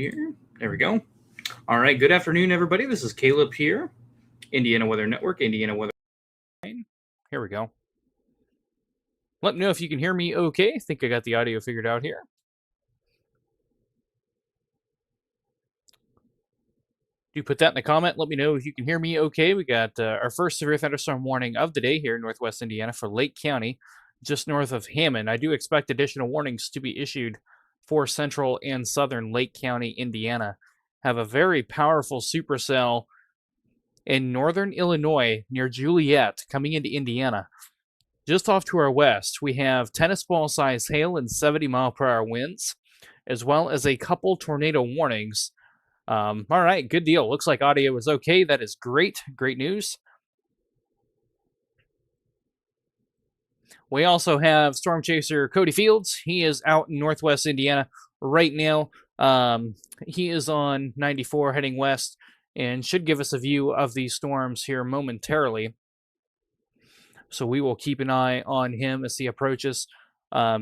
Here. There we go. All right. Good afternoon, everybody. This is Caleb here, Indiana Weather Network, Indiana Weather. Here we go. Let me know if you can hear me okay. I think I got the audio figured out here. Do put that in the comment. Let me know if you can hear me okay. We got our first severe thunderstorm warning of the day here in northwest Indiana for Lake County, just north of Hammond. I do expect additional warnings to be issued for central and southern Lake County, Indiana. Have a very powerful supercell in northern Illinois near Juliet coming into Indiana. Just off to our west, we have tennis ball size hail and 70-mile-per-hour winds, as well as a couple tornado warnings. All right, good deal. Looks like audio is okay. That is great. Great news. We also have storm chaser Cody Fields. He is out in northwest Indiana right now. He is on 94 heading west and should give us a view of these storms here momentarily. So we will keep an eye on him as he approaches.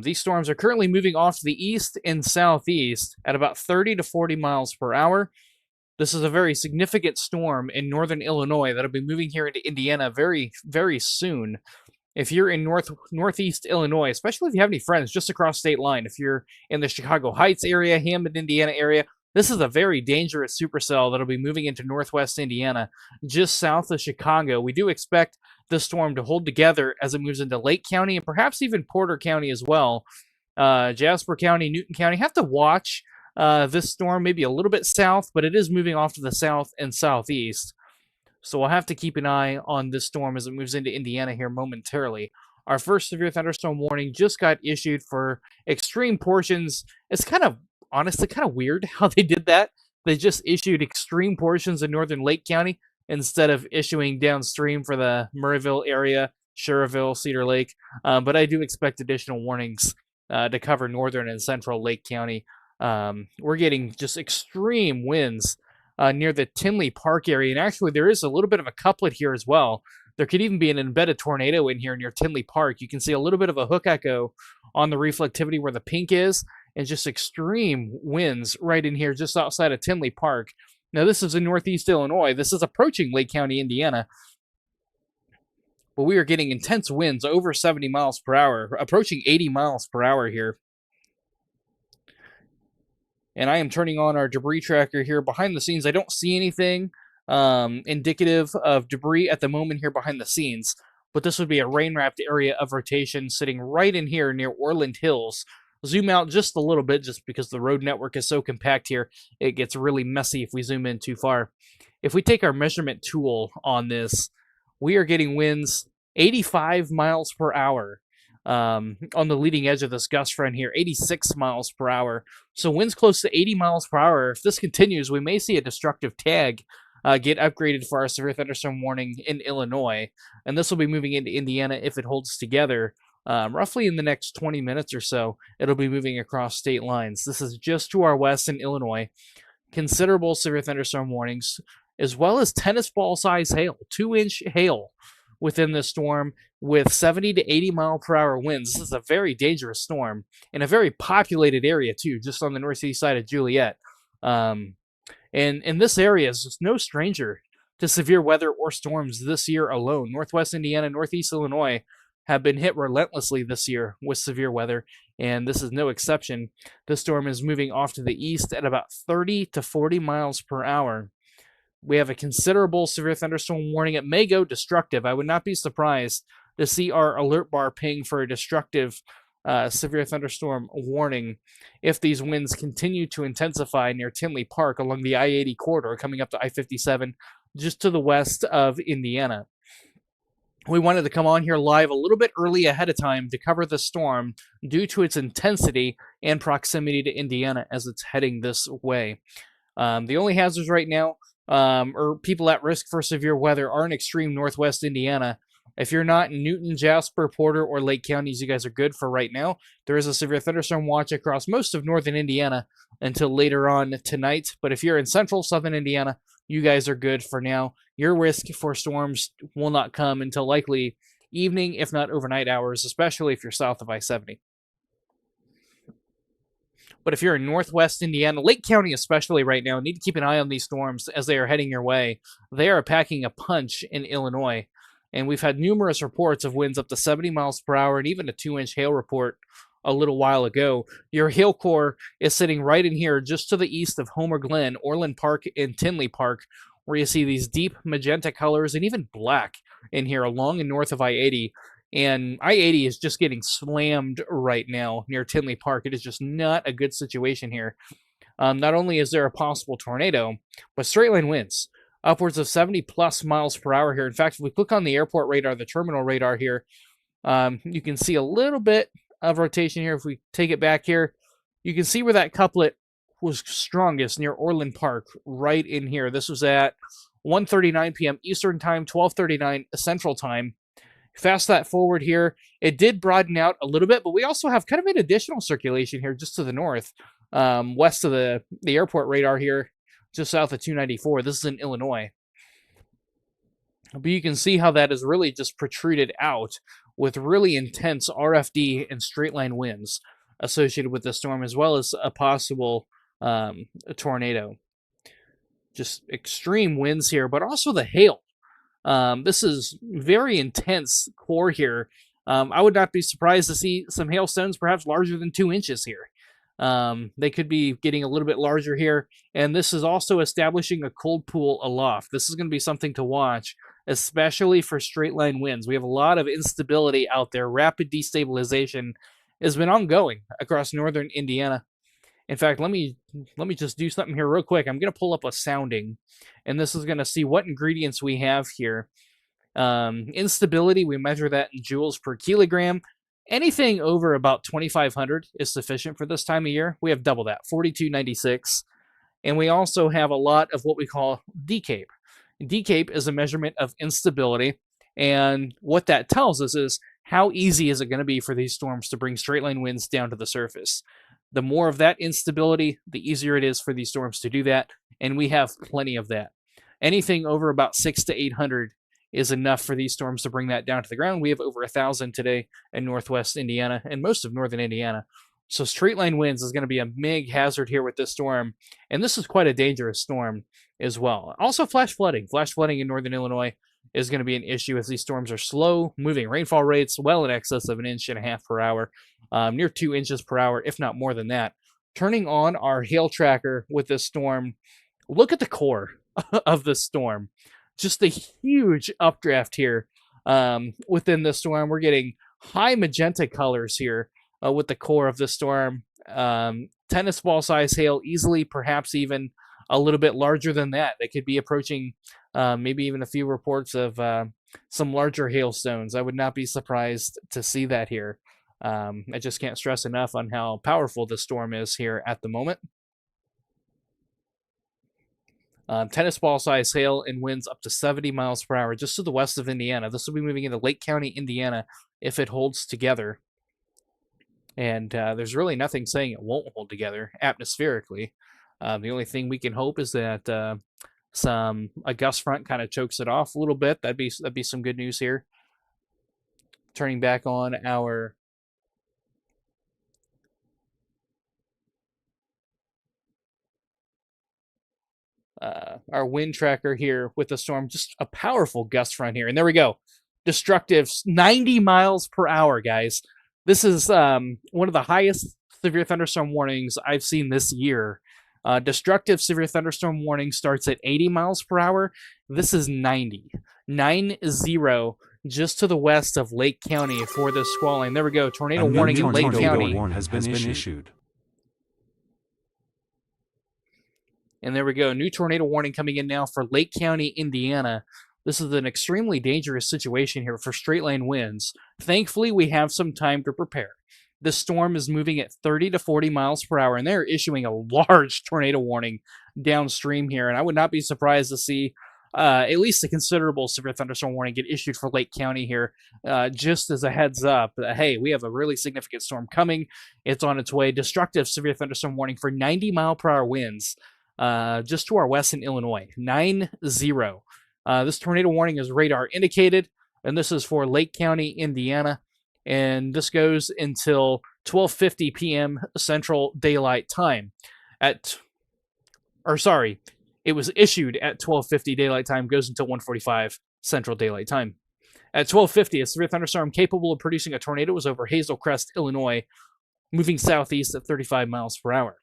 These storms are currently moving off to the east and southeast at about 30 to 40 miles per hour. This is a very significant storm in northern Illinois that'll be moving here into Indiana very, very soon. If you're in northeast Illinois, especially if you have any friends just across state line, if you're in the Chicago Heights area, Hammond, Indiana area, this is a very dangerous supercell that'll be moving into northwest Indiana, just south of Chicago. We do expect this storm to hold together as it moves into Lake County and perhaps even Porter County as well. Jasper County, Newton County, have to watch this storm maybe a little bit south, but it is moving off to the south and southeast. So we'll have to keep an eye on this storm as it moves into Indiana here momentarily. Our first severe thunderstorm warning just got issued for extreme portions. It's honestly kind of weird how they did that. They just issued extreme portions in northern Lake County instead of issuing downstream for the Murrayville area, Sherrville, Cedar Lake. But I do expect additional warnings to cover northern and central Lake County. We're getting just extreme winds near the Tinley Park area. And actually, there is a little bit of a couplet here as well. There could even be an embedded tornado in here near Tinley Park. You can see a little bit of a hook echo on the reflectivity where the pink is, and just extreme winds right in here just outside of Tinley Park. Now, this is in northeast Illinois. This is approaching Lake County, Indiana. But we are getting intense winds over 70 miles per hour, approaching 80 miles per hour here. And I am turning on our debris tracker here behind the scenes. I don't see anything indicative of debris at the moment here behind the scenes, but this would be a rain-wrapped area of rotation sitting right in here near Orland Hills. Zoom out just a little bit just because the road network is so compact here. It gets really messy if we zoom in too far. If we take our measurement tool on this, we are getting winds 85 miles per hour. On the leading edge of this gust front here, 86 miles per hour. So winds close to 80 miles per hour. If this continues, we may see a destructive tag get upgraded for our severe thunderstorm warning in Illinois. And this will be moving into Indiana if it holds together. Roughly in the next 20 minutes or so, it'll be moving across state lines. This is just to our west in Illinois. Considerable severe thunderstorm warnings, as well as tennis ball size hail, 2-inch hail within the storm with 70 to 80 mile per hour winds. This is a very dangerous storm in a very populated area too, just on the northeast side of Juliet. And this area is just no stranger to severe weather or storms this year alone. Northwest Indiana, Northeast Illinois have been hit relentlessly this year with severe weather, and this is no exception. This storm is moving off to the east at about 30 to 40 miles per hour. We have a considerable severe thunderstorm warning. It may go destructive. I would not be surprised to see our alert bar ping for a destructive severe thunderstorm warning if these winds continue to intensify near Tinley Park along the I-80 corridor coming up to I-57 just to the west of Indiana. We wanted to come on here live a little bit early ahead of time to cover the storm due to its intensity and proximity to Indiana as it's heading this way. The only hazards right now or people at risk for severe weather are in extreme northwest Indiana. If you're not in Newton, Jasper, Porter, or Lake counties, you guys are good for right now. There is a severe thunderstorm watch across most of northern Indiana until later on tonight. But if you're in central southern Indiana, you guys are good for now. Your risk for storms will not come until likely evening, if not overnight hours, especially if you're south of I-70. But if you're in northwest Indiana, Lake County especially right now, need to keep an eye on these storms as they are heading your way. They are packing a punch in Illinois. And we've had numerous reports of winds up to 70 miles per hour and even a 2-inch hail report a little while ago. Your hail core is sitting right in here just to the east of Homer Glen, Orland Park, and Tinley Park, where you see these deep magenta colors and even black in here along and north of I-80. And I-80 is just getting slammed right now near Tinley Park. It is just not a good situation here. Not only is there a possible tornado, but straight line winds, upwards of 70 plus miles per hour here. In fact, if we click on the airport radar, the terminal radar here, you can see a little bit of rotation here. If we take it back here, you can see where that couplet was strongest near Orland Park, right in here. This was at 1:39 p.m. Eastern Time, 12:39 Central Time. Fast that forward here, it did broaden out a little bit, but we also have kind of an additional circulation here just to the north, west of the airport radar here, just south of 294. This is in Illinois. But you can see how that is really just protruded out with really intense RFD and straight line winds associated with the storm, as well as a possible tornado. Just extreme winds here, but also the hail. This is very intense core here. I would not be surprised to see some hailstones perhaps larger than 2 inches here. They could be getting a little bit larger here, and this is also establishing a cold pool aloft. This is going to be something to watch, especially for straight line winds. We have a lot of instability out there. Rapid destabilization has been ongoing across northern Indiana. In fact, let me just do something here real quick. I'm going to pull up a sounding, and this is going to see what ingredients we have here. Instability, we measure that in joules per kilogram. Anything over about 2,500 is sufficient for this time of year. We have double that, 4296. And we also have a lot of what we call decape. Decape is a measurement of instability, and what that tells us is how easy is it going to be for these storms to bring straight line winds down to the surface. The more of that instability, the easier it is for these storms to do that, and we have plenty of that. Anything over about 600 to 800 is enough for these storms to bring that down to the ground. We have over 1,000 today in northwest Indiana and most of northern Indiana. So straight line winds is going to be a big hazard here with this storm, and this is quite a dangerous storm as well. Also flash flooding. Flash flooding in northern Illinois is going to be an issue as these storms are slow moving. Rainfall rates well in excess of 1.5 inches per hour. Near 2 inches per hour, if not more than that. Turning on our hail tracker with this storm, look at the core of the storm. Just a huge updraft here within the storm. We're getting high magenta colors here with the core of the storm. Tennis ball size hail, easily perhaps even a little bit larger than that. They could be approaching maybe even a few reports of some larger hailstones. I would not be surprised to see that here. I just can't stress enough on how powerful the storm is here at the moment. Tennis ball size hail and winds up to 70 miles per hour just to the west of Indiana. This will be moving into Lake County, Indiana, if it holds together. And there's really nothing saying it won't hold together atmospherically. The only thing we can hope is that a gust front kind of chokes it off a little bit. That'd be some good news here. Turning back on our wind tracker here with the storm. Just a powerful gust front here. And there we go. Destructive 90 miles per hour, guys. This is one of the highest severe thunderstorm warnings I've seen this year. Destructive severe thunderstorm warning starts at 80 miles per hour. This is 90. 90 just to the west of Lake County for this squalling. There we go. Tornado warning in Lake County has been issued. And there we go. New tornado warning coming in now for Lake County, Indiana. This is an extremely dangerous situation here for straight line winds. Thankfully, we have some time to prepare. This storm is moving at 30 to 40 miles per hour, and they're issuing a large tornado warning downstream here. And I would not be surprised to see at least a considerable severe thunderstorm warning get issued for Lake County here, just as a heads up. Hey, we have a really significant storm coming. It's on its way. Destructive severe thunderstorm warning for 90 mile per hour winds. Just to our west in Illinois, 90. This tornado warning is radar indicated, and this is for Lake County, Indiana, and this goes until 12:50 p.m. Central Daylight Time. It was issued at 12:50 Daylight Time, goes until 1:45 Central Daylight Time. At 12:50, a severe thunderstorm capable of producing a tornado was over Hazel Crest, Illinois, moving southeast at 35 miles per hour.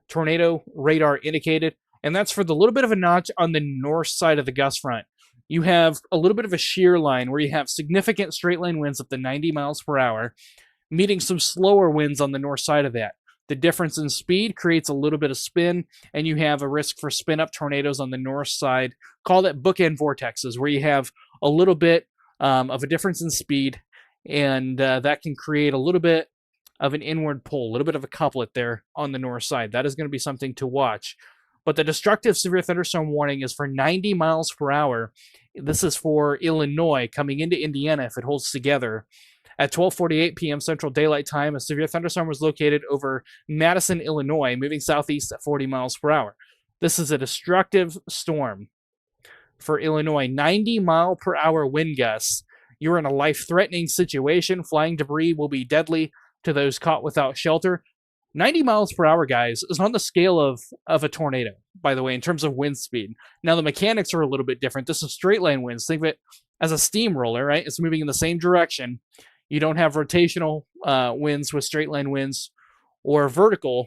Tornado radar indicated, and that's for the little bit of a notch on the north side of the gust front. You have a little bit of a shear line where you have significant straight line winds up to 90 miles per hour, meeting some slower winds on the north side of that. The difference in speed creates a little bit of spin, and you have a risk for spin-up tornadoes on the north side. Call that bookend vortexes, where you have a little bit of a difference in speed, and that can create a little bit of an inward pull, a little bit of a couplet there on the north side. That is going to be something to watch. But the destructive severe thunderstorm warning is for 90 miles per hour. This is for Illinois coming into Indiana if it holds together. At 12:48 p.m. Central Daylight Time, a severe thunderstorm was located over Madison, Illinois, moving southeast at 40 miles per hour. This is a destructive storm for Illinois. 90 mile per hour wind gusts. You're in a life-threatening situation. Flying debris will be deadly to those caught without shelter. 90 miles per hour, guys, is on the scale of a tornado, by the way, in terms of wind speed. Now, the mechanics are a little bit different. This is straight line winds. Think of it as a steamroller, right? It's moving in the same direction. You don't have rotational winds with straight line winds or vertical.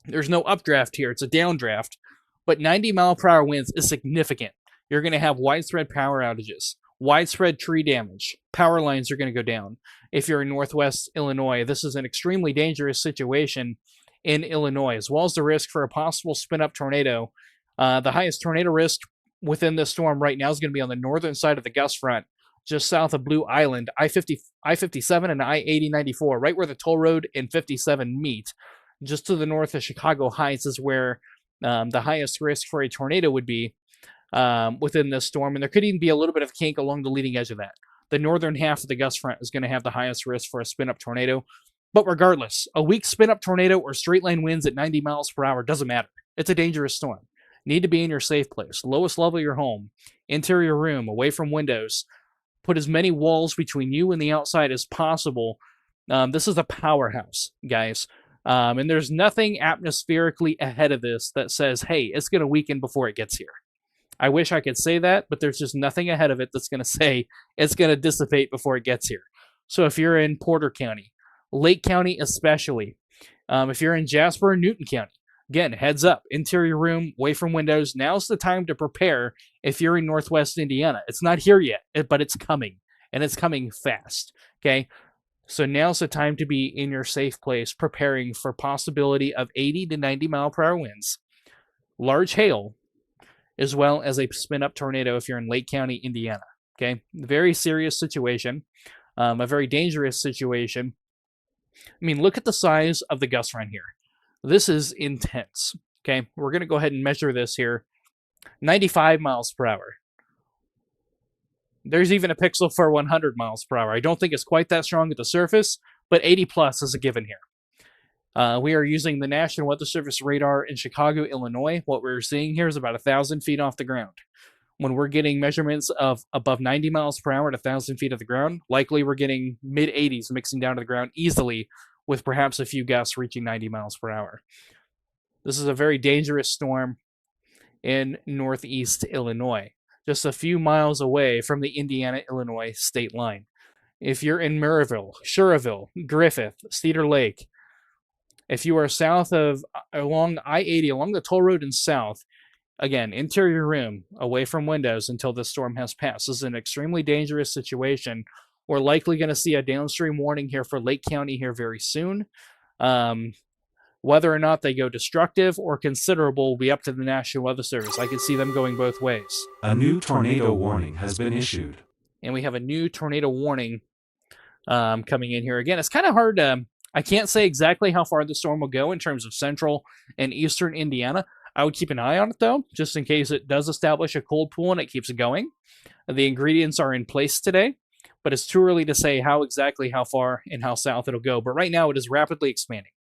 There's no updraft here. It's a downdraft. But 90 mile per hour winds is significant. You're going to have widespread power outages, widespread tree damage. Power lines are going to go down. If you're in Northwest Illinois, this is an extremely dangerous situation in Illinois, as well as the risk for a possible spin-up tornado. The highest tornado risk within this storm right now is going to be on the northern side of the gust front, just south of Blue Island, I-57 and I-80-94, right where the toll road and 57 meet. Just to the north of Chicago Heights is where the highest risk for a tornado would be within this storm, and there could even be a little bit of kink along the leading edge of that. The northern half of the gust front is going to have the highest risk for a spin-up tornado. But regardless, a weak spin-up tornado or straight-line winds at 90 miles per hour doesn't matter. It's a dangerous storm. Need to be in your safe place. Lowest level of your home. Interior room, away from windows. Put as many walls between you and the outside as possible. This is a powerhouse, guys. And there's nothing atmospherically ahead of this that says, hey, it's going to weaken before it gets here. I wish I could say that, but there's just nothing ahead of it that's going to say it's going to dissipate before it gets here. So if you're in Porter County, Lake County especially, if you're in Jasper or Newton County, again, heads up, interior room, away from windows. Now's the time to prepare if you're in Northwest Indiana. It's not here yet, but it's coming, and it's coming fast, okay? So now's the time to be in your safe place, preparing for possibility of 80 to 90 mile per hour winds, large hail, as well as a spin-up tornado if you're in Lake County, Indiana. Okay, very serious situation, a very dangerous situation. I mean, look at the size of the gust front here. This is intense. Okay, we're going to go ahead and measure this here. 95 miles per hour. There's even a pixel for 100 miles per hour. I don't think it's quite that strong at the surface, but 80 plus is a given here. We are using the National Weather Service radar in Chicago, Illinois. What we're seeing here is about 1,000 feet off the ground. When we're getting measurements of above 90 miles per hour at 1,000 feet of the ground, likely we're getting mid-80s mixing down to the ground easily, with perhaps a few gusts reaching 90 miles per hour. This is a very dangerous storm in northeast Illinois, just a few miles away from the Indiana-Illinois state line. If you're in Maryville, Sherrville, Griffith, Cedar Lake, if you are south of, along I-80, along the toll road and south, again, interior room, away from windows until the storm has passed. This is an extremely dangerous situation. We're likely going to see a downstream warning here for Lake County here very soon. Whether or not they go destructive or considerable will be up to the National Weather Service. I can see them going both ways. A new tornado warning has been issued. And we have a new tornado warning coming in here. Again, it's kind of hard to... I can't say exactly how far the storm will go in terms of central and eastern Indiana. I would keep an eye on it, though, just in case it does establish a cold pool and it keeps going. The ingredients are in place today, but it's too early to say how far and how south it'll go. But right now, it is rapidly expanding.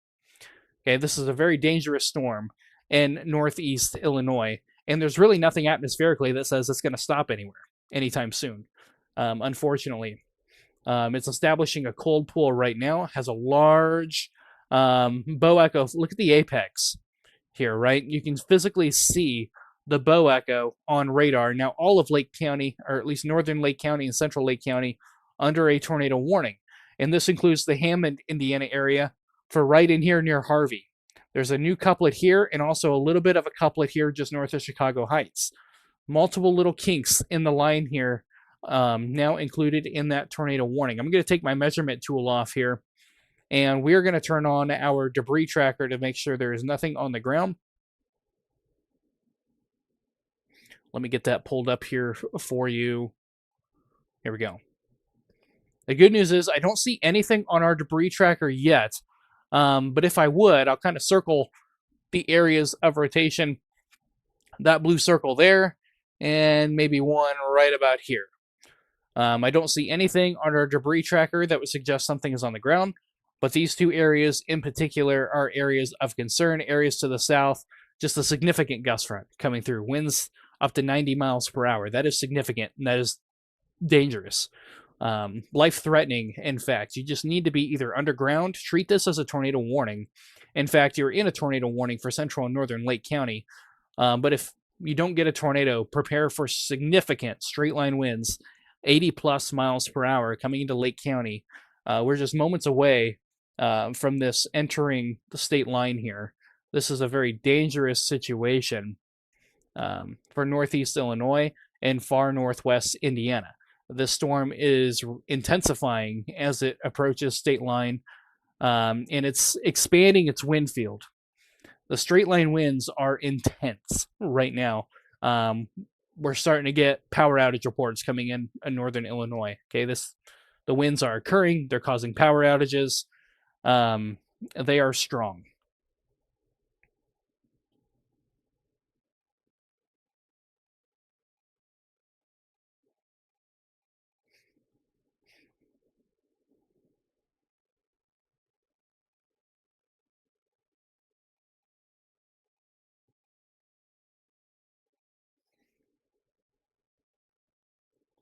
Okay, this is a very dangerous storm in northeast Illinois, and there's really nothing atmospherically that says it's going to stop anywhere anytime soon, unfortunately. It's establishing a cold pool right now. Has a large bow echo. Look at the apex here, right? You can physically see the bow echo on radar. Now, all of Lake County, or at least northern Lake County and central Lake County, under a tornado warning. And this includes the Hammond, Indiana area for right in here near Harvey. There's a new couplet here and also a little bit of a couplet here just north of Chicago Heights. Multiple little kinks in the line here now included in that tornado warning. I'm going to take my measurement tool off here, and we're going to turn on our debris tracker to make sure there is nothing on the ground. Let me get that pulled up here for you. Here we go. The good news is I don't see anything on our debris tracker yet, but if I would, I'll kind of circle the areas of rotation, that blue circle there, and maybe one right about here. I don't see anything on our debris tracker that would suggest something is on the ground, but these two areas in particular are areas of concern, areas to the south, just a significant gust front coming through, winds up to 90 miles per hour. That is significant, and that is dangerous. Life-threatening, in fact. You just need to be either underground, treat this as a tornado warning. In fact, you're in a tornado warning for central and northern Lake County, but if you don't get a tornado, prepare for significant straight-line winds, 80-plus miles per hour coming into Lake County. We're just moments away from this entering the state line here. This is a very dangerous situation for northeast Illinois and far northwest Indiana. This storm is intensifying as it approaches state line, and it's expanding its wind field. The straight line winds are intense right now. We're starting to get power outage reports coming in northern Illinois. Okay, the winds are occurring. They're causing power outages. They are strong.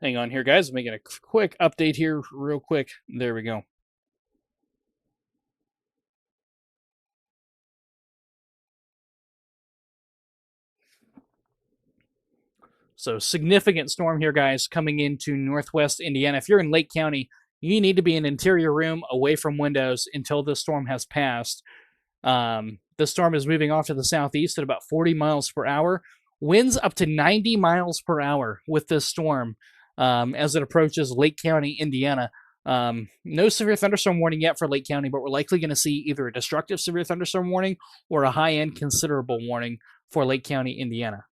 Hang on here, guys. I'm making a quick update here real quick. There we go. So significant storm here, guys, coming into northwest Indiana. If you're in Lake County, you need to be in an interior room away from windows until this storm has passed. The storm is moving off to the southeast at about 40 miles per hour. Winds up to 90 miles per hour with this storm as it approaches Lake County, Indiana. No severe thunderstorm warning yet for Lake County, but we're likely going to see either a destructive severe thunderstorm warning or a high-end considerable warning for Lake County, Indiana.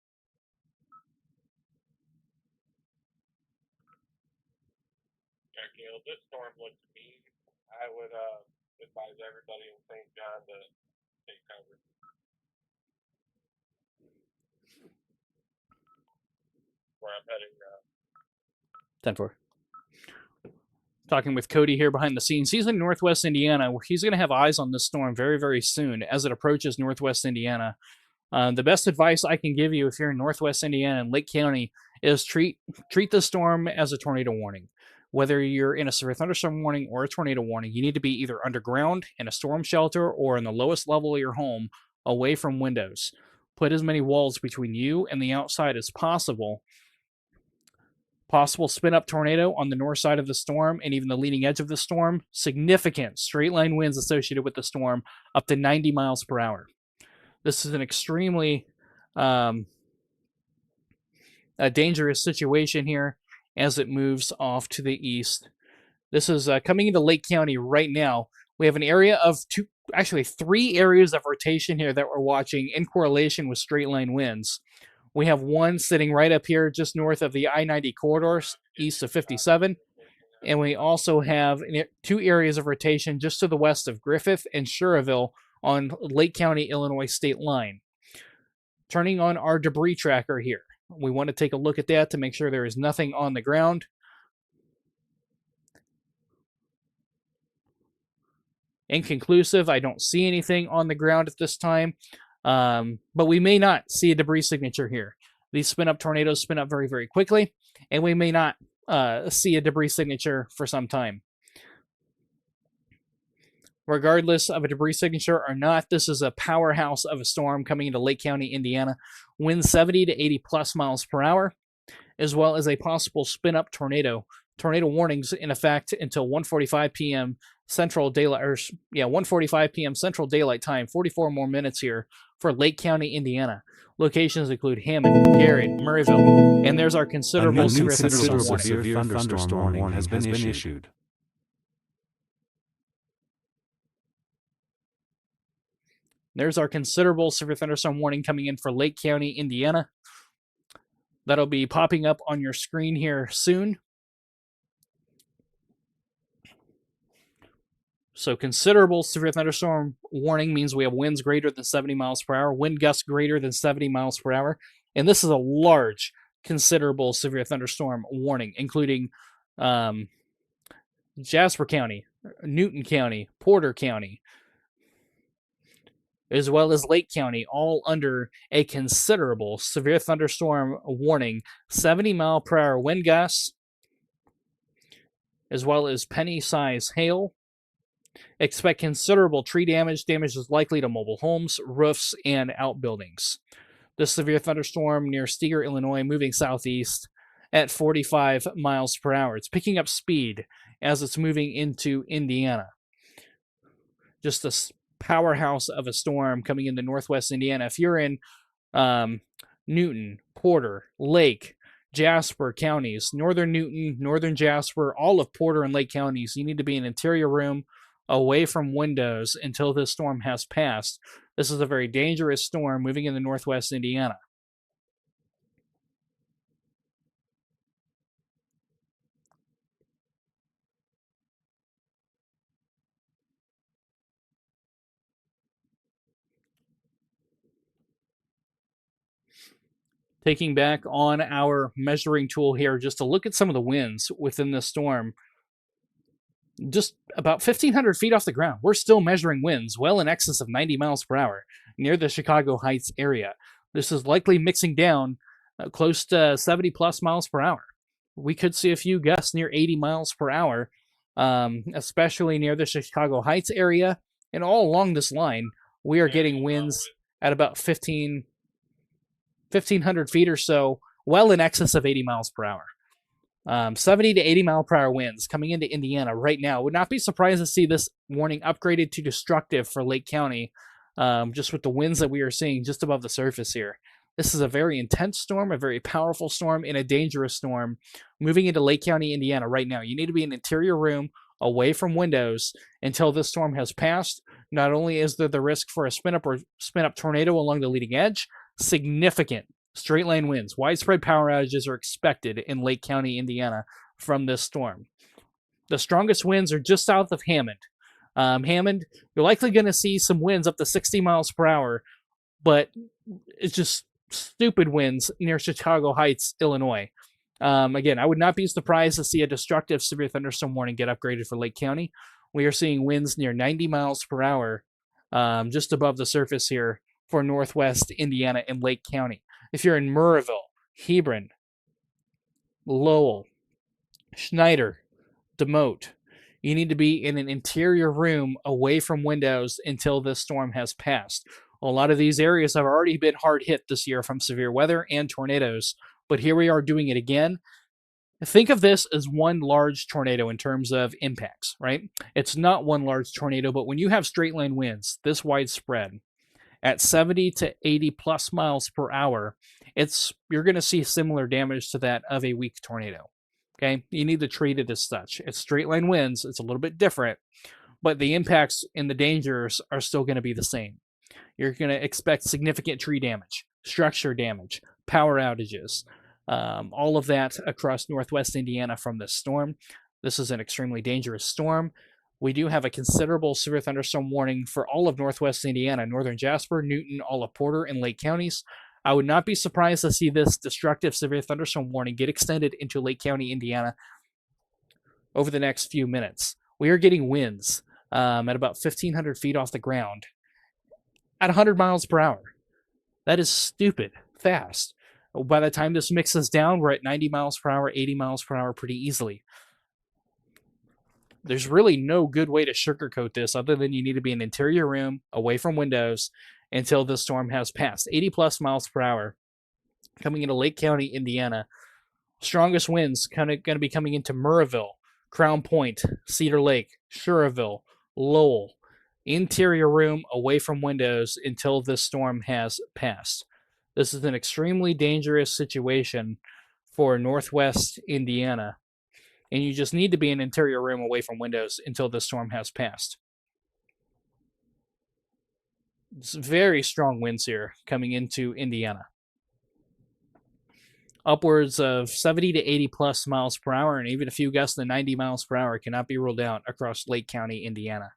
This storm looks mean. I would advise everybody in St. John to take cover. Where I'm heading now. 10-4. Talking with Cody here behind the scenes. He's in northwest Indiana. He's going to have eyes on this storm very, very soon as it approaches northwest Indiana. The best advice I can give you if you're in northwest Indiana and Lake County is treat the storm as a tornado warning. Whether you're in a severe thunderstorm warning or a tornado warning, you need to be either underground in a storm shelter or in the lowest level of your home away from windows. Put as many walls between you and the outside as possible. Possible spin-up tornado on the north side of the storm and even the leading edge of the storm. Significant straight-line winds associated with the storm up to 90 miles per hour. This is an extremely a dangerous situation here as it moves off to the east. This is coming into Lake County right now. We have an area of three areas of rotation here that we're watching in correlation with straight-line winds. We have one sitting right up here just north of the I-90 corridor, east of 57. And we also have two areas of rotation just to the west of Griffith and Sherrville on Lake County, Illinois state line. Turning on our debris tracker here. We want to take a look at that to make sure there is nothing on the ground. Inconclusive. I don't see anything on the ground at this time. But we may not see a debris signature here. These spin-up tornadoes spin up very, very quickly, and we may not see a debris signature for some time. Regardless of a debris signature or not, this is a powerhouse of a storm coming into Lake County, Indiana. Winds 70 to 80 plus miles per hour, as well as a possible spin-up tornado. Tornado warnings in effect until 1:45 p.m. Central Daylight, 1:45 p.m. Central Daylight Time. 44 more minutes here for Lake County, Indiana. Locations include Hammond, Garrett, Murrayville, and there's our considerable severe thunderstorm warning has been issued. There's our considerable severe thunderstorm warning coming in for Lake County, Indiana. That'll be popping up on your screen here soon. So considerable severe thunderstorm warning means we have winds greater than 70 miles per hour, wind gusts greater than 70 miles per hour. And this is a large, considerable severe thunderstorm warning, including Jasper County, Newton County, Porter County, as well as Lake County, all under a considerable severe thunderstorm warning. 70 mile per hour wind gusts, as well as penny-size hail. Expect considerable tree damage. Damage is likely to mobile homes, roofs, and outbuildings. This severe thunderstorm near Steger, Illinois, moving southeast at 45 miles per hour. It's picking up speed as it's moving into Indiana. Just a powerhouse of a storm coming into northwest Indiana. If you're in Newton, Porter, Lake, Jasper counties, northern Newton, northern Jasper, all of Porter and Lake counties, you need to be in an interior room away from windows until this storm has passed. This is a very dangerous storm moving into northwest Indiana. Taking back on our measuring tool here just to look at some of the winds within this storm. Just about 1,500 feet off the ground, we're still measuring winds well in excess of 90 miles per hour near the Chicago Heights area. This is likely mixing down close to 70 plus miles per hour. We could see a few gusts near 80 miles per hour, especially near the Chicago Heights area. And all along this line, we are getting winds at about 1,500 feet or so, well in excess of 80 miles per hour. 70 to 80 mile per hour winds coming into Indiana right now. Would not be surprised to see this warning upgraded to destructive for Lake County, just with the winds that we are seeing just above the surface here. This is a very intense storm, a very powerful storm, and a dangerous storm moving into Lake County, Indiana right now. You need to be in an interior room away from windows until this storm has passed. Not only is there the risk for a spin-up tornado along the leading edge, significant straight line winds, widespread power outages are expected in Lake County, Indiana from this storm. The strongest winds are just south of Hammond. Hammond, you're likely going to see some winds up to 60 miles per hour, but it's just stupid winds near Chicago Heights, Illinois. Again, I would not be surprised to see a destructive severe thunderstorm warning get upgraded for Lake County. We are seeing winds near 90 miles per hour just above the surface here for northwest Indiana and Lake County. If you're in Murrayville, Hebron, Lowell, Schneider, DeMotte, you need to be in an interior room away from windows until this storm has passed. A lot of these areas have already been hard hit this year from severe weather and tornadoes, but here we are doing it again. Think of this as one large tornado in terms of impacts, right? It's not one large tornado, but when you have straight line winds this widespread, at 70 to 80 plus miles per hour, you're going to see similar damage to that of a weak tornado. Okay, you need to treat it as such. It's straight line winds. It's a little bit different, but the impacts and the dangers are still going to be the same. You're going to expect significant tree damage, structure damage, power outages, all of that across northwest Indiana from this storm. This is an extremely dangerous storm. We do have a considerable severe thunderstorm warning for all of northwest Indiana, northern Jasper, Newton, all of Porter, and Lake counties. I would not be surprised to see this destructive severe thunderstorm warning get extended into Lake County, Indiana over the next few minutes. We are getting winds at about 1,500 feet off the ground at 100 miles per hour. That is stupid fast. By the time this mixes down, we're at 90 miles per hour, 80 miles per hour pretty easily. There's really no good way to sugarcoat this other than you need to be in an interior room, away from windows, until the storm has passed. 80 plus miles per hour coming into Lake County, Indiana. Strongest winds kind of going to be coming into Murrayville, Crown Point, Cedar Lake, Sherrville, Lowell. Interior room, away from windows until this storm has passed. This is an extremely dangerous situation for Northwest Indiana. And you just need to be in an interior room away from windows until the storm has passed. It's very strong winds here coming into Indiana. Upwards of 70 to 80 plus miles per hour, and even a few gusts than 90 miles per hour cannot be ruled out across Lake County, Indiana.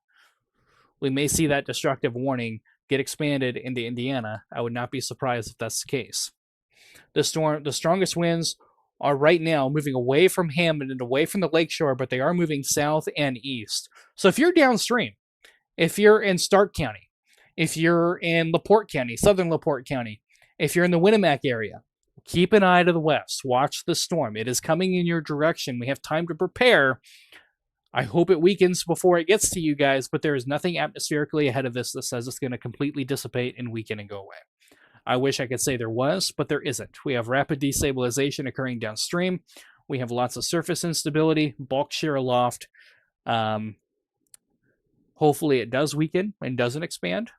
We may see that destructive warning get expanded into Indiana. I would not be surprised if that's the case. The strongest winds are right now moving away from Hammond and away from the lakeshore, but they are moving south and east. So if you're downstream, if you're in Stark County, if you're in LaPorte County, southern LaPorte County, if you're in the Winnemac area, keep an eye to the west. Watch the storm. It is coming in your direction. We have time to prepare. I hope it weakens before it gets to you guys, but there is nothing atmospherically ahead of this that says it's going to completely dissipate and weaken and go away. I wish I could say there was, but there isn't. We have rapid destabilization occurring downstream. We have lots of surface instability, bulk shear aloft. Hopefully it does weaken and doesn't expand,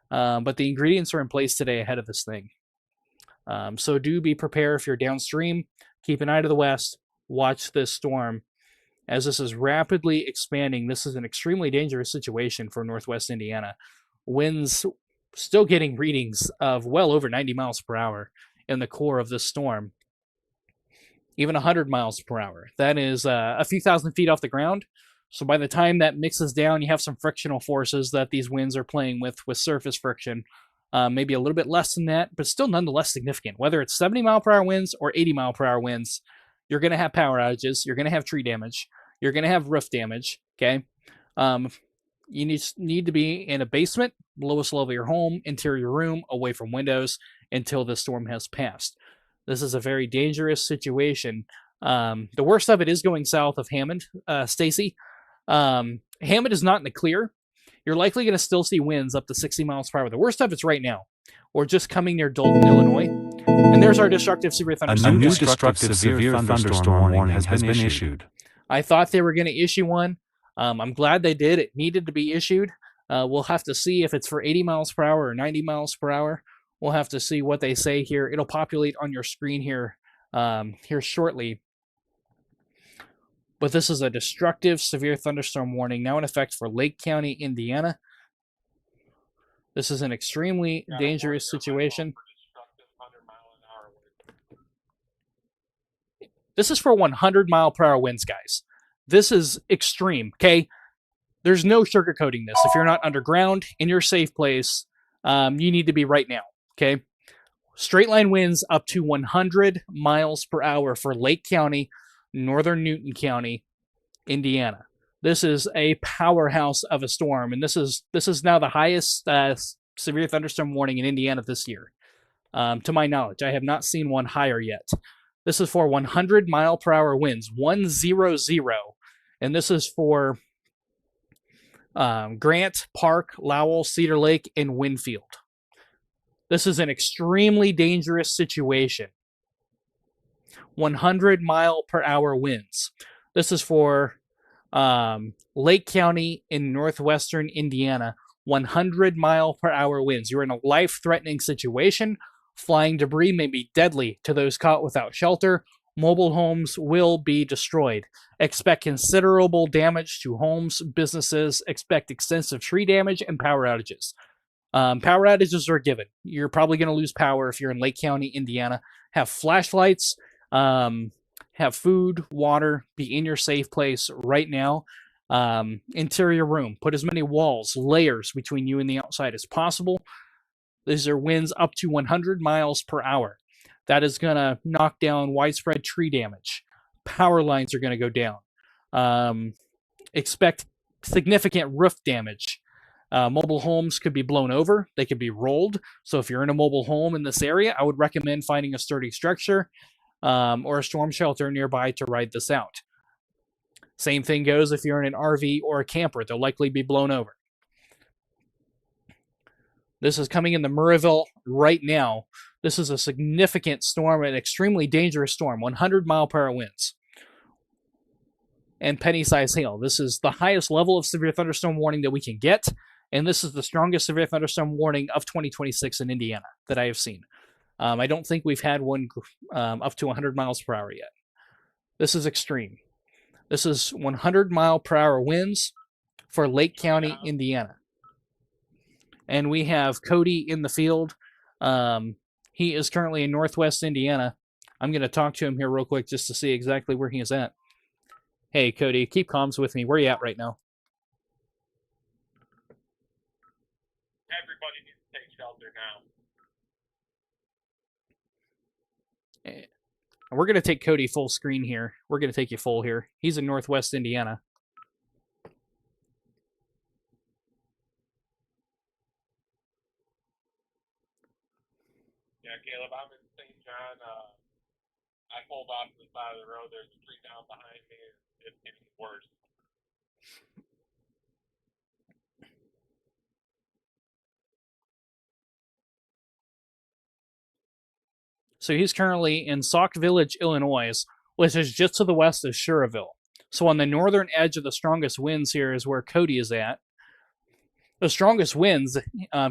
but the ingredients are in place today ahead of this thing. So do be prepared if you're downstream. Keep an eye to the west. Watch this storm. As this is rapidly expanding, this is an extremely dangerous situation for Northwest Indiana. Winds still getting readings of well over 90 miles per hour in the core of this storm. Even 100 miles per hour. That is a few thousand feet off the ground. So by the time that mixes down, you have some frictional forces that these winds are playing with surface friction. Maybe a little bit less than that, but still nonetheless significant. Whether it's 70 mile per hour winds or 80 mile per hour winds, you're going to have power outages. You're going to have tree damage. You're going to have roof damage. Okay. You need to be in a basement, lowest level of your home, interior room, away from windows until the storm has passed. This is a very dangerous situation. The worst of it is going south of Hammond, Stacy. Hammond is not in the clear. You're likely going to still see winds up to 60 miles per hour. The worst of it's right now. We're just coming near Dalton, Illinois. And there's our destructive severe thunderstorm. A new destructive severe thunderstorm warning has been issued. I thought they were going to issue one. I'm glad they did. It needed to be issued. We'll have to see if it's for 80 miles per hour or 90 miles per hour. We'll have to see what they say here. It'll populate on your screen here shortly. But this is a destructive severe thunderstorm warning now in effect for Lake County, Indiana. This is an extremely dangerous situation. This is for 100 mile per hour winds, guys. This is extreme, okay? There's no sugarcoating this. If you're not underground, in your safe place, you need to be right now, okay? Straight line winds up to 100 miles per hour for Lake County, northern Newton County, Indiana. This is a powerhouse of a storm, and this is now the highest severe thunderstorm warning in Indiana this year. To my knowledge, I have not seen one higher yet. This is for 100 mile per hour winds, 100, and this is for Grant, Park, Lowell, Cedar Lake, and Winfield. This is an extremely dangerous situation. 100 mile per hour winds. This is for Lake County in northwestern Indiana. 100 mile per hour winds. You're in a life-threatening situation. Flying debris may be deadly to those caught without shelter. Mobile homes will be destroyed. Expect considerable damage to homes, businesses. Expect extensive tree damage and power outages. Power outages are given. You're probably going to lose power if you're in Lake County, Indiana. Have flashlights. Have food, water. Be in your safe place right now. Interior room. Put as many walls, layers between you and the outside as possible. These are winds up to 100 miles per hour. That is going to knock down widespread tree damage. Power lines are going to go down. Expect significant roof damage. Mobile homes could be blown over. They could be rolled. So if you're in a mobile home in this area, I would recommend finding a sturdy structure or a storm shelter nearby to ride this out. Same thing goes if you're in an RV or a camper. They'll likely be blown over. This is coming into Murrayville right now. This is a significant storm, an extremely dangerous storm, 100-mile-per-hour winds and penny-sized hail. This is the highest level of severe thunderstorm warning that we can get, and this is the strongest severe thunderstorm warning of 2026 in Indiana that I have seen. I don't think we've had one up to 100 miles per hour yet. This is extreme. This is 100-mile-per-hour winds for Lake County, Indiana. And we have Cody in the field. He is currently in northwest Indiana. I'm going to talk to him here real quick just to see exactly where he is at. Hey, Cody, keep comms with me. Where are you at right now? Everybody needs to take shelter now. We're going to take Cody full screen here. We're going to take you full here. He's in northwest Indiana. Yeah, Caleb, I'm in St. John. I pulled off to the side of the road. There's a tree down behind me. It's getting worse. So he's currently in Sauk Village, Illinois, which is just to the west of Sherrville. So on the northern edge of the strongest winds here is where Cody is at. The strongest winds,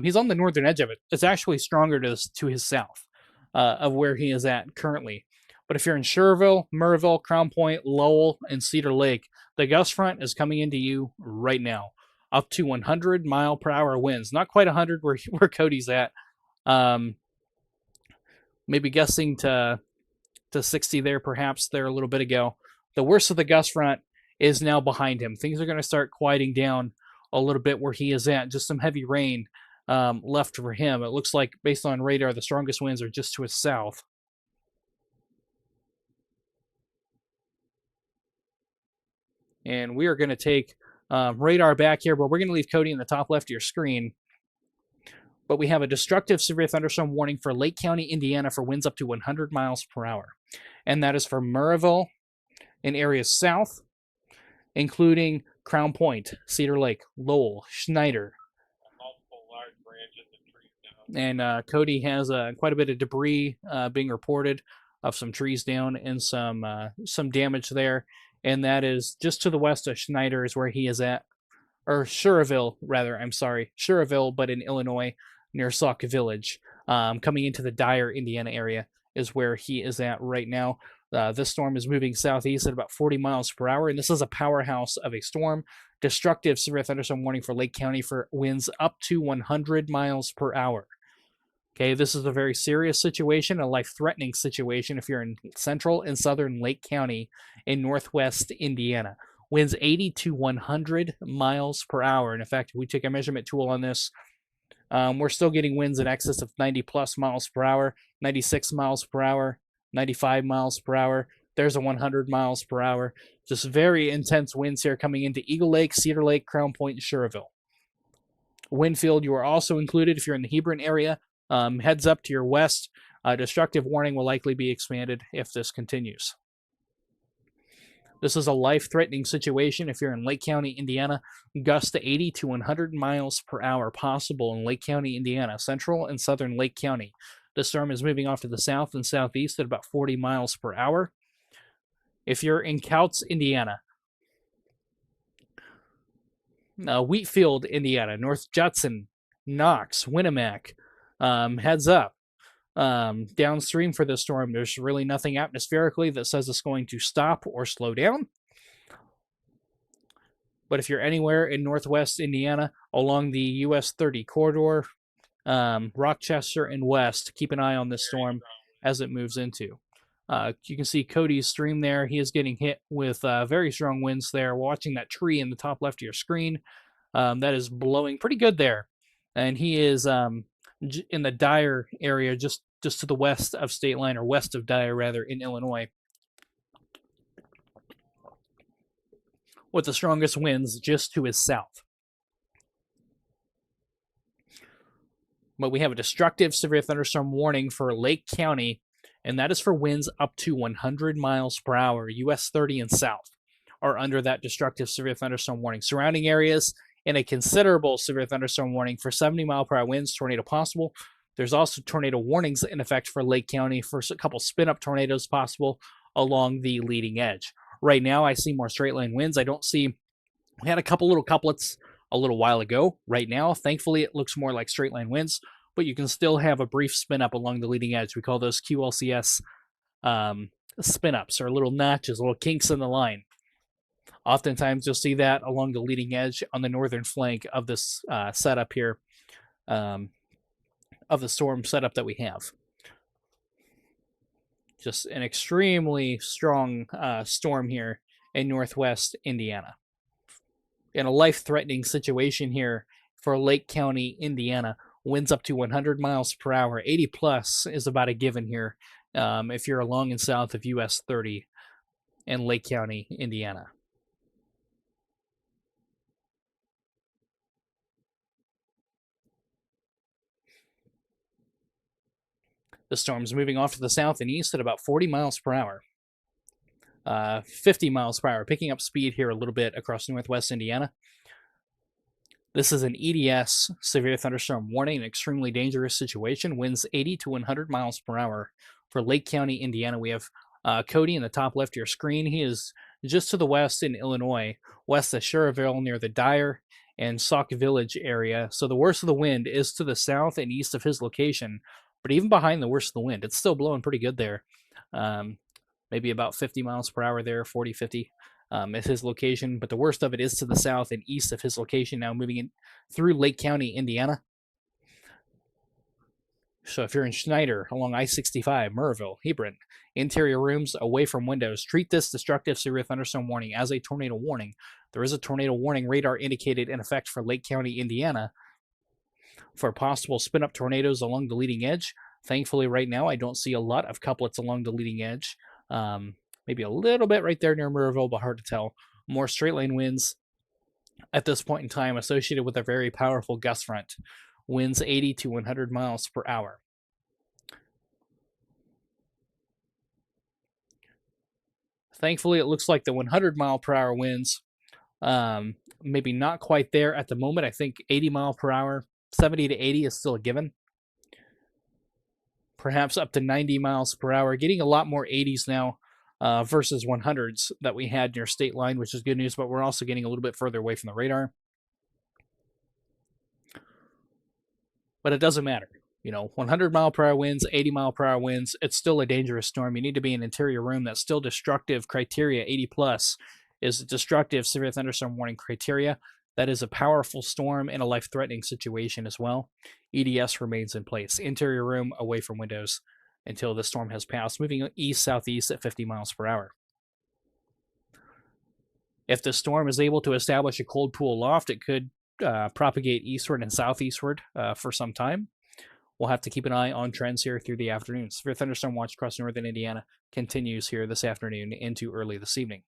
he's on the northern edge of it. It's actually stronger to his south of where he is at currently. But if you're in Sherrville, Murrayville, Crown Point, Lowell, and Cedar Lake, the gust front is coming into you right now, up to 100-mile-per-hour winds. Not quite 100 where Cody's at. Maybe gusting to 60 there, perhaps there a little bit ago. The worst of the gust front is now behind him. Things are going to start quieting down a little bit where he is at. Just some heavy rain left for him. It looks like, based on radar, the strongest winds are just to his south. And we are going to take radar back here, but we're going to leave Cody in the top left of your screen. But we have a destructive severe thunderstorm warning for Lake County, Indiana for winds up to 100 miles per hour. And that is for Murrayville and areas south, including Crown Point, Cedar Lake, Lowell, Schneider. Multiple large branches and trees down. And Cody has quite a bit of debris being reported of some trees down and some damage there. And that is just to the west of Schneider is where he is at. Or Sherrville, rather, I'm sorry. Sherrville, but in Illinois, near Sauk Village. Coming into the Dyer, Indiana area is where he is at right now. This storm is moving southeast at about 40 miles per hour, and this is a powerhouse of a storm. Destructive severe thunderstorm warning for Lake County for winds up to 100 miles per hour. Okay, this is a very serious situation, a life-threatening situation if you're in central and southern Lake County in northwest Indiana. Winds 80 to 100 miles per hour. And in fact, if we take a measurement tool on this, we're still getting winds in excess of 90-plus miles per hour, 96 miles per hour, 95 miles per hour. There's a 100 miles per hour. Just very intense winds here coming into Eagle Lake, Cedar Lake, Crown Point, and Sherrville. Winfield, you are also included if you're in the Hebron area. Heads up to your west. Destructive warning will likely be expanded if this continues. This is a life-threatening situation if you're in Lake County, Indiana. Gusts to 80 to 100 miles per hour possible in Lake County, Indiana, central and southern Lake County. The storm is moving off to the south and southeast at about 40 miles per hour. If you're in Couts, Indiana, Wheatfield, Indiana, North Judson, Knox, Winnemac, heads up. Downstream for this storm, there's really nothing atmospherically that says it's going to stop or slow down. But if you're anywhere in northwest Indiana along the US 30 corridor, Rochester and west, keep an eye on this storm as it moves into. You can see Cody's stream there. He is getting hit with very strong winds there. Watching that tree in the top left of your screen, that is blowing pretty good there. And he is in the Dyer area, just to the west of state line, or west of Dyer rather, in Illinois, with the strongest winds just to his south. But we have a destructive severe thunderstorm warning for Lake County, and that is for winds up to 100 miles per hour. US 30 and south are under that destructive severe thunderstorm warning. Surrounding areas in a considerable severe thunderstorm warning for 70-mile-per-hour winds, tornado possible. There's also tornado warnings in effect for Lake County for a couple spin-up tornadoes possible along the leading edge. Right now, I see more straight-line winds. I don't see... We had a couple little couplets a little while ago. Right now, thankfully, it looks more like straight-line winds, but you can still have a brief spin-up along the leading edge. We call those QLCS spin-ups, or little notches, little kinks in the line. Oftentimes, you'll see that along the leading edge on the northern flank of this setup here, of the storm setup that we have. Just an extremely strong storm here in northwest Indiana. In a life-threatening situation here for Lake County, Indiana, winds up to 100 miles per hour. 80 plus is about a given here if you're along and south of US 30 in Lake County, Indiana. The storm's moving off to the south and east at about 40 miles per hour. 50 miles per hour, picking up speed here a little bit across northwest Indiana. This is an EDS, severe thunderstorm warning, an extremely dangerous situation. Winds 80 to 100 miles per hour. For Lake County, Indiana, we have Cody in the top left of your screen. He is just to the west in Illinois, west of Schererville near the Dyer and Sauk Village area. So the worst of the wind is to the south and east of his location. But even behind the worst of the wind, it's still blowing pretty good there. Maybe about 50 miles per hour there, 40, 50 is his location. But the worst of it is to the south and east of his location, now moving in through Lake County, Indiana. So if you're in Schneider, along I-65, Murrayville, Hebron, interior rooms away from windows, treat this destructive severe thunderstorm warning as a tornado warning. There is a tornado warning radar indicated in effect for Lake County, Indiana, for possible spin-up tornadoes along the leading edge. Thankfully, right now, I don't see a lot of couplets along the leading edge. Maybe a little bit right there near Murrayville, but hard to tell. More straight-line winds at this point in time associated with a very powerful gust front. Winds 80 to 100 miles per hour. Thankfully, it looks like the 100-mile-per-hour winds, maybe not quite there at the moment. I think 80 mile per hour, 70 to 80 is still a given. Perhaps up to 90 miles per hour. Getting a lot more 80s now versus 100s that we had near state line, which is good news, but we're also getting a little bit further away from the radar. But it doesn't matter. 100 mile per hour winds, 80 mile per hour winds, it's still a dangerous storm. You need to be in an interior room. That's still destructive criteria. 80 plus is destructive severe thunderstorm warning criteria. That is a powerful storm in a life-threatening situation as well. EDS remains in place. Interior room away from windows until the storm has passed, moving east-southeast at 50 miles per hour. If the storm is able to establish a cold pool loft, it could propagate eastward and southeastward for some time. We'll have to keep an eye on trends here through the afternoon. Severe thunderstorm watch across northern Indiana continues here this afternoon into early this evening.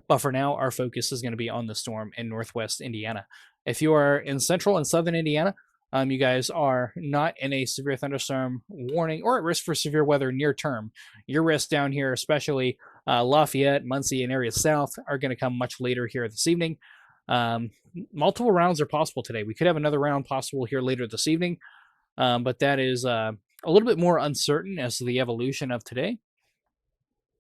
But for now, our focus is going to be on the storm in northwest Indiana. If you are in central and southern Indiana, you guys are not in a severe thunderstorm warning or at risk for severe weather near term. Your risk down here, especially Lafayette, Muncie, and areas south, are going to come much later here this evening. Multiple rounds are possible today. We could have another round possible here later this evening, but that is a little bit more uncertain as to the evolution of today.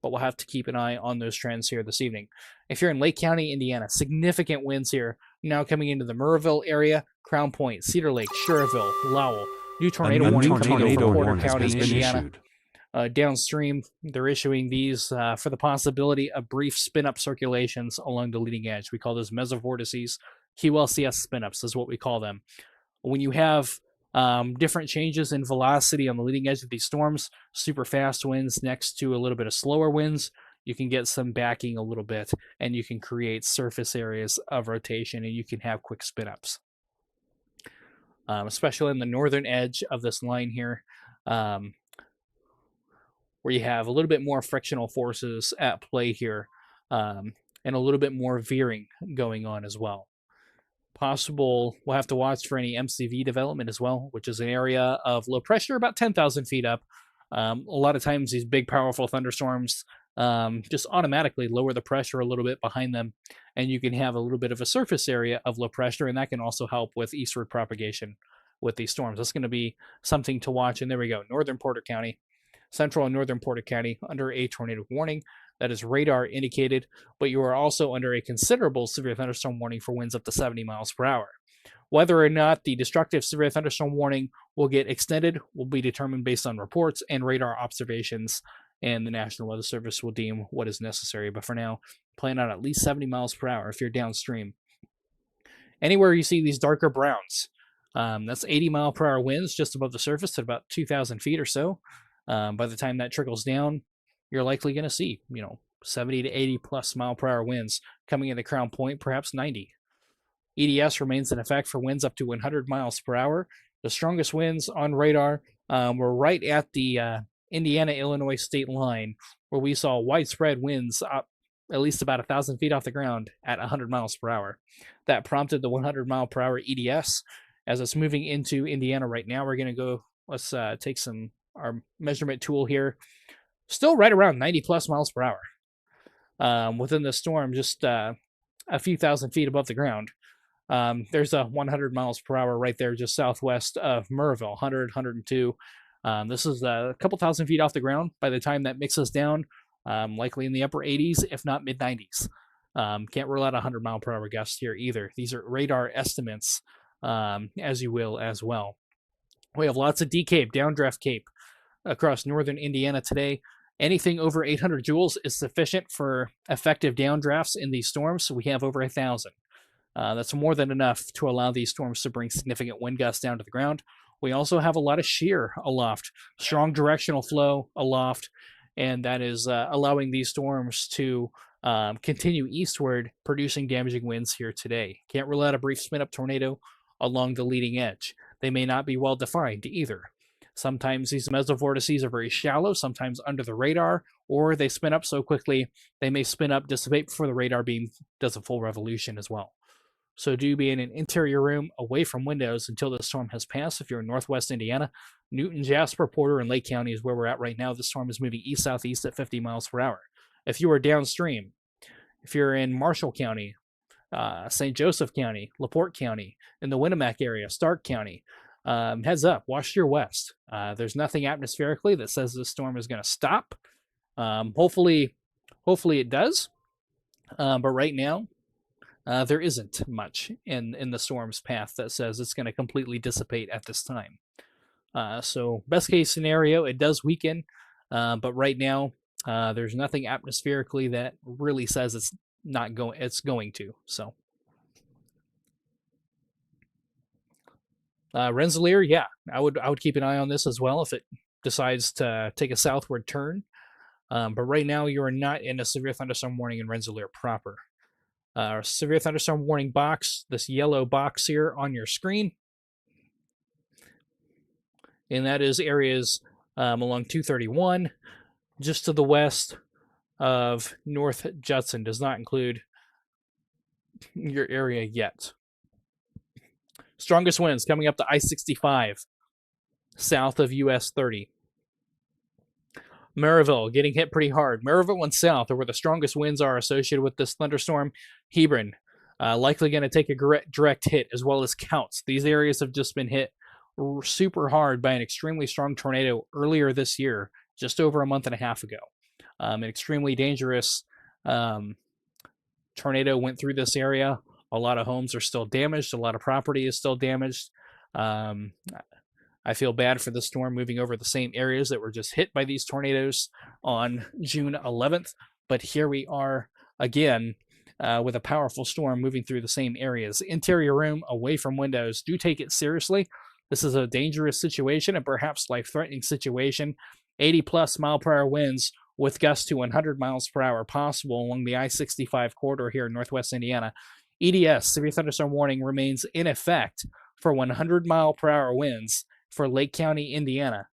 But we'll have to keep an eye on those trends here this evening. If you're in Lake County, Indiana, significant winds here now coming into the Murrayville area, Crown Point, Cedar Lake, Schererville, Lowell. New tornado warning coming over Porter County, Indiana. Downstream, they're issuing these for the possibility of brief spin-up circulations along the leading edge. We call those mesovortices. QLCS spin-ups is what we call them. When you have different changes in velocity on the leading edge of these storms, super fast winds next to a little bit of slower winds, you can get some backing a little bit, and you can create surface areas of rotation, and you can have quick spin-ups. Especially in the northern edge of this line here, where you have a little bit more frictional forces at play here, and a little bit more veering going on as well. Possible, we'll have to watch for any MCV development as well, which is an area of low pressure about 10,000 feet up. A lot of times these big, powerful thunderstorms just automatically lower the pressure a little bit behind them, and you can have a little bit of a surface area of low pressure, and that can also help with eastward propagation with these storms. That's going to be something to watch. And there we go, northern Porter County, central and northern Porter County under a tornado warning. That is radar indicated, but you are also under a considerable severe thunderstorm warning for winds up to 70 miles per hour. Whether or not the destructive severe thunderstorm warning will get extended will be determined based on reports and radar observations, and the National Weather Service will deem what is necessary. But for now, plan on at least 70 miles per hour if you're downstream. Anywhere you see these darker browns, that's 80 mile per hour winds just above the surface at about 2,000 feet or so. By the time that trickles down, you're likely going to see, 70 to 80 plus mile per hour winds coming into Crown Point, perhaps 90. EDS remains in effect for winds up to 100 miles per hour. The strongest winds on radar were right at the Indiana-Illinois state line, where we saw widespread winds up at least about 1,000 feet off the ground at 100 miles per hour. That prompted the 100 mile per hour EDS. As it's moving into Indiana right now, we're going to go, let's take our measurement tool here. Still right around 90 plus miles per hour within the storm, just a few thousand feet above the ground. There's a 100 miles per hour right there just southwest of Murrayville, 100, 102. This is a couple thousand feet off the ground. By the time that mixes down, likely in the upper 80s, if not mid 90s. Can't rule out a 100 mile per hour gust here either. These are radar estimates, as you will as well. We have lots of D-Cape, downdraft Cape across northern Indiana today. Anything over 800 joules is sufficient for effective downdrafts in these storms. So we have over 1,000. That's more than enough to allow these storms to bring significant wind gusts down to the ground. We also have a lot of shear aloft, strong directional flow aloft, and that is allowing these storms to continue eastward, producing damaging winds here today. Can't rule out a brief spin-up tornado along the leading edge. They may not be well defined either. Sometimes these mesovortices are very shallow, sometimes under the radar, or they spin up so quickly they may spin up, dissipate before the radar beam does a full revolution as well. So do be in an interior room away from windows until the storm has passed. If you're in northwest Indiana, Newton, Jasper, Porter, and Lake County is where we're at right now. The storm is moving east-southeast at 50 miles per hour. If you are downstream, if you're in Marshall County, St. Joseph County, LaPorte County, in the Winnemac area, Stark County, heads up, watch your west. There's nothing atmospherically that says the storm is going to stop. Hopefully it does. But right now, there isn't much in the storm's path that says it's going to completely dissipate at this time. So best case scenario, it does weaken. But right now, there's nothing atmospherically that really says it's going to. So Rensselaer, yeah, I would keep an eye on this as well if it decides to take a southward turn. But right now, you are not in a severe thunderstorm warning in Rensselaer proper. Our severe thunderstorm warning box, this yellow box here on your screen, and that is areas along 231, just to the west of North Judson. Does not include your area yet. Strongest winds coming up to I-65, south of US 30. Maryville getting hit pretty hard. Maryville and south are where the strongest winds are associated with this thunderstorm. Hebron, likely going to take a direct hit, as well as Counts. These areas have just been hit super hard by an extremely strong tornado earlier this year, just over a month and a half ago. An extremely dangerous tornado went through this area. A lot of homes are still damaged. A lot of property is still damaged. I feel bad for the storm moving over the same areas that were just hit by these tornadoes on June 11th. But here we are again with a powerful storm moving through the same areas. Interior room, away from windows. Do take it seriously. This is a dangerous situation and perhaps life-threatening situation. 80 plus mile per hour winds with gusts to 100 miles per hour possible along the I-65 corridor here in northwest Indiana. EDS, severe thunderstorm warning, remains in effect for 100 mile per hour winds for Lake County, Indiana.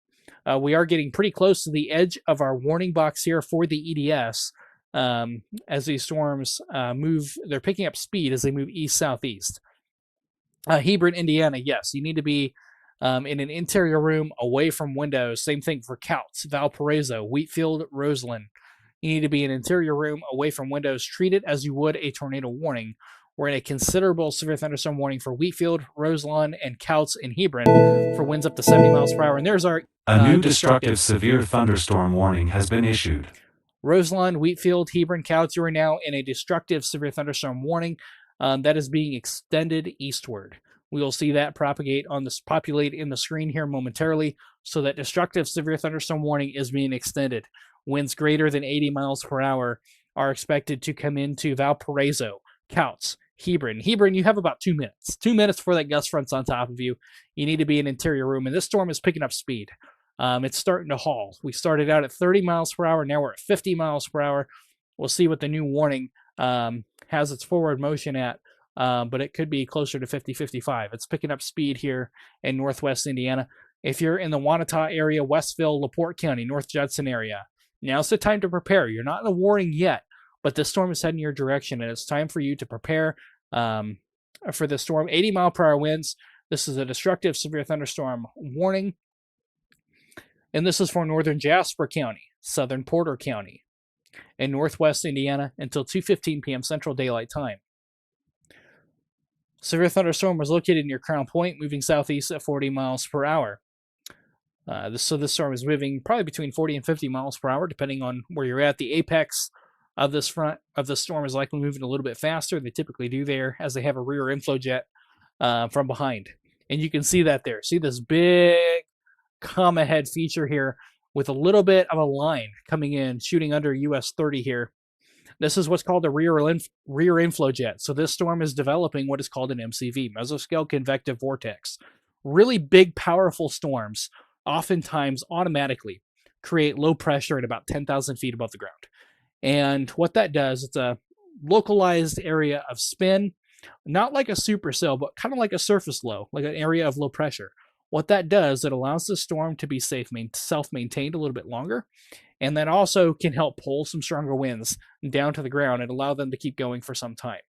We are getting pretty close to the edge of our warning box here for the EDS as these storms move. They're picking up speed as they move east-southeast. Hebron, Indiana, yes, you need to be in an interior room away from windows. Same thing for Couts, Valparaiso, Wheatfield, Roseland. You need to be in an interior room away from windows. Treat it as you would a tornado warning. We're in a considerable severe thunderstorm warning for Wheatfield, Roseland, and Couts in Hebron for winds up to 70 miles per hour. And there's our A new destructive severe thunderstorm warning has been issued. Roseland, Wheatfield, Hebron, Couts, you are now in a destructive severe thunderstorm warning that is being extended eastward. We will see that populate in the screen here momentarily. So that destructive severe thunderstorm warning is being extended. Winds greater than 80 miles per hour are expected to come into Valparaiso, Couts, Hebron. Hebron, you have about 2 minutes. 2 minutes before that gust front's on top of you. You need to be in an interior room, and this storm is picking up speed. It's starting to haul. We started out at 30 miles per hour. Now we're at 50 miles per hour. We'll see what the new warning has its forward motion at, but it could be closer to 50, 55. It's picking up speed here in northwest Indiana. If you're in the Wanata area, Westville, LaPorte County, North Judson area, now's the time to prepare. You're not in a warning yet, but this storm is heading your direction, and it's time for you to prepare for the storm. 80 mile per hour winds. This is a destructive severe thunderstorm warning. And this is for northern Jasper County, southern Porter County, and northwest Indiana until 2:15 p.m. Central Daylight Time. Severe thunderstorm was located near Crown Point, moving southeast at 40 miles per hour. So this storm is moving probably between 40 and 50 miles per hour, depending on where you're at. The apex of this front of the storm is likely moving a little bit faster. They typically do there, as they have a rear inflow jet from behind. And you can see that there. See this big come ahead feature here with a little bit of a line coming in, shooting under US 30 here. This is what's called a rear inflow jet. So this storm is developing what is called an MCV, mesoscale convective vortex. Really big, powerful storms oftentimes automatically create low pressure at about 10,000 feet above the ground. And what that does, it's a localized area of spin, not like a supercell, but kind of like a surface low, like an area of low pressure. What that does, it allows the storm to be self-maintained a little bit longer, and that also can help pull some stronger winds down to the ground and allow them to keep going for some time.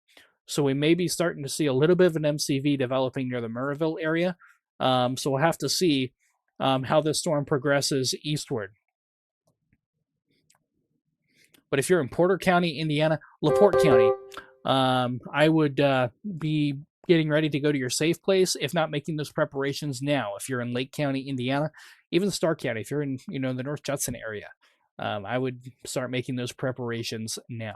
So we may be starting to see a little bit of an MCV developing near the Murrayville area. So we'll have to see how this storm progresses eastward. But if you're in Porter County, Indiana, LaPorte County, I would be getting ready to go to your safe place, if not making those preparations now. If you're in Lake County, Indiana, even Stark County, if you're in the North Judson area, I would start making those preparations now.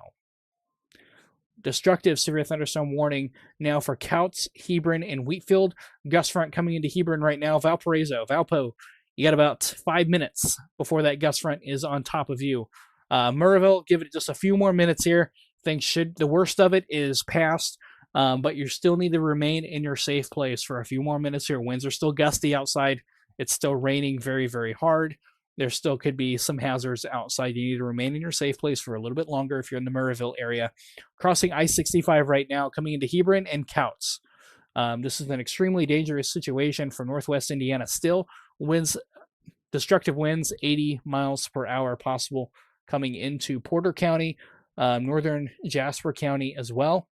Destructive severe thunderstorm warning now for Couts, Hebron, and Wheatfield. Gust front coming into Hebron right now. Valparaiso, Valpo, you got about 5 minutes before that gust front is on top of you. Murrayville, give it just a few more minutes here. The worst of it is past. But you still need to remain in your safe place for a few more minutes here. Winds are still gusty outside. It's still raining very, very hard. There still could be some hazards outside. You need to remain in your safe place for a little bit longer if you're in the Murrayville area. Crossing I-65 right now, coming into Hebron and Couts. This is an extremely dangerous situation for northwest Indiana still. Destructive winds, 80 miles per hour possible coming into Porter County, northern Jasper County as well.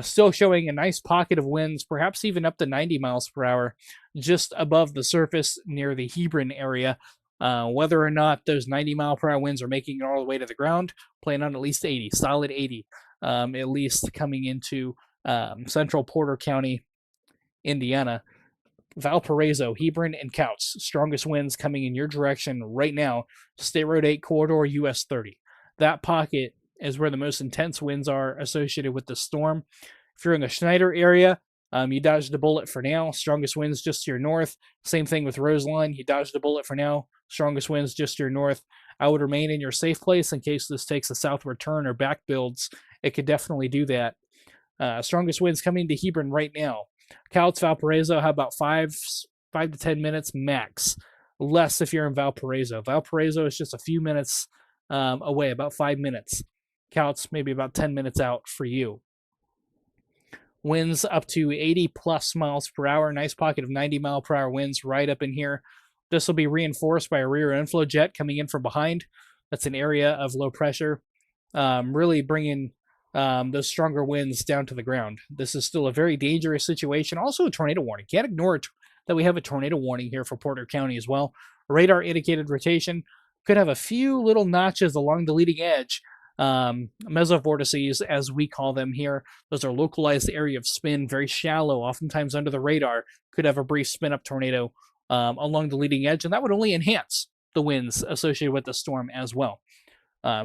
Still showing a nice pocket of winds, perhaps even up to 90 miles per hour, just above the surface near the Hebron area. Whether or not those 90 mile per hour winds are making it all the way to the ground, plan on at least 80, solid 80, at least coming into central Porter County, Indiana. Valparaiso, Hebron, and Couts. Strongest winds coming in your direction right now. State Road 8 corridor, US 30. That pocket is where the most intense winds are associated with the storm. If you're in the Schneider area, you dodged a bullet for now. Strongest winds just to your north. Same thing with Roseland. You dodged a bullet for now. Strongest winds just to your north. I would remain in your safe place in case this takes a southward turn or back builds. It could definitely do that. Strongest winds coming to Hebron right now. Couts, Valparaiso, how about 5 to 10 minutes max? Less if you're in Valparaiso. Valparaiso is just a few minutes away, about 5 minutes. Couts maybe about 10 minutes out for you. Winds up to 80 plus miles per hour. Nice pocket of 90 mile per hour winds right up in here. This will be reinforced by a rear inflow jet coming in from behind. That's an area of low pressure. Really bringing those stronger winds down to the ground. This is still a very dangerous situation. Also a tornado warning. Can't ignore it that we have a tornado warning here for Porter County as well. Radar indicated rotation could have a few little notches along the leading edge. Mesovortices, as we call them here, those are localized area of spin, very shallow, oftentimes under the radar, could have a brief spin up tornado along the leading edge, and that would only enhance the winds associated with the storm as well.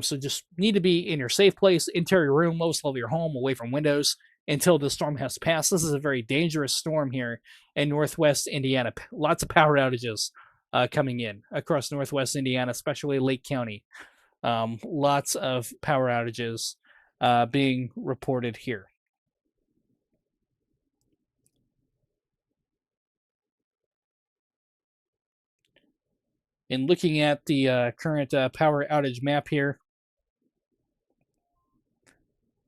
So just need to be in your safe place, interior room, lowest level of your home, away from windows until the storm has passed. This is a very dangerous storm here in northwest Indiana. Lots of power outages coming in across northwest Indiana, especially Lake County. Lots of power outages being reported here. In looking at the current power outage map here,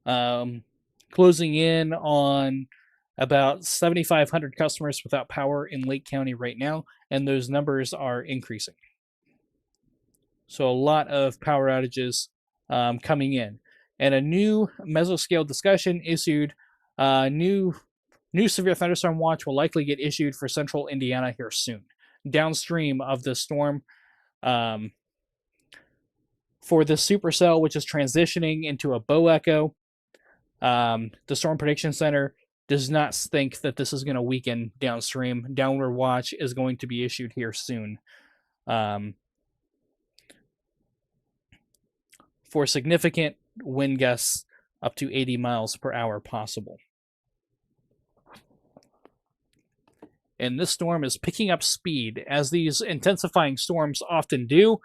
closing in on about 7,500 customers without power in Lake County right now, and those numbers are increasing. So a lot of power outages coming in. And a new mesoscale discussion issued. New severe thunderstorm watch will likely get issued for central Indiana here soon. Downstream of the storm, for the supercell, which is transitioning into a bow echo, the Storm Prediction Center does not think that this is going to weaken downstream. Downward watch is going to be issued here soon. For significant wind gusts up to 80 miles per hour possible. And this storm is picking up speed, as these intensifying storms often do.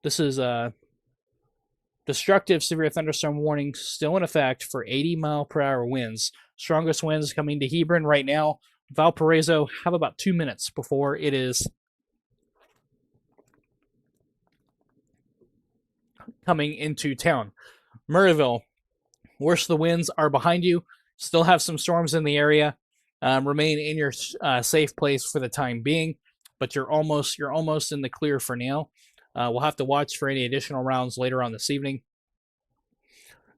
This is a destructive severe thunderstorm warning still in effect for 80 mile per hour winds. Strongest winds coming to Hebron right now. Valparaiso have about 2 minutes before it is coming into town. Murrayville, worst of the winds are behind you. Still have some storms in the area. Remain in your safe place for the time being, but you're almost in the clear for now. We'll have to watch for any additional rounds later on this evening.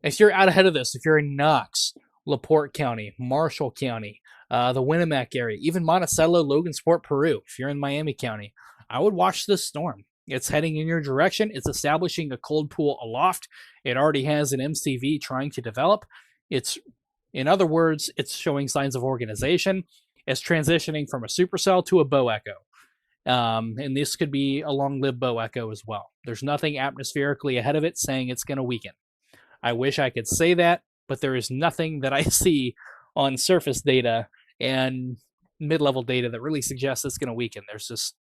If you're out ahead of this, if you're in Knox, LaPorte County, Marshall County, the Winamac area, even Monticello, Logansport, Peru, if you're in Miami County, I would watch this storm. It's heading in your direction. It's establishing a cold pool aloft. It already has an MCV trying to develop. In other words, it's showing signs of organization. It's transitioning from a supercell to a bow echo. And this could be a long-lived bow echo as well. There's nothing atmospherically ahead of it saying it's going to weaken. I wish I could say that, but there is nothing that I see on surface data and mid-level data that really suggests it's going to weaken. There's just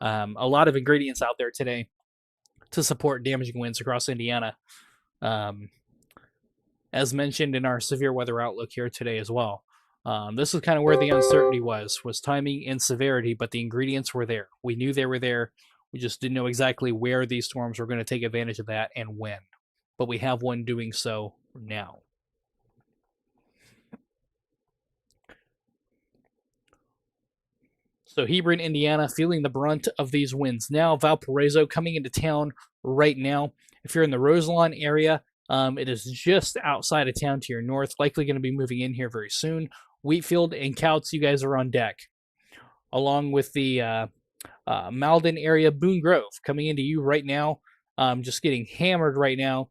a lot of ingredients out there today to support damaging winds across Indiana. As mentioned in our severe weather outlook here today as well. This is kind of where the uncertainty was timing and severity, but the ingredients were there. We knew they were there. We just didn't know exactly where these storms were going to take advantage of that and when. But we have one doing so now. So Hebron, Indiana, feeling the brunt of these winds now. Valparaiso coming into town right now. If you're in the Roselawn area, it is just outside of town to your north, likely going to be moving in here very soon. Wheatfield and Couts, you guys are on deck. Along with the Malden area, Boone Grove, coming into you right now. Just getting hammered right now.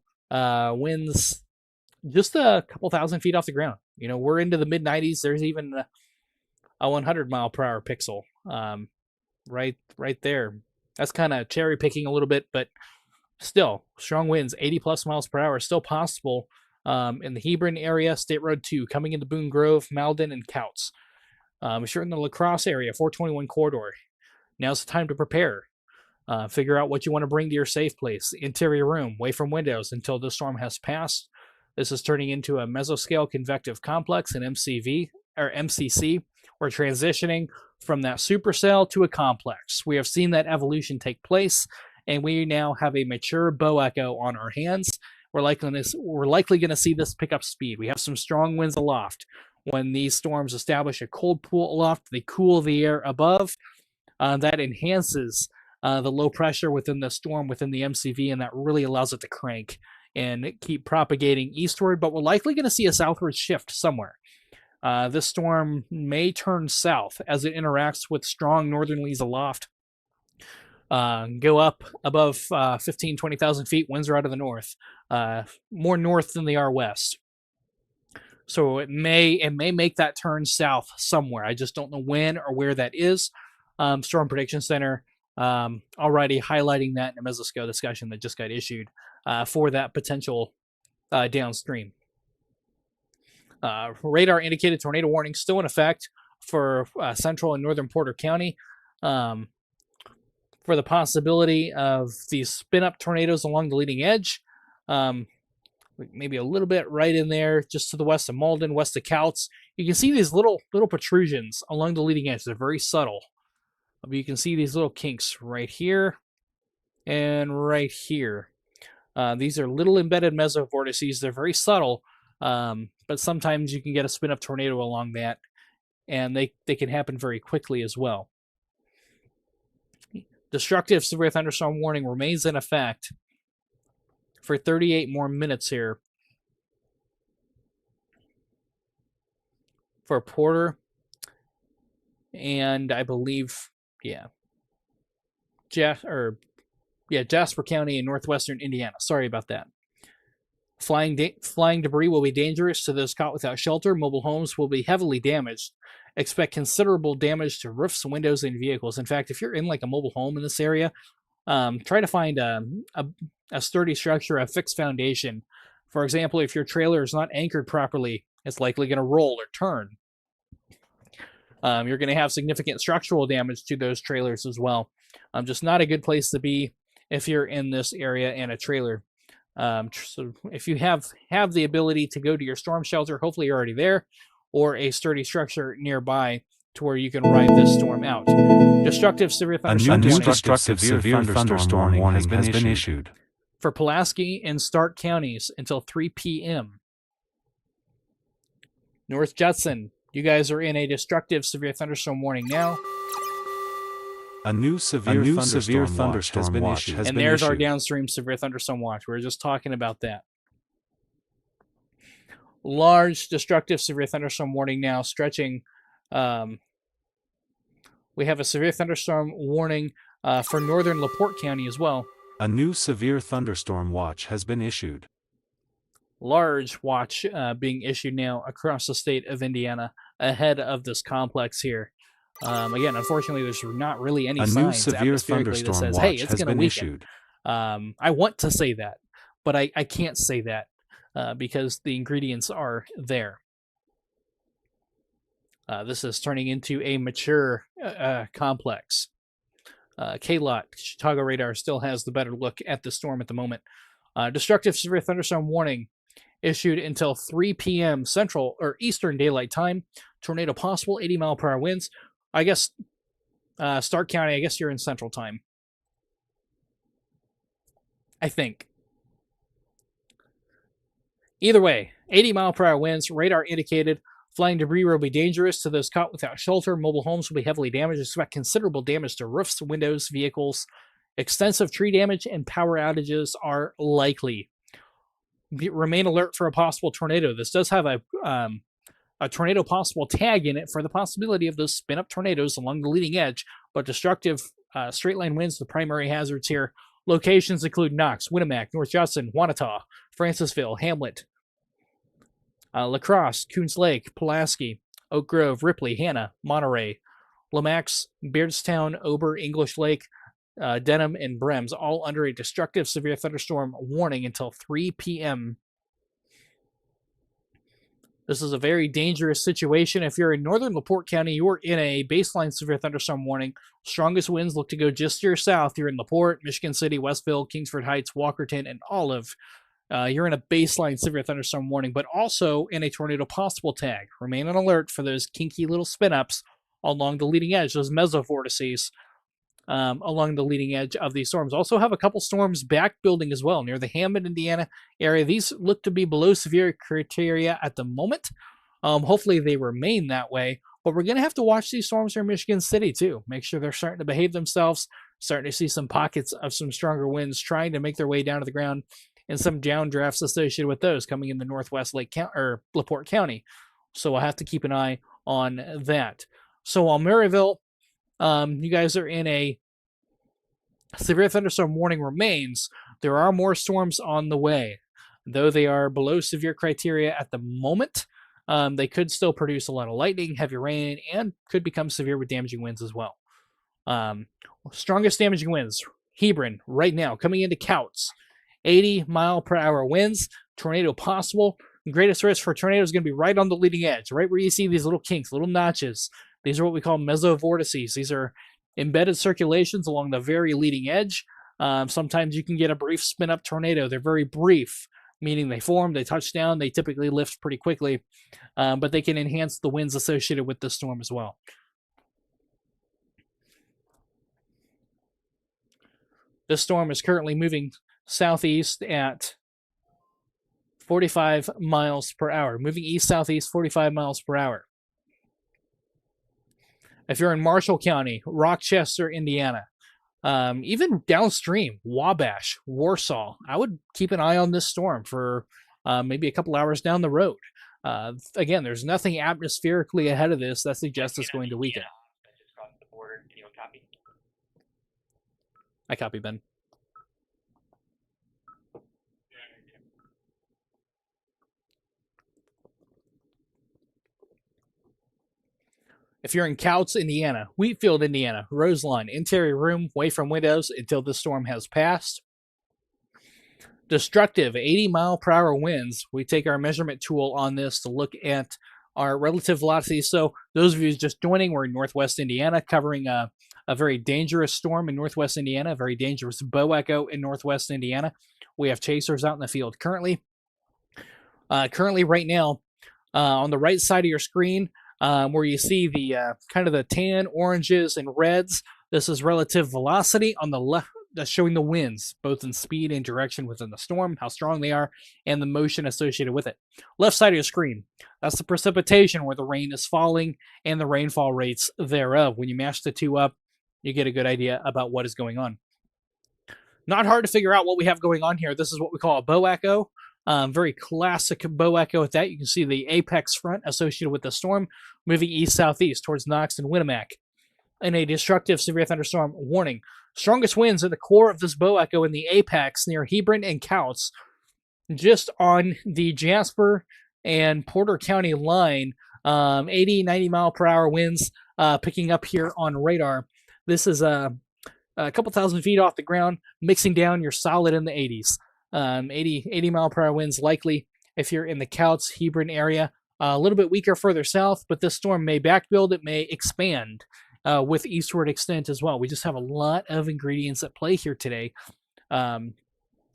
Winds just a couple thousand feet off the ground. You know, we're into the mid-90s. There's even a 100 mile per hour pixel right there. That's kind of cherry picking a little bit, but still, strong winds, 80 plus miles per hour, still possible in the Hebron area, State Road 2, coming into Boone Grove, Malden, and Couts. If you're in the La Crosse area, 421 corridor, now's the time to prepare. Figure out what you want to bring to your safe place, interior room, away from windows until the storm has passed. This is turning into a mesoscale convective complex, an MCV, or MCC. We're transitioning from that supercell to a complex. We have seen that evolution take place, and we now have a mature bow echo on our hands. We're likely going to see this pick up speed. We have some strong winds aloft. When these storms establish a cold pool aloft, they cool the air above. That enhances the low pressure within the storm, within the MCV, and that really allows it to crank and keep propagating eastward, but we're likely going to see a southward shift somewhere. This storm may turn south as it interacts with strong northerlies aloft. Go up above 15, 20,000 feet. Winds are out of the north, more north than they are west. So it may make that turn south somewhere. I just don't know when or where that is. Storm Prediction Center already highlighting that in a Mesoscale discussion that just got issued for that potential downstream. Radar indicated tornado warning still in effect for central and northern Porter County. For the possibility of these spin-up tornadoes along the leading edge. Maybe a little bit right in there, just to the west of Malden, west of Couts. You can see these little protrusions along the leading edge. They're very subtle. But you can see these little kinks right here and right here. These are little embedded mesovortices. They're very subtle, but sometimes you can get a spin-up tornado along that, and they can happen very quickly as well. Destructive severe thunderstorm warning remains in effect for 38 more minutes here for Porter, and I believe, Jasper County in northwestern Indiana. Sorry about that. Flying debris will be dangerous to those caught without shelter. Mobile homes will be heavily damaged. Expect considerable damage to roofs, windows, and vehicles. In fact, if you're in like a mobile home in this area, try to find a sturdy structure, a fixed foundation. For example, if your trailer is not anchored properly, it's likely going to roll or turn. You're going to have significant structural damage to those trailers as well. Just not a good place to be if you're in this area in a trailer. So if you have the ability to go to your storm shelter, hopefully you're already there, or a sturdy structure nearby to where you can ride this storm out. Destructive severe thunderstorm warning. A new destructive severe thunderstorm warning has been issued for Pulaski and Stark counties until 3 p.m. North Judson, you guys are in a destructive severe thunderstorm warning now. A new severe thunderstorm has been issued. And there's our downstream severe thunderstorm watch. We were just talking about that. Large destructive severe thunderstorm warning now stretching. We have a severe thunderstorm warning for northern LaPorte County as well. A new severe thunderstorm watch has been issued. Large watch being issued now across the state of Indiana ahead of this complex here. Again, unfortunately, there's not really any signs atmospherically that says, hey, it's going to weaken. I want to say that, but I can't say that because the ingredients are there. This is turning into a mature complex. KLOT, Chicago Radar, still has the better look at the storm at the moment. Destructive severe thunderstorm warning issued until 3 p.m. Central or Eastern Daylight Time. Tornado possible, 80-mile-per-hour winds. I guess Stark County, I guess you're in Central Time. I think. Either way, 80-mile-per-hour winds, radar indicated. Flying debris will be dangerous to those caught without shelter. Mobile homes will be heavily damaged. Expect considerable damage to roofs, windows, vehicles. Extensive tree damage and power outages are likely. Remain alert for a possible tornado. This does have a tornado possible tag in it for the possibility of those spin-up tornadoes along the leading edge, but destructive straight-line winds, the primary hazards here. Locations include Knox, Winnemac, North Judson, Wanata, Francisville, Hamlet, La Crosse, Coons Lake, Pulaski, Oak Grove, Ripley, Hanna, Monterey, Lomax, Beardstown, Ober, English Lake, Denham, and Brems, all under a destructive severe thunderstorm warning until 3 p.m. This is a very dangerous situation. If you're in northern LaPorte County, you're in a baseline severe thunderstorm warning. Strongest winds look to go just to your south. You're in LaPorte, Michigan City, Westville, Kingsford Heights, Walkerton, and Olive. You're in a baseline severe thunderstorm warning, but also in a tornado possible tag. Remain on alert for those kinky little spin-ups along the leading edge, those mesovortices along the leading edge of these storms. Also have a couple storms back building as well near the Hammond, Indiana area. These look to be below severe criteria at the moment. Hopefully they remain that way, but we're going to have to watch these storms near Michigan City too. Make sure they're starting to behave themselves, starting to see some pockets of some stronger winds trying to make their way down to the ground and some downdrafts associated with those coming in the northwest Lake County or LaPorte County. So we'll have to keep an eye on that. So while Maryville, you guys are in a severe thunderstorm warning remains, there are more storms on the way. Though they are below severe criteria at the moment, they could still produce a lot of lightning, heavy rain, and could become severe with damaging winds as well. Strongest damaging winds, Hebron, right now, coming into Couts. 80-mile-per-hour winds, tornado possible. Greatest risk for tornado is going to be right on the leading edge, right where you see these little kinks, little notches. These are what we call mesovortices. These are embedded circulations along the very leading edge. Sometimes you can get a brief spin-up tornado. They're very brief, meaning they form, they touch down, they typically lift pretty quickly, but they can enhance the winds associated with the storm as well. This storm is currently moving southeast at 45 miles per hour, moving east-southeast 45 miles per hour. If you're in Marshall County, Rochester, Indiana, even downstream, Wabash, Warsaw, I would keep an eye on this storm for maybe a couple hours down the road. Again, there's nothing atmospherically ahead of this that suggests it's going to weaken. Just crossed the border. Anyone copy? I copy, Ben. If you're in Couts, Indiana, Wheatfield, Indiana, Roseline, interior room, away from windows until the storm has passed. Destructive 80-mile-per-hour winds. We take our measurement tool on this to look at our relative velocity. So those of you just joining, we're in Northwest Indiana, covering a very dangerous storm in Northwest Indiana, a very dangerous bow echo in Northwest Indiana. We have chasers out in the field currently. Right now, on the right side of your screen, where you see the kind of the tan, oranges, and reds. This is relative velocity. On the left, that's showing the winds, both in speed and direction within the storm, how strong they are, and the motion associated with it. Left side of your screen, that's the precipitation where the rain is falling and the rainfall rates thereof. When you mash the two up, you get a good idea about what is going on. Not hard to figure out what we have going on here. This is what we call a bow echo. Very classic bow echo at that. You can see the apex front associated with the storm moving east-southeast towards Knox and Winnemac. In a destructive severe thunderstorm warning. Strongest winds at the core of this bow echo in the apex near Hebron and Couts, just on the Jasper and Porter County line. 80, 90-mile-per-hour winds picking up here on radar. This is a couple thousand feet off the ground, mixing down your solid in the 80s. 80 mile per hour winds likely if you're in the Couts, Hebron area. A little bit weaker further south, but this storm may backbuild. It may expand with eastward extent as well. We just have a lot of ingredients at play here today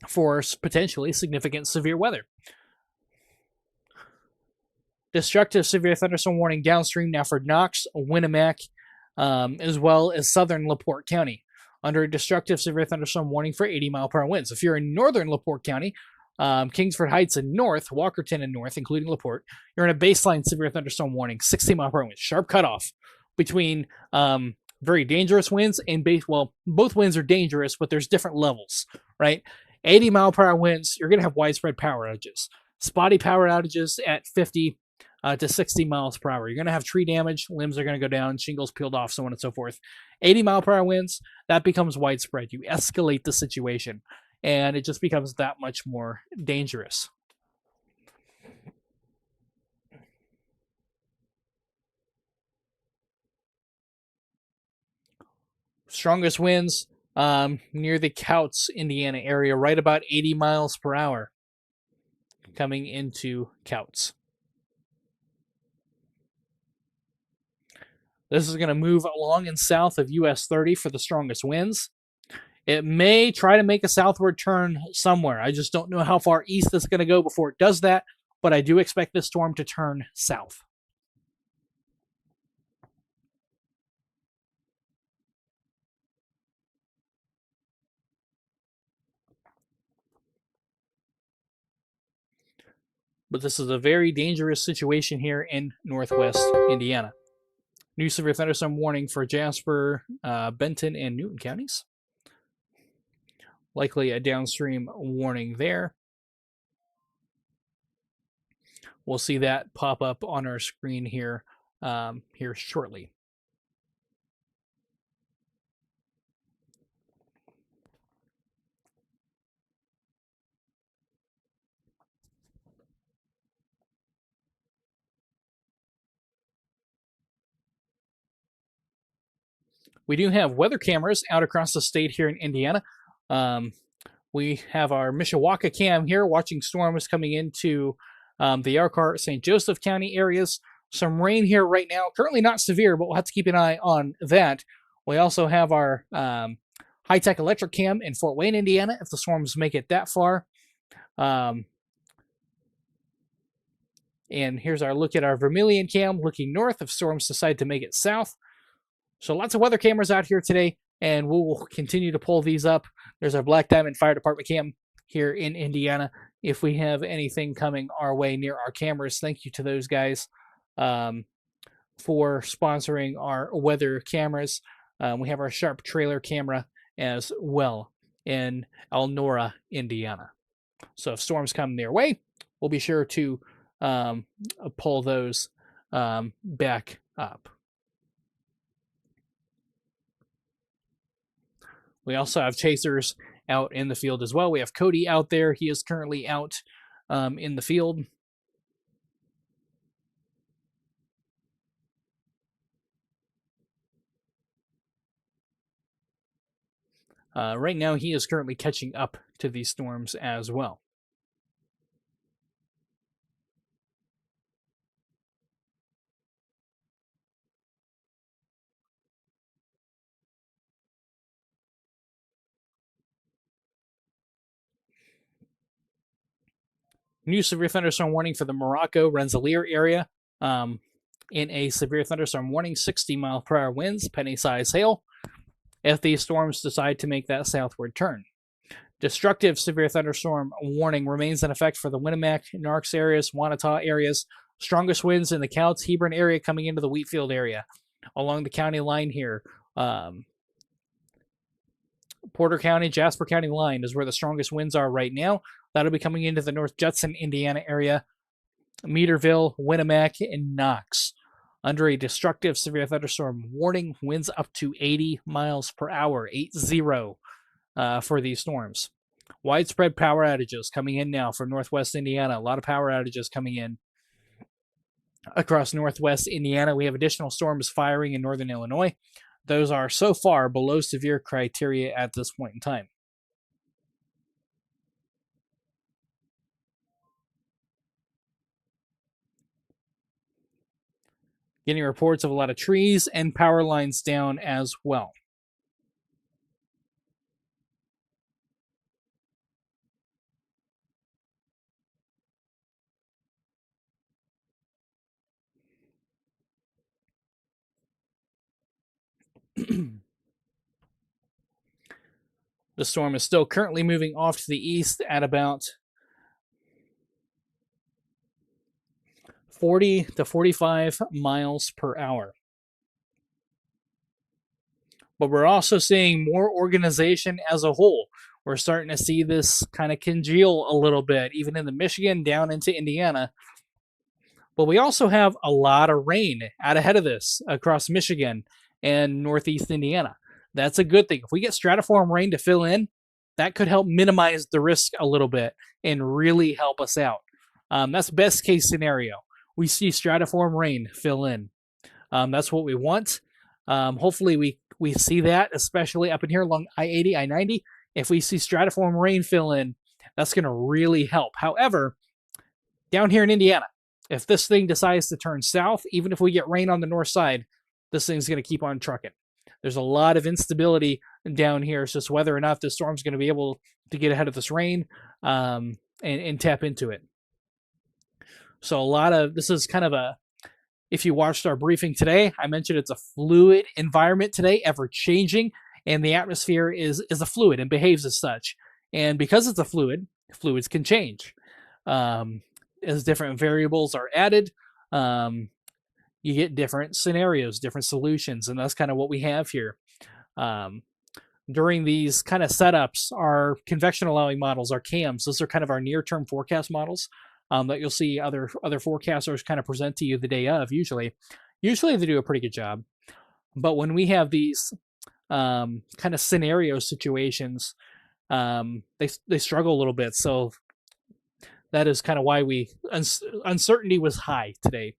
for potentially significant severe weather. Destructive severe thunderstorm warning downstream now for Knox, Winnemac, as well as southern LaPorte County. Under a destructive severe thunderstorm warning for 80-mile-per-hour winds. If you're in northern LaPorte County, Kingsford Heights and north, Walkerton and north, including LaPorte, you're in a baseline severe thunderstorm warning, 60-mile-per-hour winds. Sharp cutoff between very dangerous winds and both winds are dangerous, but there's different levels, right? 80-mile-per-hour winds, you're going to have widespread power outages. Spotty power outages at 50 to 60 miles per hour. You're going to have tree damage, limbs are going to go down, shingles peeled off, so on and so forth. 80-mile-per-hour winds, that becomes widespread. You escalate the situation, and it just becomes that much more dangerous. Strongest winds near the Couts, Indiana area, right about 80 miles per hour coming into Couts. This is going to move along and south of US 30 for the strongest winds. It may try to make a southward turn somewhere. I just don't know how far east it's going to go before it does that, but I do expect this storm to turn south. But this is a very dangerous situation here in northwest Indiana. New severe thunderstorm warning for Jasper, Benton, and Newton counties. Likely a downstream warning there. we'll see that pop up on our screen here here shortly. We do have weather cameras out across the state here in Indiana. We have our Mishawaka cam here watching storms coming into the Elkhart, St. Joseph County areas. Some rain here right now. Currently not severe, but we'll have to keep an eye on that. We also have our high-tech electric cam in Fort Wayne, Indiana, if the storms make it that far. And here's our look at our Vermilion cam looking north if storms decide to make it south. So lots of weather cameras out here today, and we'll continue to pull these up. There's our Black Diamond Fire Department cam here in Indiana. If we have anything coming our way near our cameras, thank you to those guys for sponsoring our weather cameras. We have our Sharp trailer camera as well in Elnora, Indiana. So if storms come their way, we'll be sure to pull those back up. We also have chasers out in the field as well. We have Cody out there. He is currently out in the field. Right now, he is currently catching up to these storms as well. New severe thunderstorm warning for the Morocco Rensselaer area. In a severe thunderstorm warning, 60-mile-per-hour winds, penny-size hail, if these storms decide to make that southward turn. Destructive severe thunderstorm warning remains in effect for the Winnemac, Narks areas, Wanata areas. Strongest winds in the Couts, Hebron area coming into the Wheatfield area. Along the county line here, Porter County, Jasper County line is where the strongest winds are right now. That'll be coming into the North Judson, Indiana area, Meaderville, Winnemac, and Knox. Under a destructive severe thunderstorm warning, winds up to 80 miles per hour, 80 for these storms. Widespread power outages coming in now for Northwest Indiana. A lot of power outages coming in across Northwest Indiana. We have additional storms firing in Northern Illinois. Those are so far below severe criteria at this point in time. Getting reports of a lot of trees and power lines down as well. The storm is still currently moving off to the east at about 40 to 45 miles per hour. But we're also seeing more organization as a whole. We're starting to see this kind of congeal a little bit, even in the Michigan down into Indiana. But we also have a lot of rain out ahead of this across Michigan and Northeast Indiana. That's a good thing. If we get stratiform rain to fill in, that could help minimize the risk a little bit and really help us out. That's best case scenario. We see stratiform rain fill in. That's what we want. Hopefully we see that, especially up in here along I-80, I-90. If we see stratiform rain fill in, that's going to really help. However, down here in Indiana, if this thing decides to turn south, even if we get rain on the north side, this thing's going to keep on trucking. There's a lot of instability down here. It's just whether or not the storm's going to be able to get ahead of this rain and tap into it. So this is kind of if you watched our briefing today, I mentioned it's a fluid environment today, ever changing, and the atmosphere is a fluid and behaves as such. And because it's a fluid, fluids can change. As different variables are added, you get different scenarios, different solutions, and that's kind of what we have here. During these kind of setups, our convection allowing models, our CAMs, those are kind of our near-term forecast models. that you'll see other forecasters kind of present to you the day of. Usually they do a pretty good job. But when we have these kind of scenario situations, they struggle a little bit. So that is kind of why uncertainty was high today.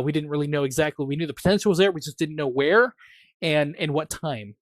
We didn't really know exactly. We knew the potential was there. We just didn't know where and what time.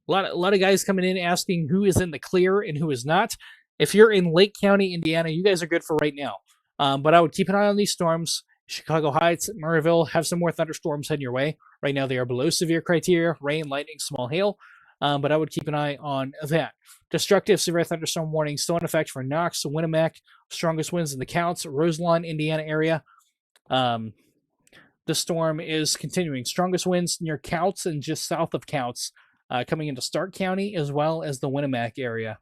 A lot of guys coming in asking who is in the clear and who is not. If you're in Lake County, Indiana, you guys are good for right now. But I would keep an eye on these storms. Chicago Heights, Murrayville have some more thunderstorms heading your way. Right now they are below severe criteria, rain, lightning, small hail. But I would keep an eye on that. Destructive severe thunderstorm warning still in effect for Knox, Winnemac, strongest winds in the Counts, Roselawn, Indiana area. The storm is continuing. Strongest winds near Counts and just south of Counts, coming into Stark County as well as the Winnemac area.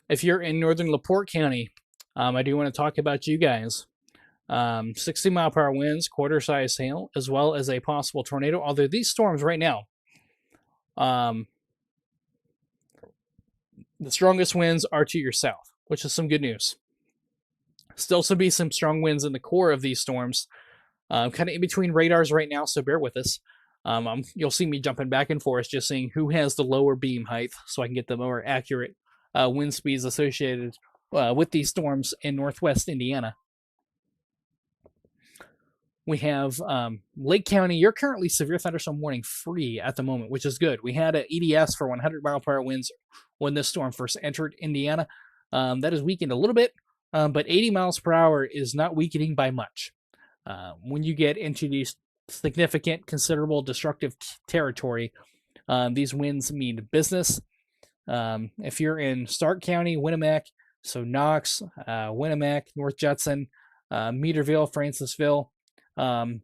If you're in northern LaPorte County, I do want to talk about you guys. 60-mile-per-hour winds, quarter-size hail, as well as a possible tornado. Although these storms right now, the strongest winds are to your south, which is some good news. Still to be some strong winds in the core of these storms. Kind of in between radars right now, so bear with us. You'll see me jumping back and forth, just seeing who has the lower beam height, so I can get the more accurate wind speeds associated with these storms in northwest Indiana. We have Lake County. You're currently severe thunderstorm warning free at the moment, which is good. We had an EDS for 100-mile-per-hour winds when this storm first entered Indiana. That is weakened a little bit, but 80 miles per hour is not weakening by much. When you get into these significant, considerable destructive territory, these winds mean business. If you're in Stark County, Winnemac, so Knox, Winnemac, North Judson, Meaderville, Francisville,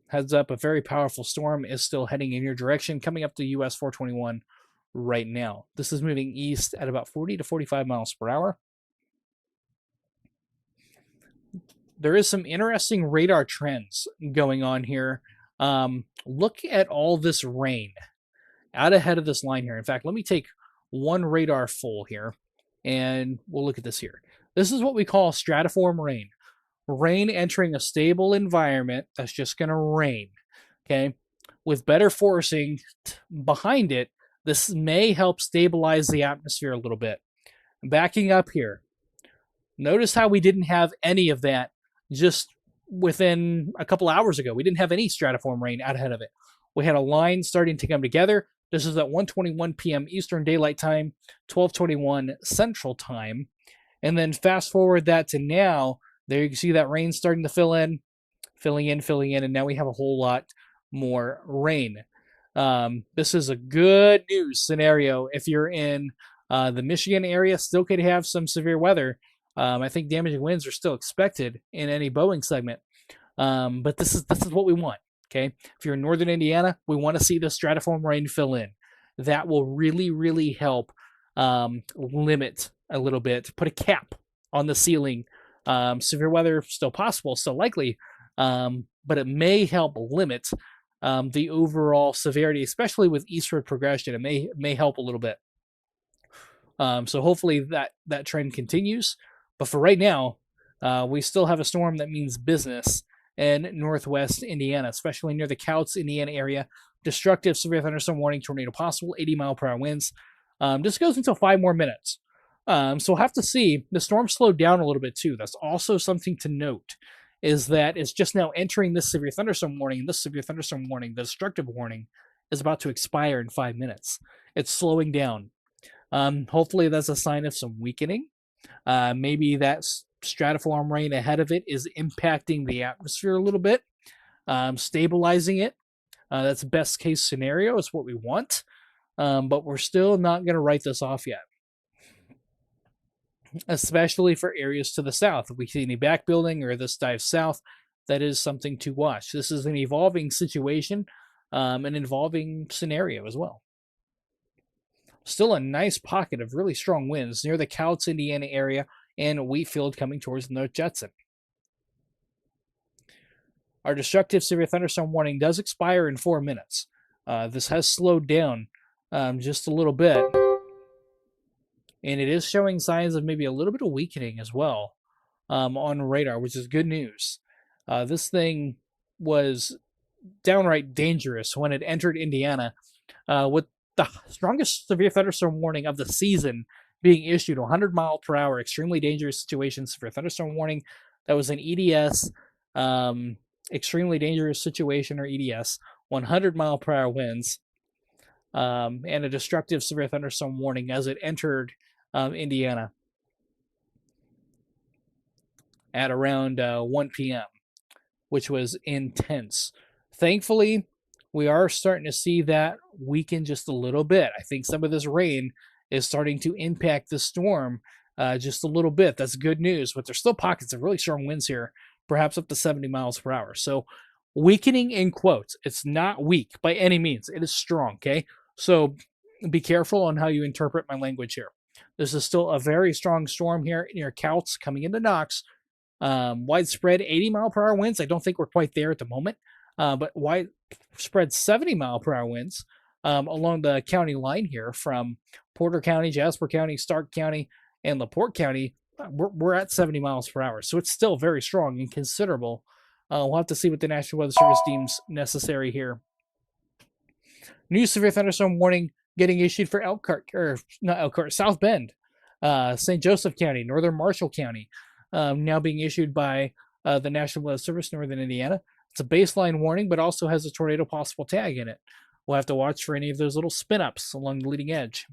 heads up, a very powerful storm is still heading in your direction, coming up to US 421 right now. This is moving east at about 40 to 45 miles per hour. There is some interesting radar trends going on here. Look at all this rain out ahead of this line here. In fact, let me take one radar full here, and we'll look at this here. This is what we call stratiform rain. Rain entering a stable environment that's just going to rain, okay? With better forcing behind it, this may help stabilize the atmosphere a little bit. Backing up here, notice how we didn't have any of that just within a couple hours ago. We didn't have any stratiform rain out ahead of it. We had a line starting to come together. This is at 1:21 p.m. Eastern Daylight Time, 12:21 Central Time. And then fast forward that to now, there you can see that rain starting to filling in, and now we have a whole lot more rain. This is a good news scenario if you're in the Michigan area. Still could have some severe weather. I think damaging winds are still expected in any Boeing segment. But this is what we want. Okay, if you're in northern Indiana, we want to see the stratiform rain fill in. That will really, really help limit a little bit, put a cap on the ceiling. Severe weather still possible, still likely, but it may help limit the overall severity, especially with eastward progression. It may help a little bit. So hopefully that trend continues. But for right now, we still have a storm that means business in northwest Indiana, especially near the Coutts, Indiana area. Destructive severe thunderstorm warning, tornado possible, 80-mile-per-hour winds. This goes until 5 more minutes. So we'll have to see. The storm slowed down a little bit too. That's also something to note, is that it's just now entering this severe thunderstorm warning. This severe thunderstorm warning, the destructive warning, is about to expire in 5 minutes. It's slowing down. Hopefully that's a sign of some weakening. Maybe that stratiform rain ahead of it is impacting the atmosphere a little bit, stabilizing it. That's best case scenario. It's what we want. But we're still not going to write this off yet. especially for areas to the south. If we see any back building or this dives south, that is something to watch. This is an evolving situation, an evolving scenario as well. Still a nice pocket of really strong winds near the Cowlitz, Indiana area and Wheatfield coming towards North Judson. Our destructive severe thunderstorm warning does expire in 4 minutes. This has slowed down just a little bit, and it is showing signs of maybe a little bit of weakening as well on radar, which is good news. This thing was downright dangerous when it entered Indiana, with the strongest severe thunderstorm warning of the season being issued, 100-mile-per-hour extremely dangerous situation severe thunderstorm warning. That was an EDS, extremely dangerous situation, or EDS, 100-mile-per-hour winds, and a destructive severe thunderstorm warning as it entered Indiana at around 1 p.m., which was intense. Thankfully, we are starting to see that weaken just a little bit. I think some of this rain is starting to impact the storm just a little bit. That's good news, but there's still pockets of really strong winds here, perhaps up to 70 miles per hour. So weakening in quotes. It's not weak by any means. It is strong, okay? So be careful on how you interpret my language here. This is still a very strong storm here near Cowlitz coming into Knox. Widespread 80-mile-per-hour winds. I don't think we're quite there at the moment, but widespread 70-mile-per-hour winds along the county line here from Porter County, Jasper County, Stark County, and LaPorte County. We're at 70 miles per hour, so it's still very strong and considerable. We'll have to see what the National Weather Service deems necessary here. New severe thunderstorm warning getting issued for South Bend, St. Joseph County, Northern Marshall County, now being issued by the National Weather Service, Northern Indiana. It's a baseline warning, but also has a tornado possible tag in it. We'll have to watch for any of those little spin-ups along the leading edge.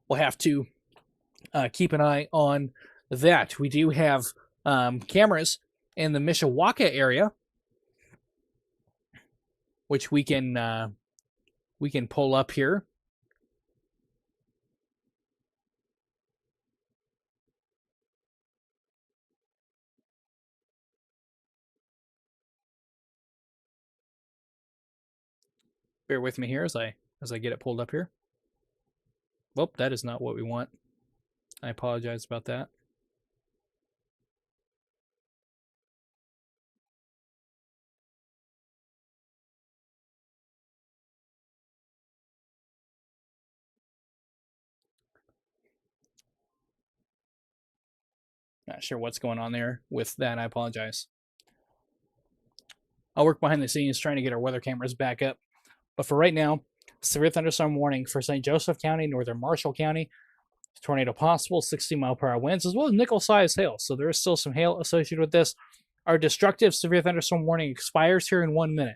We'll have to keep an eye on that. We do have cameras in the Mishawaka area, which we can pull up here. Bear with me here as I get it pulled up here. Well, that is not what we want. I apologize about that. Not sure what's going on there with that. I apologize. I'll work behind the scenes trying to get our weather cameras back up. But for right now, severe thunderstorm warning for St. Joseph County, Northern Marshall County. Tornado possible, 60-mile-per-hour winds, as well as nickel-sized hail. So there is still some hail associated with this. Our destructive severe thunderstorm warning expires here in 1 minute.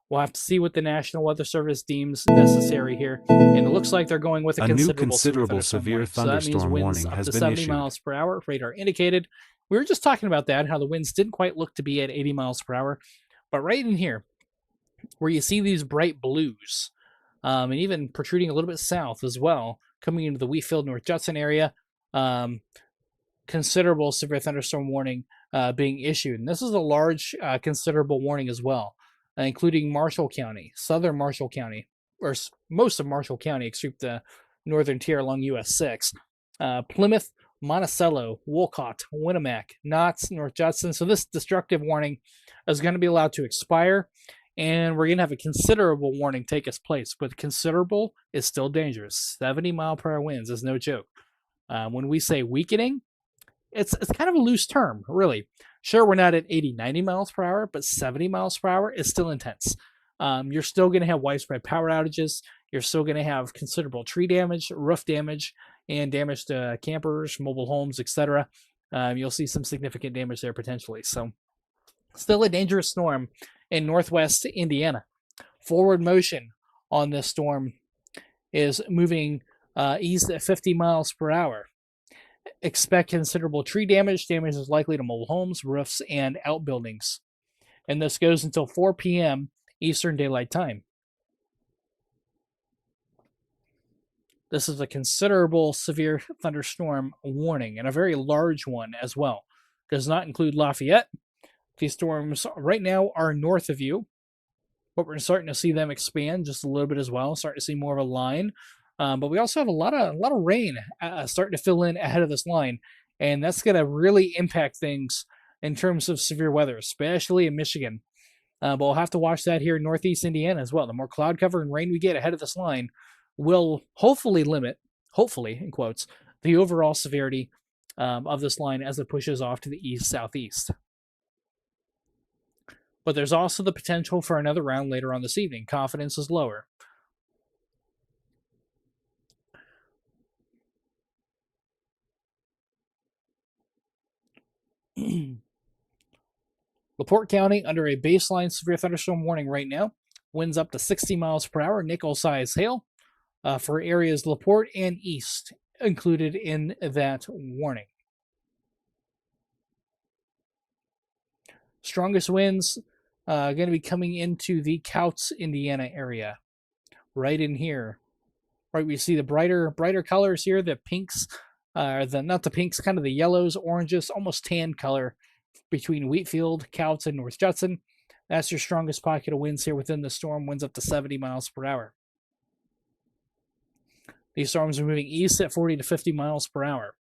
We'll have to see what the National Weather Service deems necessary here. And it looks like they're going with a new considerable severe thunderstorm warning has been 70 issued. miles per hour, radar indicated. We were just talking about that, how the winds didn't quite look to be at 80 miles per hour. But right in here, where you see these bright blues, and even protruding a little bit south as well, coming into the Wheatfield, North Judson area, considerable severe thunderstorm warning being issued. And this is a large, considerable warning as well, including Marshall County, southern Marshall County, or most of Marshall County, except the northern tier along US 6, Plymouth, Monticello, Wolcott, Winnemac, Knott's, North Judson. So this destructive warning is going to be allowed to expire, and we're going to have a considerable warning take its place. But considerable is still dangerous. 70-mile-per-hour winds is no joke. When we say weakening, it's kind of a loose term, really. Sure, we're not at 80, 90 miles per hour, but 70 miles per hour is still intense. You're still going to have widespread power outages. You're still going to have considerable tree damage, roof damage, and damage to campers, mobile homes, etc. You'll see some significant damage there potentially. So still a dangerous storm in northwest Indiana. Forward motion on this storm is moving east at 50 miles per hour. Expect considerable tree damage. Damage is likely to mobile homes, roofs, and outbuildings. And this goes until 4 p.m. Eastern Daylight Time. This is a considerable severe thunderstorm warning, and a very large one as well. Does not include Lafayette. These storms right now are north of you, but we're starting to see them expand just a little bit as well. Starting to see more of a line, but we also have a lot of rain starting to fill in ahead of this line, and that's going to really impact things in terms of severe weather, especially in Michigan. But we'll have to watch that here in Northeast Indiana as well. The more cloud cover and rain we get ahead of this line will hopefully limit, hopefully in quotes, the overall severity of this line as it pushes off to the east-southeast. But there's also the potential for another round later on this evening. Confidence is lower. LaPorte County under a baseline severe thunderstorm warning right now. Winds up to 60 miles per hour, nickel-size hail for areas LaPorte and east included in that warning. Strongest winds going to be coming into the Couts, Indiana area. Right in here. Right, we see the brighter colors here, the pinks, not the pinks, kind of the yellows, oranges, almost tan color between Wheatfield, Couts, and North Judson. That's your strongest pocket of winds here within the storm. Winds up to 70 miles per hour. These storms are moving east at 40 to 50 miles per hour.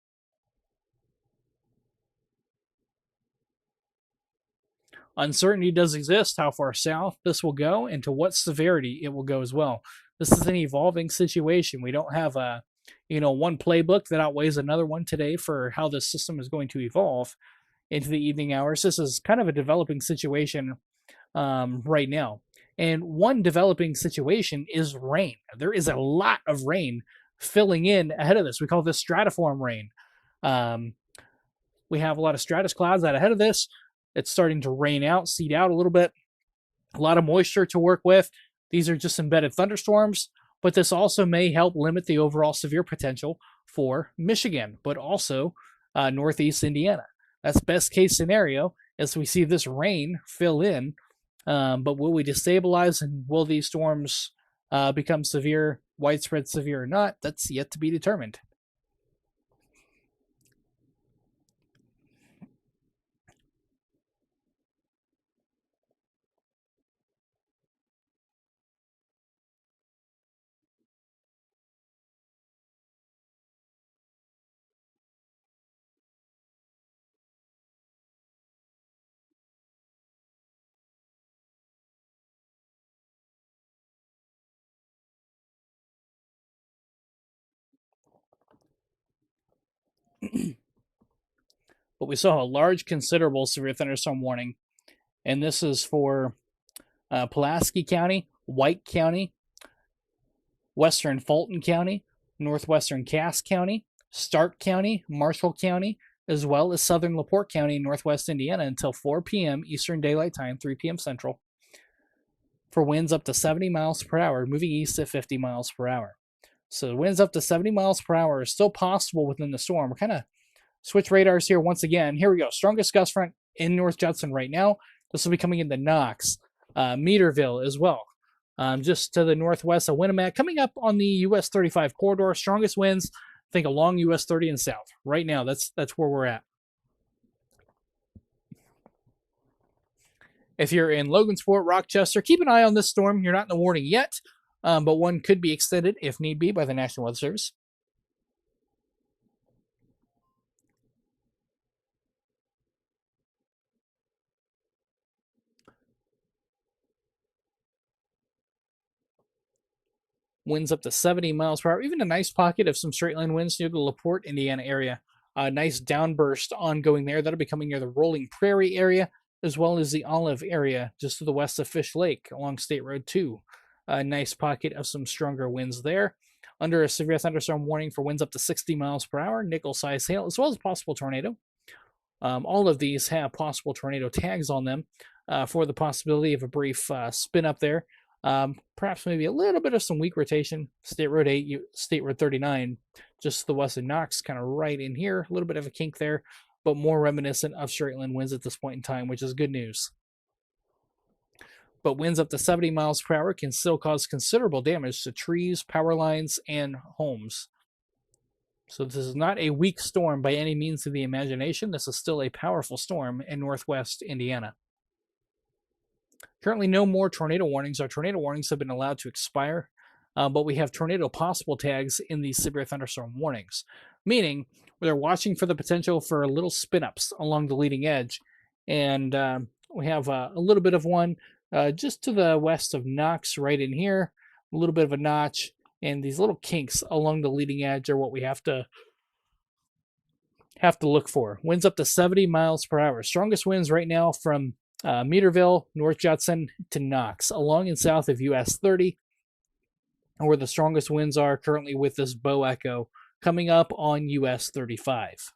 Uncertainty does exist how far south this will go and to what severity it will go as well. This is an evolving situation. We don't have a, one playbook that outweighs another one today for how this system is going to evolve into the evening hours. This is kind of a developing situation right now. And one developing situation is rain. There is a lot of rain filling in ahead of this. We call this stratiform rain. We have a lot of stratus clouds out ahead of this. It's starting to rain out, seed out a little bit. A lot of moisture to work with. These are just embedded thunderstorms, but this also may help limit the overall severe potential for Michigan, but also Northeast Indiana. That's best case scenario as we see this rain fill in. But will we destabilize and will these storms become severe, widespread severe or not? That's yet to be determined. But we saw a large, considerable severe thunderstorm warning, and this is for Pulaski County, White County, Western Fulton County, Northwestern Cass County, Stark County, Marshall County, as well as Southern LaPorte County, Northwest Indiana, until 4 p.m. Eastern Daylight Time, 3 p.m. Central, for winds up to 70 miles per hour, moving east at 50 miles per hour. So winds up to 70 miles per hour is still possible within the storm. We're kind of switch radars here once again. Here we go. Strongest gust front in North Judson right now. This will be coming into Knox, Meaderville as well. Just to the northwest of Winnemac. Coming up on the US 35 corridor. Strongest winds, I think, along US 30 and south. Right now, that's where we're at. If you're in Logansport, Rochester, keep an eye on this storm. You're not in the warning yet, but one could be extended if need be by the National Weather Service. Winds up to 70 miles per hour. Even a nice pocket of some straight line winds near the LaPorte, Indiana area. A nice downburst ongoing there. That'll be coming near the Rolling Prairie area, as well as the Olive area just to the west of Fish Lake along State Road 2. A nice pocket of some stronger winds there. Under a severe thunderstorm warning for winds up to 60 miles per hour, nickel-sized hail, as well as a possible tornado. All of these have possible tornado tags on them for the possibility of a brief spin up there. Perhaps maybe a little bit of some weak rotation. State Road 8, State Road 39, just to the west of Knox, kind of right in here. A little bit of a kink there, but more reminiscent of straight line winds at this point in time, which is good news. but winds up to 70 miles per hour can still cause considerable damage to trees, power lines, and homes. So this is not a weak storm by any means of the imagination. This is still a powerful storm in northwest Indiana. Currently, no more tornado warnings. Our tornado warnings have been allowed to expire, but we have tornado possible tags in these severe thunderstorm warnings, meaning they're watching for the potential for little spin-ups along the leading edge. And we have a little bit of one just to the west of Knox, right in here, a little bit of a notch, and these little kinks along the leading edge are what we have to look for. Winds up to 70 miles per hour. Strongest winds right now from Meterville, North Judson to Knox, along and south of US 30, where the strongest winds are currently with this bow echo coming up on US 35.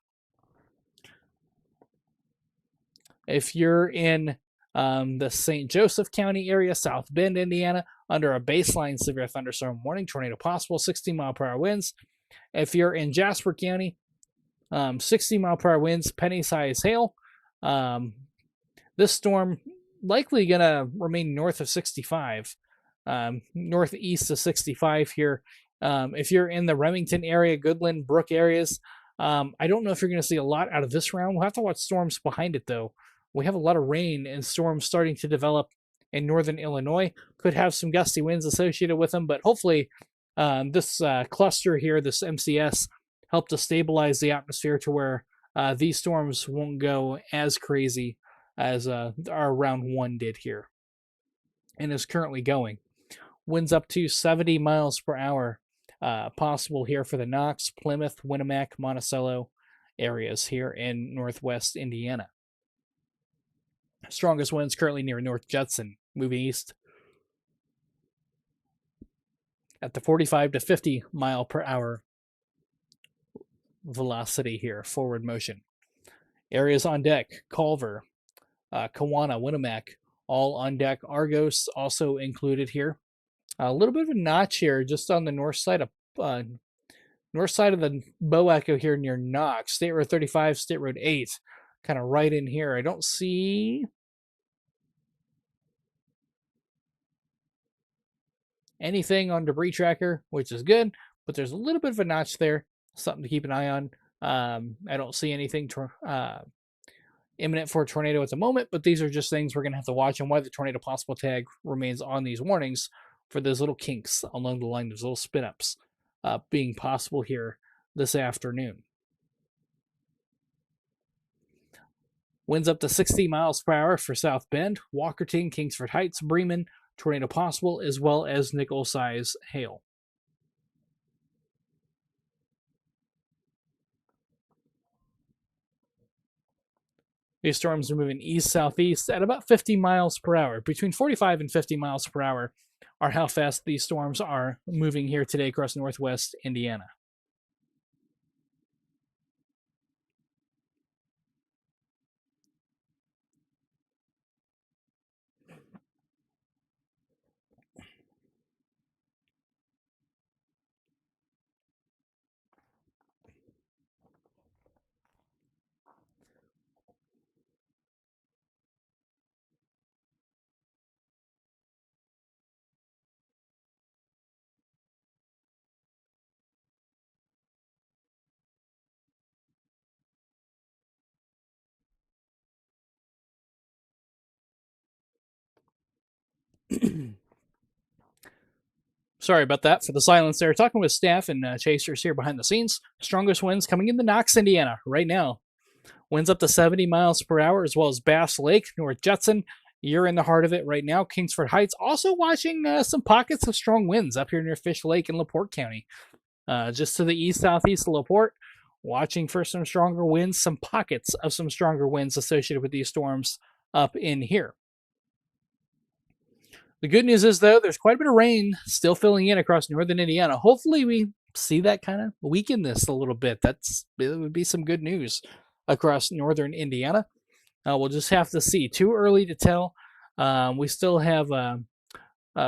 If you're in the St. Joseph County area, South Bend, Indiana, under a baseline severe thunderstorm warning, tornado possible, 60 mile per hour winds. If you're in Jasper County, 60 mile per hour winds, penny size hail. This storm likely going to remain north of 65, northeast of 65 here. If you're in the Remington area, Goodland, Brook areas, I don't know if you're going to see a lot out of this round. We'll have to watch storms behind it, though. We have a lot of rain and storms starting to develop in northern Illinois. Could have some gusty winds associated with them, but hopefully this cluster here, this MCS, helped to stabilize the atmosphere to where these storms won't go as crazy as our round one did here, and is currently going. Winds up to 70 miles per hour possible here for the Knox, Plymouth, Winnemac, Monticello areas here in northwest Indiana. Strongest winds currently near North Judson, moving east at the 45 to 50 mile per hour velocity here, forward motion. Areas on deck, Culver, Kewanna, Winnemac, all on deck. Argos also included here. A little bit of a notch here just on the north side of the bow echo here near Knox. State Road 35, State Road 8, kind of right in here. I don't see anything on debris tracker, which is good, but there's a little bit of a notch there, something to keep an eye on. I don't see anything imminent for a tornado at the moment, but these are just things we're going to have to watch, and why the tornado possible tag remains on these warnings for those little kinks along the line, those little spin-ups being possible here this afternoon. Winds up to 60 miles per hour for South Bend, Walkerton, Kingsford Heights, Bremen, tornado possible, as well as nickel-size hail. These storms are moving east-southeast at about 50 miles per hour. Between 45 and 50 miles per hour are how fast these storms are moving here today across northwest Indiana. Sorry about that for the silence there. Talking with staff and chasers here behind the scenes. Strongest winds coming into Knox, Indiana right now. Winds up to 70 miles per hour, as well as Bass Lake, North Judson. You're in the heart of it right now. Kingsford Heights also watching some pockets of strong winds up here near Fish Lake in LaPorte County. Just to the east-southeast of LaPorte, watching for some stronger winds, some pockets of some stronger winds associated with these storms up in here. The good news is, though, there's quite a bit of rain still filling in across northern Indiana. Hopefully we see that kind of weaken this a little bit. It would be some good news across northern Indiana. We'll just have to see. Too early to tell. We still have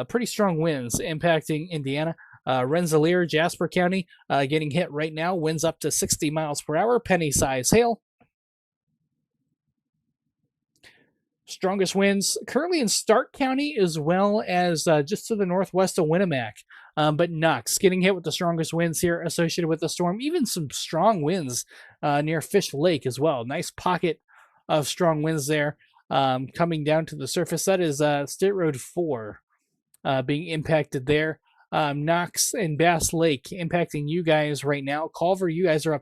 pretty strong winds impacting Indiana. Rensselaer, Jasper County getting hit right now. Winds up to 60 miles per hour. Penny-size hail. Strongest winds currently in Stark County as well as just to the northwest of Winnemac. But Knox getting hit with the strongest winds here associated with the storm. Even some strong winds near Fish Lake as well. Nice pocket of strong winds there coming down to the surface. That is State Road 4 being impacted there. Knox and Bass Lake impacting you guys right now. Culver, you guys are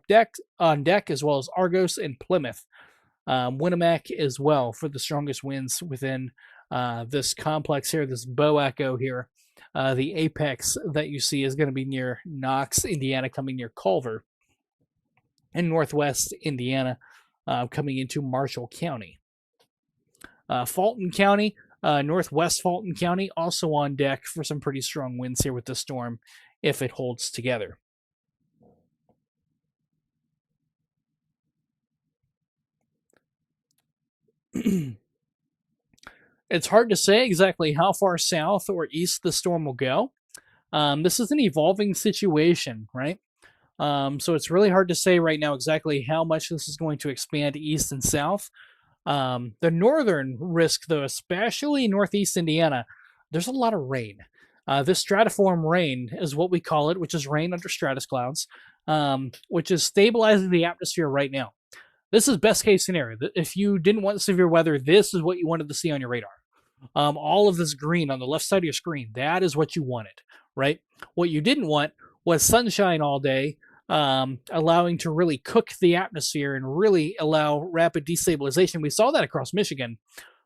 on deck, as well as Argos and Plymouth. Winnemac as well for the strongest winds within this complex here, this bow echo here. The apex that you see is going to be near Knox, Indiana, coming near Culver, and northwest Indiana coming into Marshall County. Fulton County, northwest Fulton County, also on deck for some pretty strong winds here with the storm if it holds together. It's hard to say exactly how far south or east the storm will go. This is an evolving situation, right? So it's really hard to say right now exactly how much this is going to expand east and south. The northern risk, though, especially northeast Indiana, there's a lot of rain. This stratiform rain is what we call it, which is rain under stratus clouds, which is stabilizing the atmosphere right now. This is best case scenario. If you didn't want severe weather, this is what you wanted to see on your radar. All of this green on the left side of your screen, that is what you wanted, right? What you didn't want was sunshine all day, allowing to really cook the atmosphere and really allow rapid destabilization. We saw that across Michigan,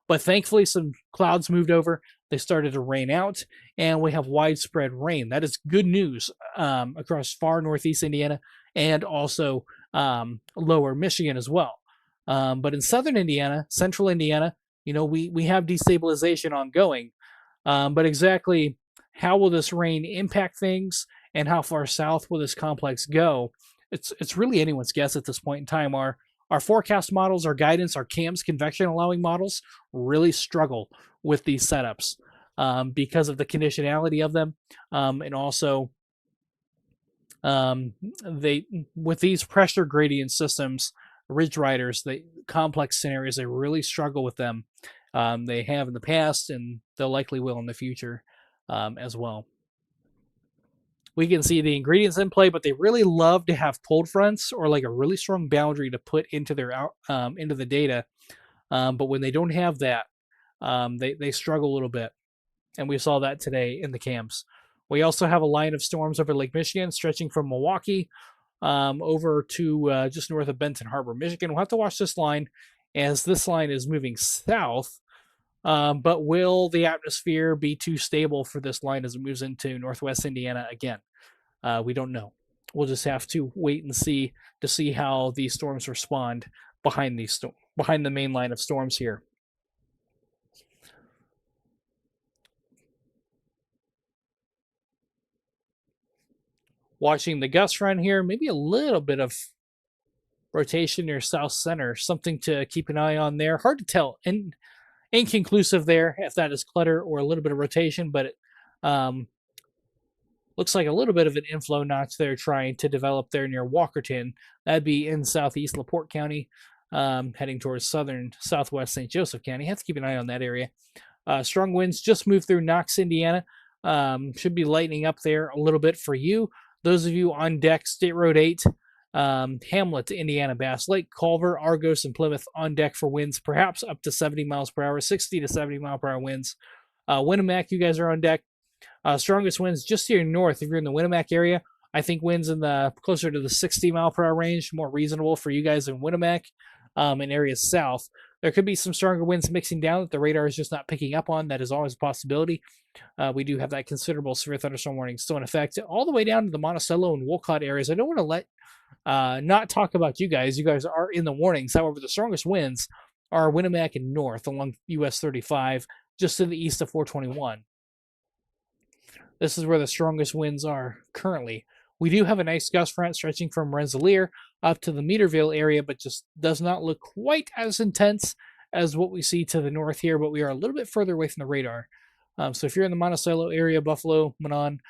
but thankfully some clouds moved over. They started to rain out, and we have widespread rain. That is good news across far northeast Indiana and also lower Michigan as well. But in southern Indiana, central Indiana, we have destabilization ongoing. But exactly how will this rain impact things and how far south will this complex go? It's really anyone's guess at this point in time. Our forecast models, our guidance, our CAMS, convection allowing models, really struggle with these setups because of the conditionality of them, and also with these pressure gradient systems, ridge riders, the complex scenarios, they really struggle with them. They have in the past, and they'll likely will in the future as well. We can see the ingredients in play, but they really love to have cold fronts or like a really strong boundary to put into their into the data. But when they don't have that, they struggle a little bit, and we saw that today in the CAMs. We also have a line of storms over Lake Michigan stretching from Milwaukee over to just north of Benton Harbor, Michigan. We'll have to watch this line as this line is moving south. But will the atmosphere be too stable for this line as it moves into northwest Indiana again? We don't know. We'll just have to wait and see to see how these storms respond behind the main line of storms here. Watching the gust front here, maybe a little bit of rotation near south center, something to keep an eye on there. Hard to tell. And inconclusive there if that is clutter or a little bit of rotation, but it looks like a little bit of an inflow notch there trying to develop there near Walkerton. That'd be in southeast LaPorte County, heading towards southwest St. Joseph County. Have to keep an eye on that area. Strong winds just moved through Knox, Indiana. Should be lightening up there a little bit for you. Those of you on deck, State Road 8, Hamlet, Indiana, Bass Lake, Culver, Argos, and Plymouth on deck for winds, perhaps up to 70 miles per hour, 60 to 70 mile per hour winds. Winnemac, you guys are on deck. Strongest winds just here north. If you're in the Winnemac area, I think winds in the closer to the 60 mile per hour range, more reasonable for you guys in Winnemac. In areas south, there could be some stronger winds mixing down that the radar is just not picking up on. That is always a possibility. We do have that considerable severe thunderstorm warning still in effect all the way down to the Monticello and Wolcott areas. I don't want to not talk about you guys. You guys are in the warnings. However, the strongest winds are Winnemac and north along US 35, just to the east of 421. This is where the strongest winds are currently. We do have a nice gust front stretching from Rensselaer up to the Meterville area, but just does not look quite as intense as what we see to the north here, but we are a little bit further away from the radar. So if you're in the Monticello area, Buffalo, Monon,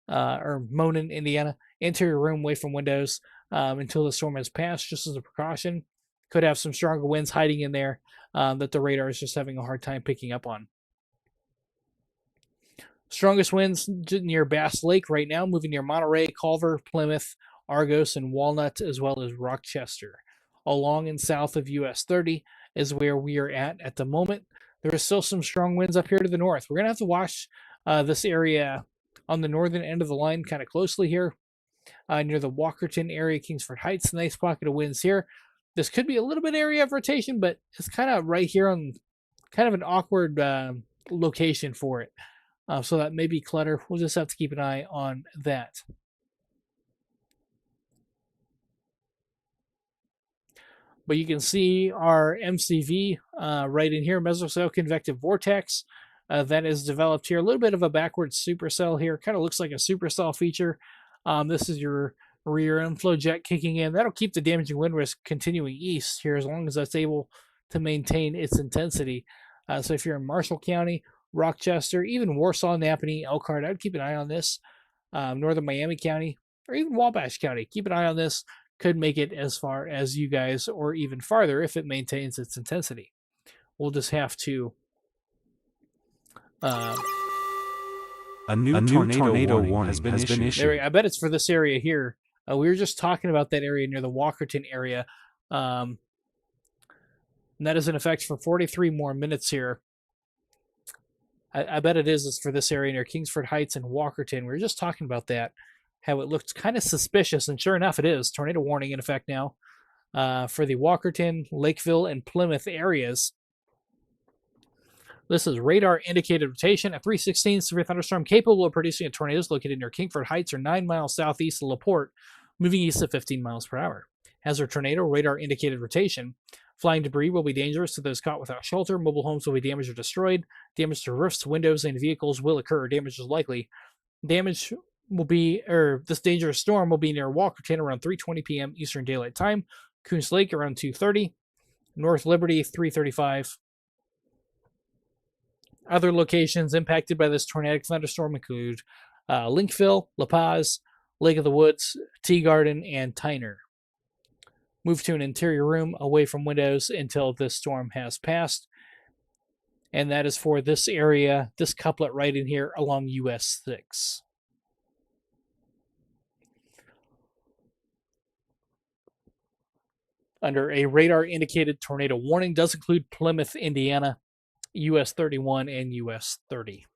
or Monon, Indiana, enter your room away from windows until the storm has passed, just as a precaution. could have some stronger winds hiding in there that the radar is just having a hard time picking up on. Strongest winds near Bass Lake right now, moving near Monterey, Culver, Plymouth, Argos, and Walnut, as well as Rochester. Along and south of US 30 is where we are at the moment. There is still some strong winds up here to the north. We're going to have to watch this area on the northern end of the line kind of closely here. Near the Walkerton area, Kingsford Heights, nice pocket of winds here. This could be a little bit area of rotation, but it's kind of right here on kind of an awkward location for it. So that may be clutter. We'll just have to keep an eye on that. But you can see our MCV right in here, mesocell convective vortex. That is developed here. A little bit of a backwards supercell here. Kind of looks like a supercell feature. This is your rear inflow jet kicking in. That'll keep the damaging wind risk continuing east here as long as that's able to maintain its intensity. So if you're in Marshall County, Rochester, even Warsaw, Napanee, Elkhart, I'd keep an eye on this. Northern Miami County, or even Wabash County, keep an eye on this. Could make it as far as you guys, or even farther if it maintains its intensity. We'll just have to... A new tornado warning has been issued. I bet it's for this area here. We were just talking about that area near the Walkerton area. And that is in effect for 43 more minutes here. I bet it is for this area near Kingsford Heights and Walkerton. We were just talking about that, how it looked kind of suspicious, and sure enough, it is. Tornado warning in effect now for the Walkerton, Lakeville, and Plymouth areas. This is radar indicated rotation at 316, severe thunderstorm capable of producing a tornado is located near Kingsford Heights or 9 miles southeast of LaPorte, moving east at 15 miles per hour. Hazard tornado, radar indicated rotation. Flying debris will be dangerous to those caught without shelter. Mobile homes will be damaged or destroyed. Damage to roofs, windows, and vehicles will occur. Damage is likely. Damage will be, this dangerous storm will be near Walkerton around 3:20 p.m. Eastern Daylight Time. Coons Lake around 2:30. North Liberty 3:35. Other locations impacted by this tornadic thunderstorm include Linkville, La Paz, Lake of the Woods, Tea Garden, and Tyner. Move to an interior room away from windows until this storm has passed. And that is for this area, this couplet right in here along US 6. Under a radar indicated tornado warning does include Plymouth, Indiana, US 31, and US 30.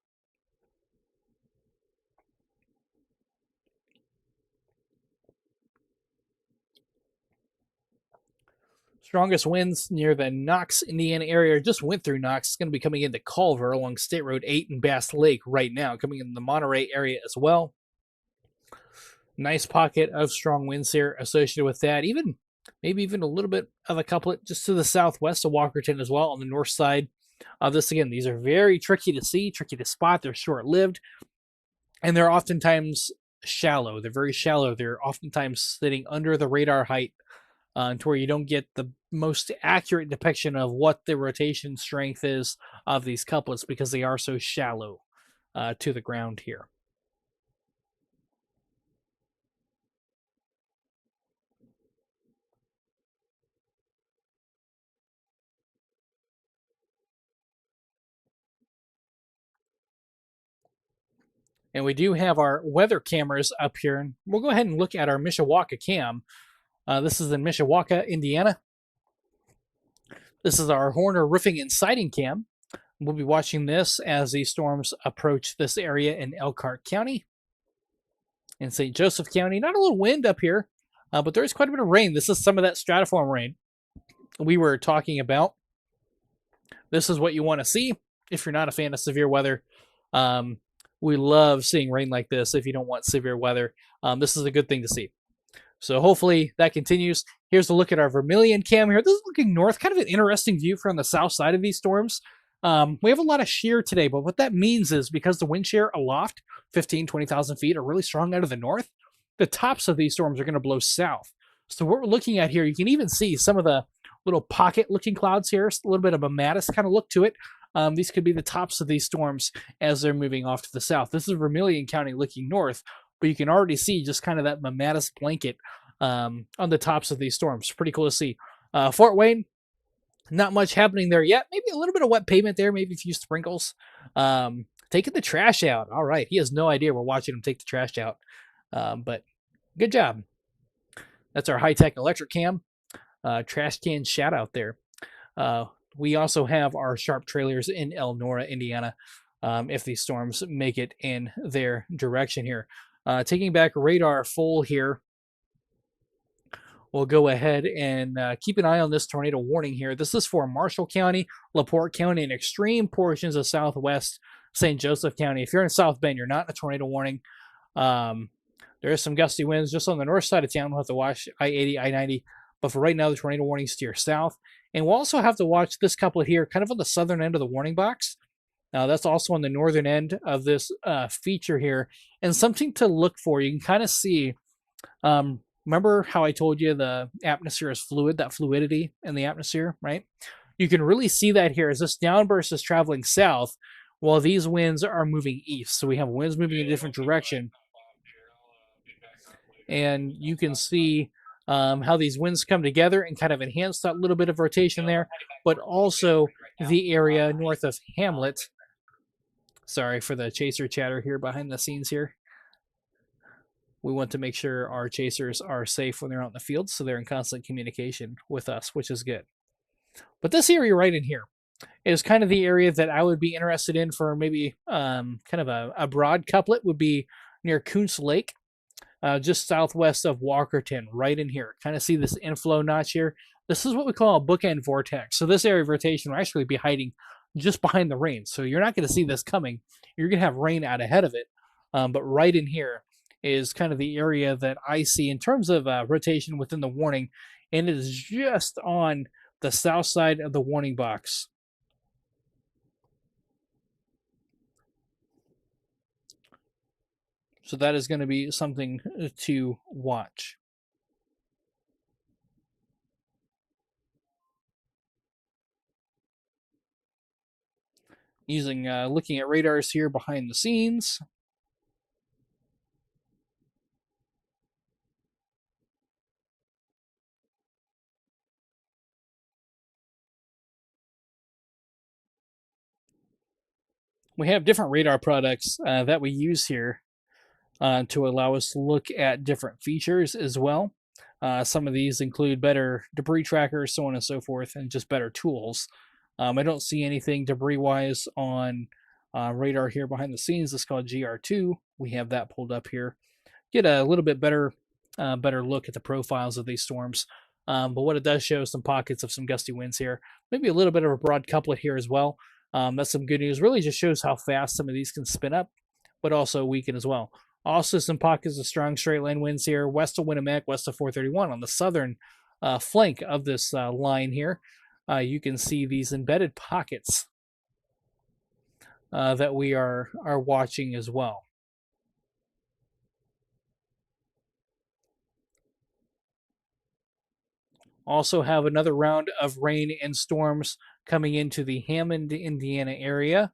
Strongest winds near the Knox, Indiana area just went through Knox. It's going to be coming into Culver along State Road 8 and Bass Lake right now, coming in the Monterey area as well. Nice pocket of strong winds here associated with that. Maybe even a little bit of a couplet just to the southwest of Walkerton as well on the north side of this. Again, these are very tricky to see, tricky to spot. They're short-lived, and they're oftentimes shallow. They're very shallow. They're oftentimes sitting under the radar height to where you don't get the most accurate depiction of what the rotation strength is of these couplets because they are so shallow to the ground here. And we do have our weather cameras up here. And we'll go ahead and look at our Mishawaka cam. This is in Mishawaka, Indiana. This is our Horner Roofing and Siding cam. We'll be watching this as these storms approach this area in Elkhart County. In St. Joseph County, not a little wind up here, but there is quite a bit of rain. This is some of that stratiform rain we were talking about. This is what you want to see if you're not a fan of severe weather. We love seeing rain like this if you don't want severe weather. This is a good thing to see. So hopefully that continues. Here's a look at our Vermilion cam here. This is looking north, kind of an interesting view from the south side of these storms. We have a lot of shear today, but what that means is because the wind shear aloft, 15, 20,000 feet, are really strong out of the north, the tops of these storms are going to blow south. So what we're looking at here, you can even see some of the little pocket-looking clouds here, a little bit of a Mattis kind of look to it. These could be the tops of these storms as they're moving off to the south. This is Vermilion County looking north, but you can already see just kind of that Mattis blanket on the tops of these storms. Pretty cool to see. Fort Wayne, not much happening there yet. Maybe a little bit of wet pavement there, maybe a few sprinkles. Taking the trash out. All right. He has no idea we're watching him take the trash out. But good job. That's our high-tech electric cam. Trash can shout out there. We also have our sharp trailers in Elnora, Indiana, if these storms make it in their direction here. Taking back radar full here. We'll go ahead and keep an eye on this tornado warning here. This is for Marshall County, LaPorte County, and extreme portions of southwest St. Joseph County. If you're in South Bend, you're not in a tornado warning. There is some gusty winds just on the north side of town. We'll have to watch I-80, I-90. But for right now, the tornado warning steer south. And we'll also have to watch this couple here, kind of on the southern end of the warning box. Now, that's also on the northern end of this feature here. And something to look for, you can kind of see... remember how I told you the atmosphere is fluid, that fluidity in the atmosphere, right? You can really see that here as this downburst is traveling south while these winds are moving east. So we have winds moving in a different direction. And you can see how these winds come together and kind of enhance that little bit of rotation there, but also the area north of Hamlet. Sorry for the chaser chatter here behind the scenes here. We want to make sure our chasers are safe when they're out in the field, so they're in constant communication with us, which is good. But this area right in here is kind of the area that I would be interested in for maybe kind of a broad couplet would be near Coons Lake, just southwest of Walkerton, right in here. Kind of see this inflow notch here. This is what we call a bookend vortex. So this area of rotation will actually be hiding just behind the rain. So you're not going to see this coming. You're going to have rain out ahead of it. But right in here is kind of the area that I see in terms of rotation within the warning, and it is just on the south side of the warning box. So that is going to be something to watch. Looking at radars here behind the scenes. We have different radar products that we use here to allow us to look at different features as well. Some of these include better debris trackers, so on and so forth, and just better tools. I don't see anything debris-wise on radar here behind the scenes. It's called GR2. We have that pulled up here. Get a little bit better look at the profiles of these storms. But what it does show is some pockets of some gusty winds here. Maybe a little bit of a broad couplet here as well. That's some good news. Really just shows how fast some of these can spin up, but also weaken as well. Also some pockets of strong straight line winds here, west of Winamac, west of 431 on the southern flank of this line here. You can see these embedded pockets that we are watching as well. Also have another round of rain and storms coming into the Hammond, Indiana area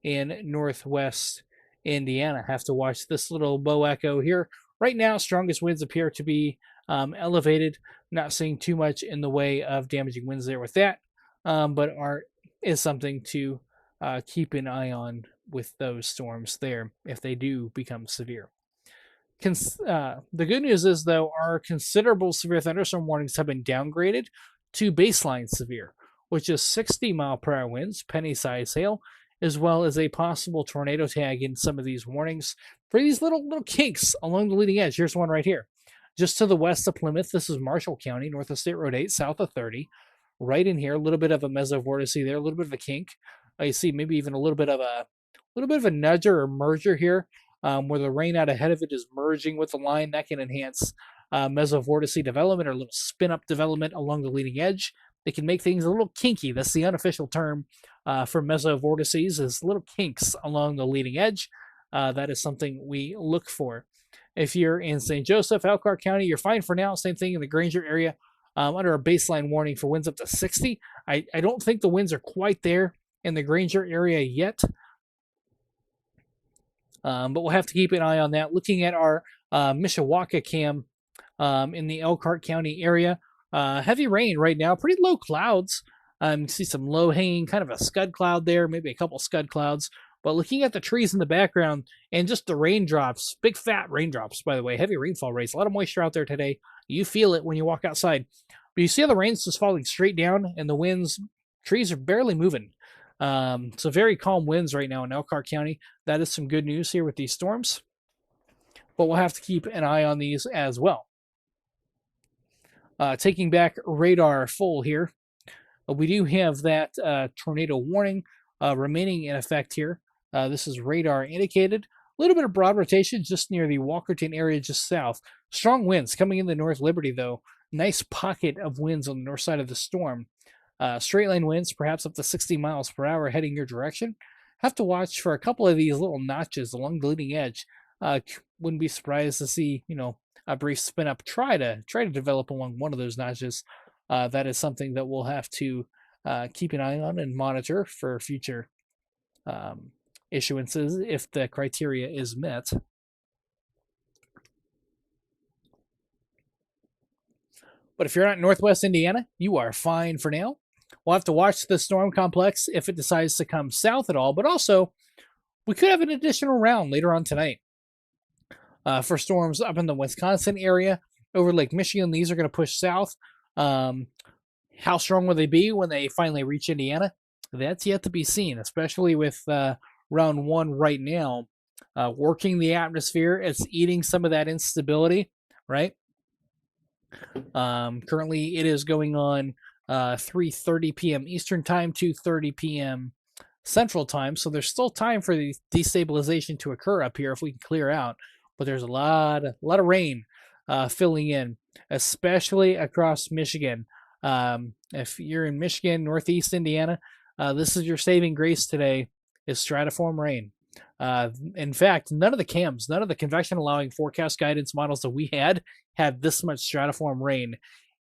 in northwest Indiana. Have to watch this little bow echo here. Right now, strongest winds appear to be elevated. Not seeing too much in the way of damaging winds there with that, but is something to keep an eye on with those storms there if they do become severe. The good news is, though, our considerable severe thunderstorm warnings have been downgraded to baseline severe, which is 60-mile-per-hour winds, penny-size hail, as well as a possible tornado tag in some of these warnings for these little kinks along the leading edge. Here's one right here. Just to the west of Plymouth, this is Marshall County, north of State Road 8, south of 30. Right in here, a little bit of a mesovortice there, a little bit of a kink. You see maybe even a little bit of a nudger or merger here, where the rain out ahead of it is merging with the line. That can enhance mesovortice development or a little spin-up development along the leading edge. It can make things a little kinky. That's the unofficial term for mesovortices, is little kinks along the leading edge. That is something we look for. If you're in St. Joseph, Elkhart County, you're fine for now. Same thing in the Granger area, under a baseline warning for winds up to 60. I don't think the winds are quite there in the Granger area yet. But we'll have to keep an eye on that. Looking at our Mishawaka cam in the Elkhart County area, Heavy rain right now, pretty low clouds. You can see some low hanging, kind of a scud cloud there, maybe a couple scud clouds. But looking at the trees in the background and just the raindrops, big fat raindrops, by the way, heavy rainfall rates, a lot of moisture out there today. You feel it when you walk outside. But you see how the rain's just falling straight down and the winds, trees are barely moving. So very calm winds right now in Elkhart County. That is some good news here with these storms. But we'll have to keep an eye on these as well. Taking back radar full here. We do have that tornado warning remaining in effect here. This is radar indicated. A little bit of broad rotation just near the Walkerton area just south. Strong winds coming into North Liberty, though. Nice pocket of winds on the north side of the storm. Straight line winds, perhaps up to 60 miles per hour heading your direction. Have to watch for a couple of these little notches along the leading edge. Wouldn't be surprised to see, a brief spin up try to develop along one of those notches. That is something that we'll have to keep an eye on and monitor for future issuances if the criteria is met. But if you're not in Northwest Indiana, you are fine for now. We'll have to watch the storm complex if it decides to come south at all, but also we could have an additional round later on tonight. For storms up in the Wisconsin area, over Lake Michigan, these are going to push south. How strong will they be when they finally reach Indiana? That's yet to be seen, especially with round one right now. Working the atmosphere, it's eating some of that instability, right? Currently, it is going on 3:30 p.m. Eastern Time, 2:30 p.m. Central Time, so there's still time for the destabilization to occur up here if we can clear out. But there's a lot of rain filling in, especially across Michigan. If you're in Michigan, Northeast Indiana, this is your saving grace today, is stratiform rain. In fact, none of the CAMs, none of the convection allowing forecast guidance models that we had this much stratiform rain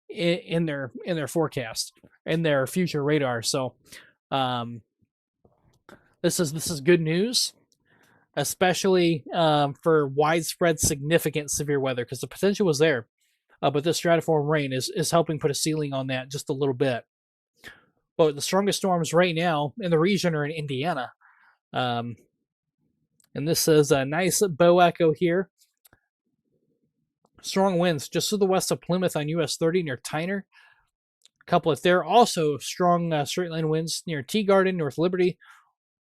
in their forecast, in their future radar. So this is good news, especially for widespread significant severe weather, because the potential was there. But this stratiform rain is helping put a ceiling on that just a little bit. But the strongest storms right now in the region are in Indiana. And this is a nice bow echo here. Strong winds just to the west of Plymouth on US 30 near Tyner. A couple of there. Also strong straight line winds near Teagarden, North Liberty.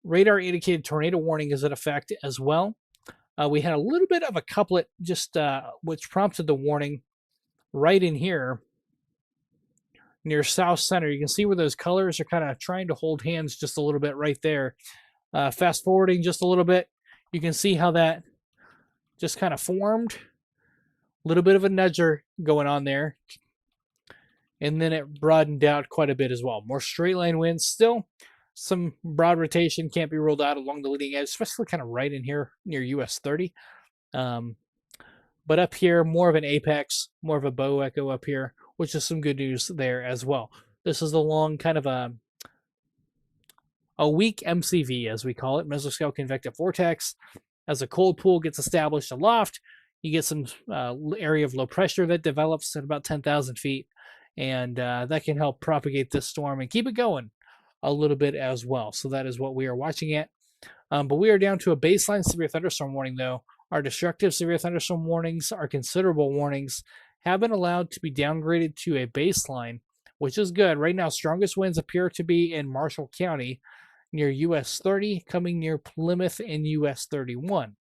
Radar indicated tornado warning is in effect as well. We had a little bit of a couplet just which prompted the warning right in here near South Center. You can see where those colors are kind of trying to hold hands just a little bit right there. Fast forwarding just a little bit, you can see how that just kind of formed. A little bit of a nudger going on there. And then it broadened out quite a bit as well. More straight line winds. Still some broad rotation can't be ruled out along the leading edge, especially kind of right in here near US 30. But up here, more of an apex, more of a bow echo up here, which is some good news there as well. This is a long kind of a weak MCV, as we call it, mesoscale convective vortex. As a cold pool gets established aloft, you get some area of low pressure that develops at about 10,000 feet, and that can help propagate this storm and keep it going a little bit as well. So that is what we are watching at. But we are down to a baseline severe thunderstorm warning, though. Our destructive severe thunderstorm warnings, our considerable warnings, have been allowed to be downgraded to a baseline, which is good. Right now, strongest winds appear to be in Marshall County near US 30, coming near Plymouth and US 31.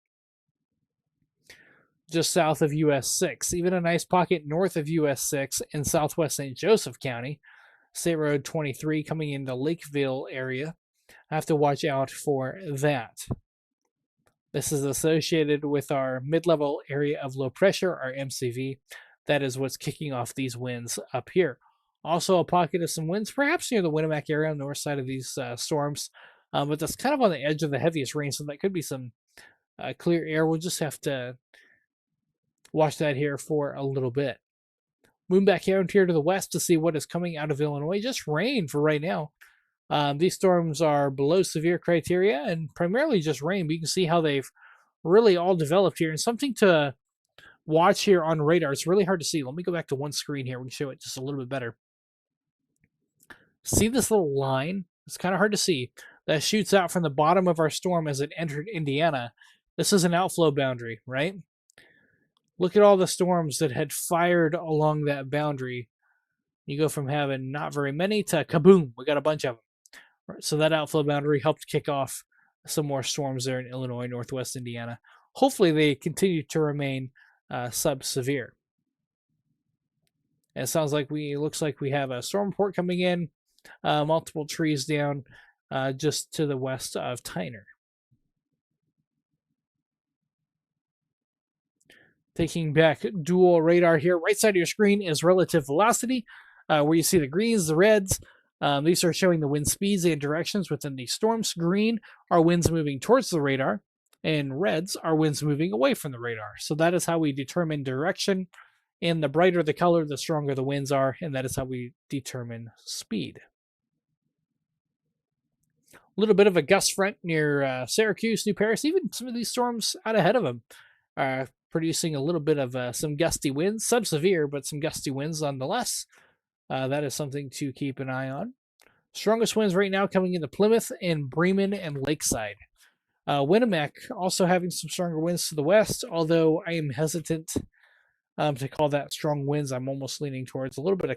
Just south of US 6. Even a nice pocket north of US 6 in southwest St. Joseph County. State Road 23 coming into Lakeville area. I have to watch out for that. This is associated with our mid-level area of low pressure, our MCV. That is what's kicking off these winds up here. Also a pocket of some winds, perhaps near the Winnemac area on the north side of these storms. But that's kind of on the edge of the heaviest rain, so that could be some clear air. We'll just have to watch that here for a little bit. Moving back here to the west to see what is coming out of Illinois. Just rain for right now. These storms are below severe criteria and primarily just rain, but you can see how they've really all developed here. And something to watch here on radar. It's really hard to see. Let me go back to one screen here. We can show it just a little bit better. See this little line? It's kind of hard to see. That shoots out from the bottom of our storm as it entered Indiana. This is an outflow boundary, right? Look at all the storms that had fired along that boundary. You go from having not very many to kaboom, we got a bunch of them. Right, so that outflow boundary helped kick off some more storms there in Illinois, Northwest Indiana. Hopefully they continue to remain sub-severe. And it sounds like looks like we have a storm report coming in, multiple trees down just to the west of Tyner. Taking back dual radar here. Right side of your screen is relative velocity, where you see the greens, the reds. These are showing the wind speeds and directions within the storms. Green are winds moving towards the radar, and reds are winds moving away from the radar. So that is how we determine direction. And the brighter the color, the stronger the winds are, and that is how we determine speed. A little bit of a gust front near Syracuse, New Paris. Even some of these storms out ahead of them are producing a little bit of some gusty winds, sub-severe, but some gusty winds nonetheless. That is something to keep an eye on. Strongest winds right now coming into Plymouth and Bremen and Lakeside. Winnemac also having some stronger winds to the west, although I am hesitant to call that strong winds. I'm almost leaning towards a little bit of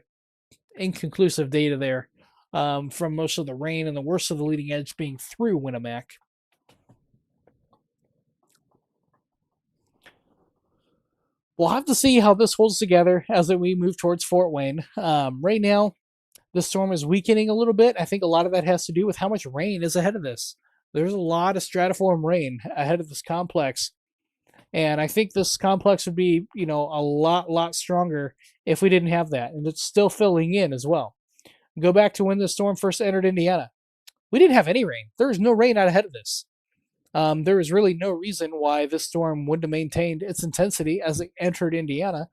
inconclusive data there from most of the rain and the worst of the leading edge being through Winnemac. We'll have to see how this holds together as we move towards Fort Wayne. Right now, the storm is weakening a little bit. I think a lot of that has to do with how much rain is ahead of this. There's a lot of stratiform rain ahead of this complex. And I think this complex would be, a lot stronger if we didn't have that. And it's still filling in as well. Go back to when the storm first entered Indiana. We didn't have any rain. There was no rain out ahead of this. There was really no reason why this storm wouldn't have maintained its intensity as it entered Indiana,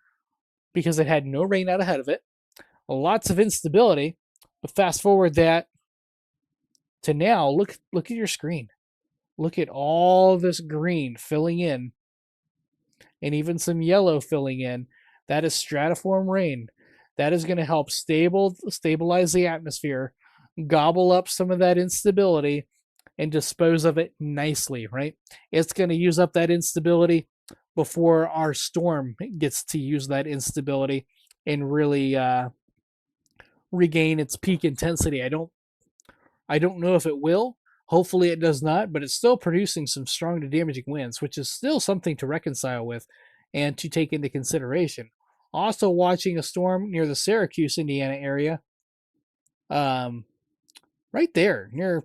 because it had no rain out ahead of it. Lots of instability. But fast forward that to now, look at your screen. Look at all this green filling in, and even some yellow filling in. That is stratiform rain. That is going to help stabilize the atmosphere, gobble up some of that instability, and dispose of it nicely, right? It's going to use up that instability before our storm gets to use that instability and really regain its peak intensity. I don't know if it will. Hopefully it does not, but it's still producing some strong to damaging winds, which is still something to reconcile with and to take into consideration. Also watching a storm near the Syracuse, Indiana area. Right there, near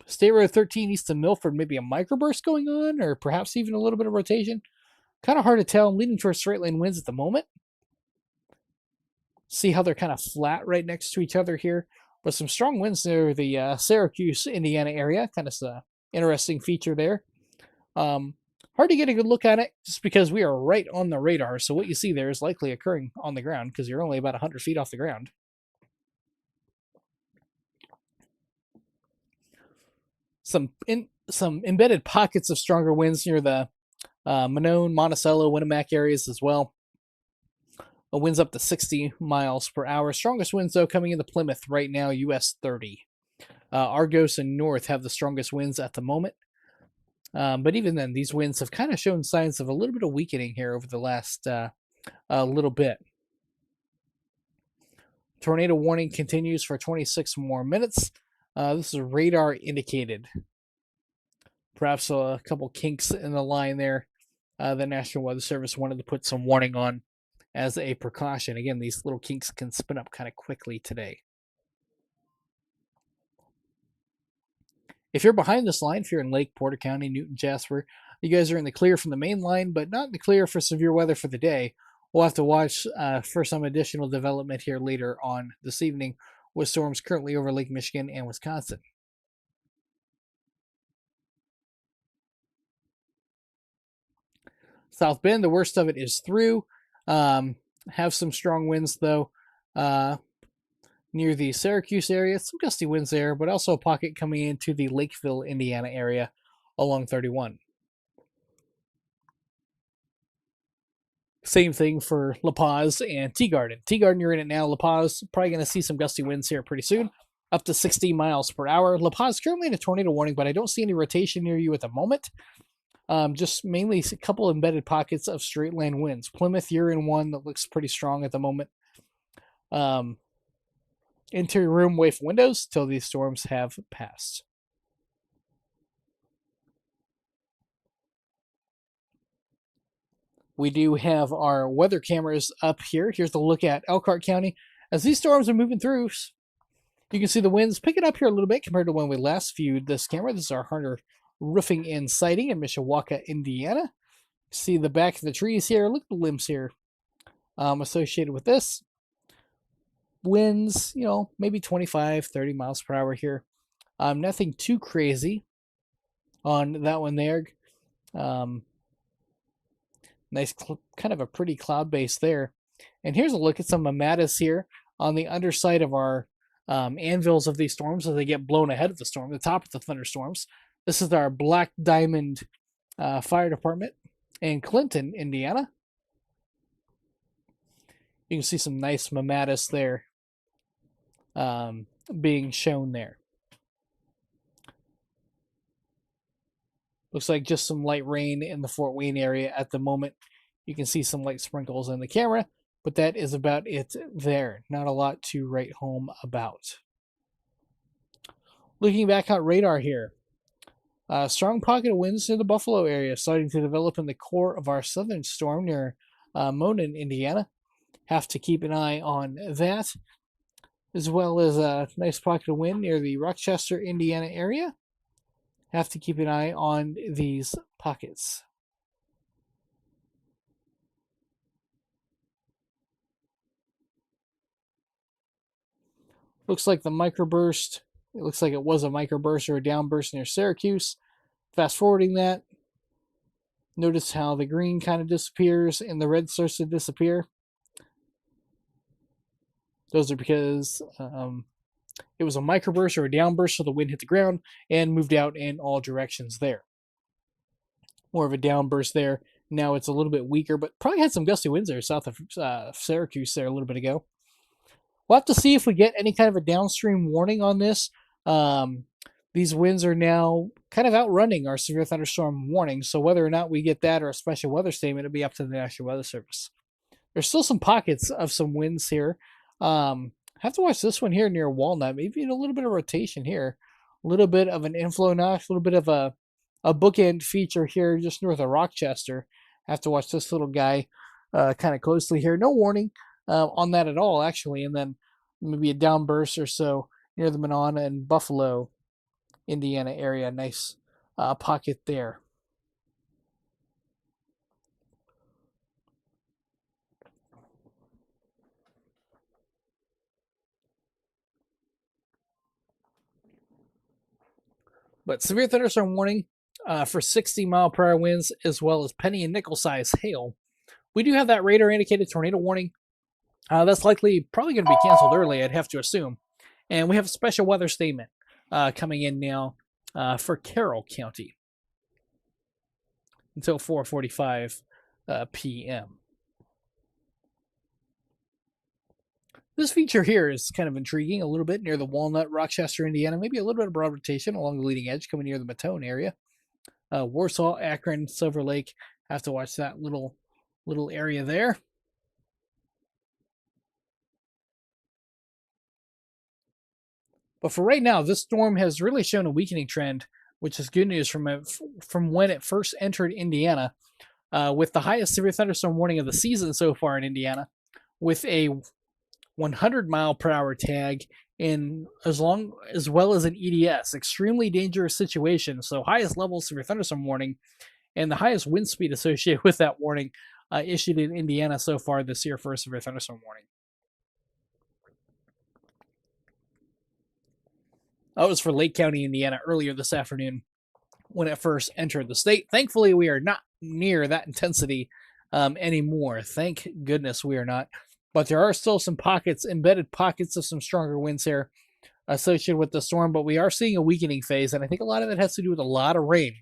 State Road 13 east of Milford, maybe a microburst going on, or perhaps even a little bit of rotation. Kind of hard to tell. I'm leaning towards straight line winds at the moment. See how they're kind of flat right next to each other here. But some strong winds near the Syracuse, Indiana area. Kind of an interesting feature there. Hard to get a good look at it just because we are right on the radar. So what you see there is likely occurring on the ground because you're only about 100 feet off the ground. Some embedded pockets of stronger winds near the Monone, Monticello, Winnemac areas as well. Winds up to 60 miles per hour. Strongest winds, though, coming into Plymouth right now, US 30. Argos and North have the strongest winds at the moment. But even then, these winds have kind of shown signs of a little bit of weakening here over the last little bit. Tornado warning continues for 26 more minutes. This is radar indicated. Perhaps a couple kinks in the line there. The National Weather Service wanted to put some warning on as a precaution. Again, these little kinks can spin up kind of quickly today. If you're behind this line, if you're in Lake, Porter County, Newton, Jasper, you guys are in the clear from the main line, but not in the clear for severe weather for the day. We'll have to watch for some additional development here later on this evening with storms currently over Lake Michigan and Wisconsin. South Bend, the worst of it is through. Have some strong winds, though, near the Syracuse area. Some gusty winds there, but also a pocket coming into the Lakeville, Indiana area along 31. Same thing for La Paz and Teagarden. Teagarden, you're in it now. La Paz, probably going to see some gusty winds here pretty soon, up to 60 miles per hour. La Paz currently in a tornado warning, but I don't see any rotation near you at the moment. Just mainly a couple embedded pockets of straight line winds. Plymouth, you're in one that looks pretty strong at the moment. Interior room, wait for windows till these storms have passed. We do have our weather cameras up here. Here's the look at Elkhart County. As these storms are moving through, you can see the winds picking up here a little bit compared to when we last viewed this camera. This is our Harner Roofing and Siding in Mishawaka, Indiana. See the back of the trees here. Look at the limbs here associated with this. Winds, maybe 25, 30 miles per hour here. Nothing too crazy on that one there. Nice, kind of a pretty cloud base there. And here's a look at some mammatus here on the underside of our anvils of these storms as they get blown ahead of the storm, the top of the thunderstorms. This is our Black Diamond Fire Department in Clinton, Indiana. You can see some nice mammatus there being shown there. Looks like just some light rain in the Fort Wayne area at the moment. You can see some light sprinkles in the camera, but that is about it there. Not a lot to write home about. Looking back at radar here. Strong pocket of winds in the Buffalo area starting to develop in the core of our southern storm near Monon, Indiana. Have to keep an eye on that, as well as a nice pocket of wind near the Rochester, Indiana area. Have to keep an eye on these pockets. Looks like the microburst, it looks like it was a microburst or a downburst near Syracuse. Fast forwarding that, notice how the green kind of disappears and the red starts to disappear. Those are because it was a microburst or a downburst, so the wind hit the ground and moved out in all directions there. More of a downburst there. Now it's a little bit weaker, but probably had some gusty winds there south of Syracuse there a little bit ago. We'll have to see if we get any kind of a downstream warning on this. These winds are now kind of outrunning our severe thunderstorm warning, so whether or not we get that or a special weather statement, it'll be up to the National Weather Service. There's still some pockets of some winds here. Have to watch this one here near Walnut. Maybe a little bit of rotation here. A little bit of an inflow notch, a little bit of a bookend feature here just north of Rochester. Have to watch this little guy kind of closely here. No warning on that at all, actually. And then maybe a downburst or so near the Monona and Buffalo, Indiana area. Nice pocket there. But severe thunderstorm warning for 60-mile-per-hour winds as well as penny and nickel size hail. We do have that radar indicated tornado warning. That's likely probably going to be canceled early, I'd have to assume. And we have a special weather statement coming in now for Carroll County until 4:45 p.m. This feature here is kind of intriguing, a little bit near the Walnut, Rochester, Indiana. Maybe a little bit of broad rotation along the leading edge coming near the Matone area. Warsaw, Akron, Silver Lake. Have to watch that little area there. But for right now, this storm has really shown a weakening trend, which is good news from when it first entered Indiana, with the highest severe thunderstorm warning of the season so far in Indiana, with a 100-mile-per-hour tag in as well as an EDS, extremely dangerous situation. So highest level severe thunderstorm warning and the highest wind speed associated with that warning issued in Indiana so far this year for a severe thunderstorm warning. That was for Lake County, Indiana earlier this afternoon when it first entered the state. Thankfully, we are not near that intensity anymore. Thank goodness we are not. But there are still some pockets, embedded pockets of some stronger winds here associated with the storm. But we are seeing a weakening phase, and I think a lot of it has to do with a lot of rain.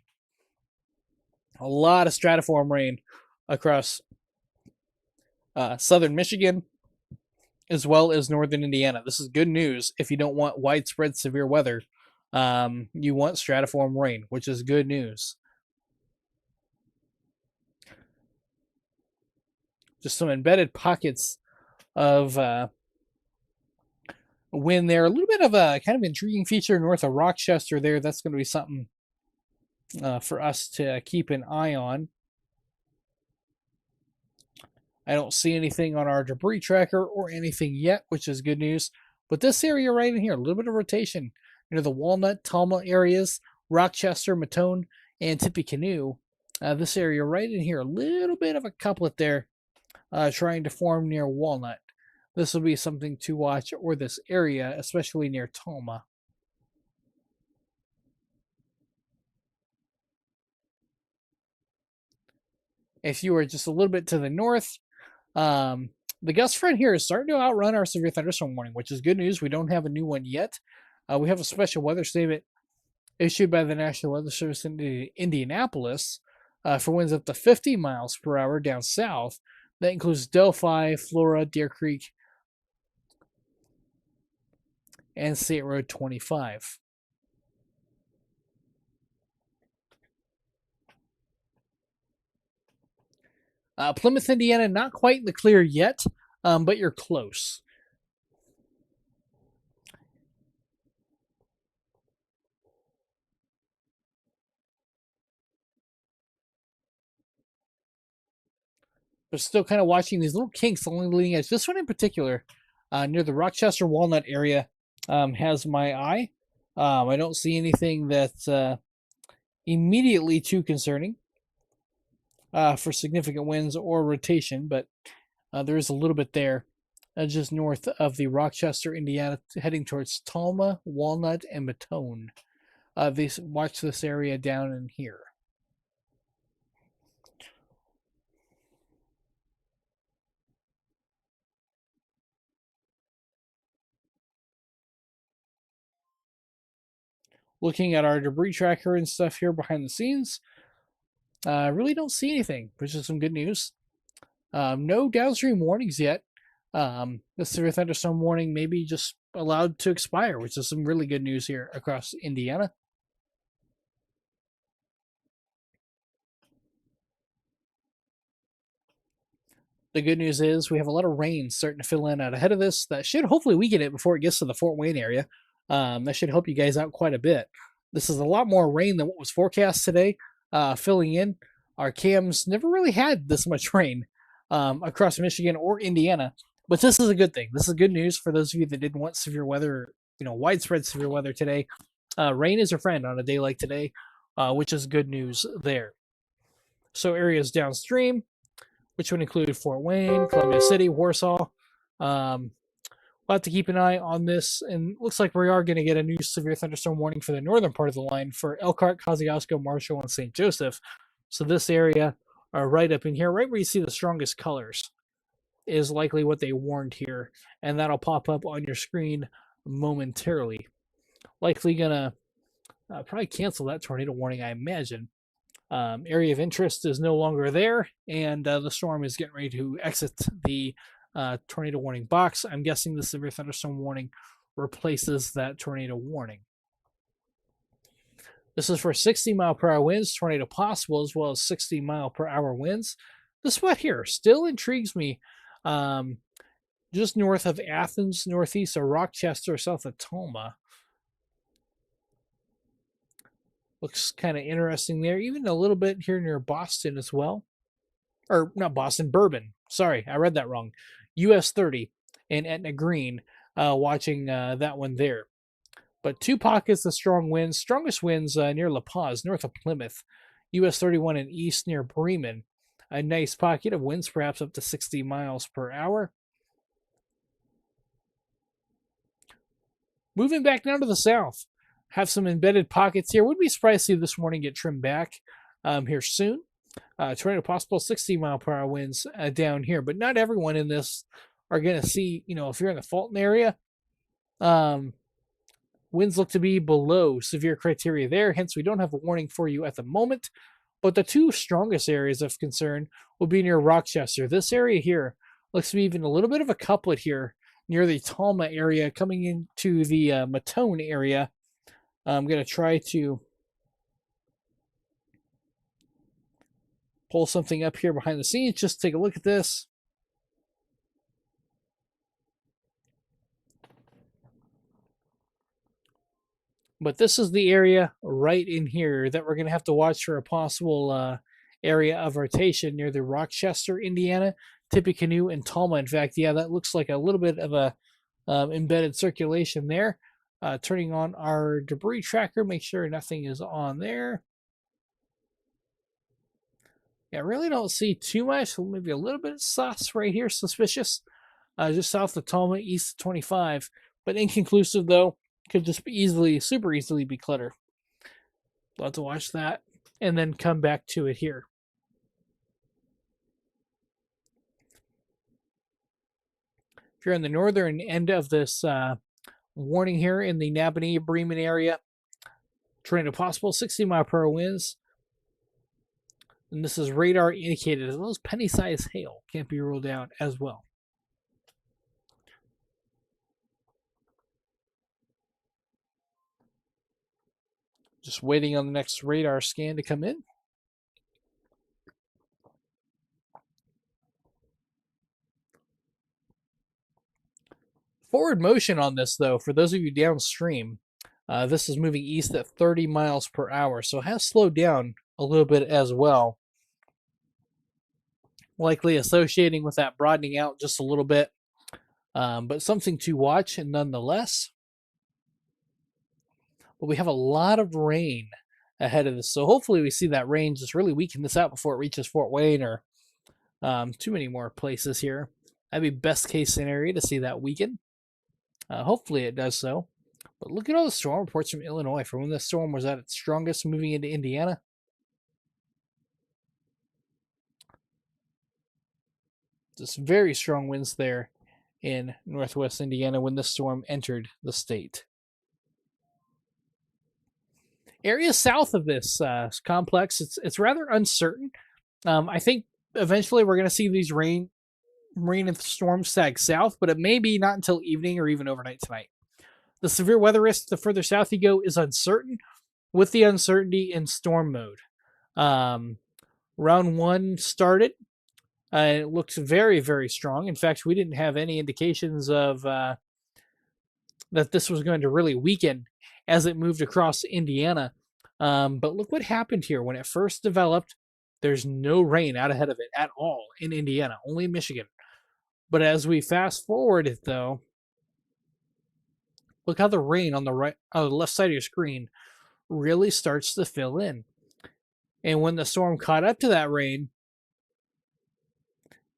A lot of stratiform rain across southern Michigan, as well as northern Indiana. This is good news if you don't want widespread severe weather. You want stratiform rain, which is good news. Just some embedded pockets of wind there. A little bit of a kind of intriguing feature north of Rochester there. That's going to be something for us to keep an eye on. I don't see anything on our debris tracker or anything yet, which is good news. But this area right in here, a little bit of rotation near the Walnut, Talma areas, Rochester, Matone, and Tippecanoe. This area right in here, a little bit of a couplet there trying to form near Walnut. This will be something to watch, or this area, especially near Talma. If you are just a little bit to the north, the gust front here is starting to outrun our severe thunderstorm warning, which is good news. We don't have a new one yet. We have a special weather statement issued by the National Weather Service in Indianapolis for winds up to 50 miles per hour down south. That includes Delphi, Flora, Deer Creek, and State Road 25. Plymouth, Indiana, not quite in the clear yet, but you're close. But still kind of watching these little kinks along the leading edge. This one in particular, near the Rochester Walnut area, has my eye. I don't see anything that's immediately too concerning for significant winds or rotation, but there is a little bit there just north of the Rochester, Indiana, heading towards Talma, Walnut, and Matone. Watch this area down in here. Looking at our debris tracker and stuff here behind the scenes, I really don't see anything, which is some good news. No downstream warnings yet. The severe thunderstorm warning may be just allowed to expire, which is some really good news here across Indiana. The good news is we have a lot of rain starting to fill in out ahead of this. That should hopefully weaken it before it gets to the Fort Wayne area. That should help you guys out quite a bit. This is a lot more rain than what was forecast today, filling in. Our cams never really had this much rain across Michigan or Indiana, but this is a good thing. This is good news for those of you that didn't want severe weather, widespread severe weather today. Rain is a friend on a day like today, which is good news there. So areas downstream, which would include Fort Wayne, Columbia City, Warsaw. We'll have to keep an eye on this, and looks like we are going to get a new severe thunderstorm warning for the northern part of the line for Elkhart, Kosciuszko, Marshall, and St. Joseph. So this area, right up in here, right where you see the strongest colors, is likely what they warned here, and that'll pop up on your screen momentarily. Likely going to probably cancel that tornado warning, I imagine. Area of interest is no longer there, and the storm is getting ready to exit the tornado warning box. I'm guessing the severe thunderstorm warning replaces that tornado warning. This is for 60 mile per hour winds, tornado possible, as well as 60 mile per hour winds. This spot here still intrigues me. Just north of Athens, northeast of Rochester, south of Talma. Looks kind of interesting there. Even a little bit here near Boston as well. Or not Boston, Bourbon. Sorry, I read that wrong. US 30 and Etna Green, watching that one there. But two pockets of strong winds. Strongest winds near La Paz, north of Plymouth. US 31 and east near Bremen. A nice pocket of winds, perhaps up to 60 miles per hour. Moving back down to the south. Have some embedded pockets here. Wouldn't be surprised to see this morning get trimmed back here soon. Tornado possible 60 mile per hour winds down here, but not everyone in this are going to see, if you're in the Fulton area, winds look to be below severe criteria there. Hence, we don't have a warning for you at the moment. But the two strongest areas of concern will be near Rochester. This area here, Looks to be even a little bit of a couplet here near the Talma area coming into the Matone area. I'm going to try to pull something up here behind the scenes. Just take a look at this. But this is the area right in here that we're going to have to watch for a possible area of rotation near the Rochester, Indiana, Tippecanoe, and Talma. In fact, yeah, that looks like a little bit of a embedded circulation there. Turning on our debris tracker, make sure nothing is on there. Yeah, I really don't see too much. Maybe a little bit of sauce right here, suspicious. Just south of Talma, east of 25. But inconclusive, though. Could just be super easily be clutter. We'll have to watch that and then come back to it here. If you're on the northern end of this warning here in the Napanee, Bremen area, tornado possible, 60-mile-per-hour winds. And this is radar indicated, as well as penny-sized hail can't be ruled out as well. Just waiting on the next radar scan to come in. Forward motion on this, though, for those of you downstream, this is moving east at 30 miles per hour, so it has slowed down a little bit as well. Likely associating with that broadening out just a little bit, but something to watch nonetheless. But we have a lot of rain ahead of this, so hopefully we see that rain just really weaken this out before it reaches Fort Wayne or too many more places here. That'd be best case scenario to see that weaken. Hopefully it does so. But look at all the storm reports from Illinois from when the storm was at its strongest moving into Indiana. Just very strong winds there in northwest Indiana when this storm entered the state. Area south of this complex, it's rather uncertain. I think eventually we're going to see these rain and storms sag south, but it may be not until evening or even overnight tonight. The severe weather risk the further south you go is uncertain, with the uncertainty in storm mode. Round one started. It looks very, very strong. In fact, we didn't have any indications of that this was going to really weaken as it moved across Indiana. But look what happened here. When it first developed, there's no rain out ahead of it at all in Indiana, only in Michigan. But as we fast forward it, though, look how the rain on the left side of your screen really starts to fill in. And when the storm caught up to that rain,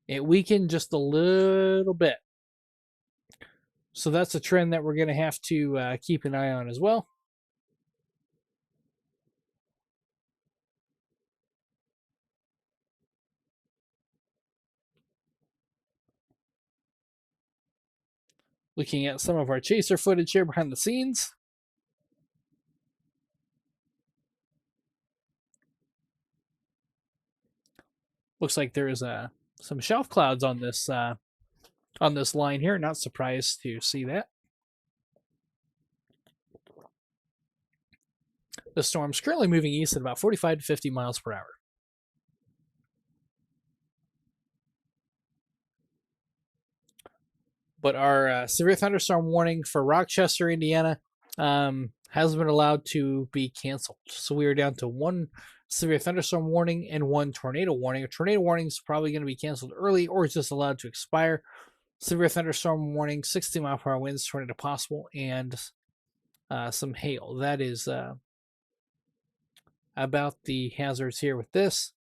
it weakened just a little bit. So that's a trend that we're going to have to keep an eye on as well. Looking at some of our chaser footage here behind the scenes. Looks like there is some shelf clouds on this line here. Not surprised to see that. The storm's currently moving east at about 45 to 50 miles per hour. But our severe thunderstorm warning for Rochester, Indiana, has been allowed to be canceled. So we are down to one severe thunderstorm warning and one tornado warning. A tornado warning is probably going to be canceled early or it's just allowed to expire. Severe thunderstorm warning, 60-mile-per-hour winds, tornado possible, and some hail. That is about the hazards here with this.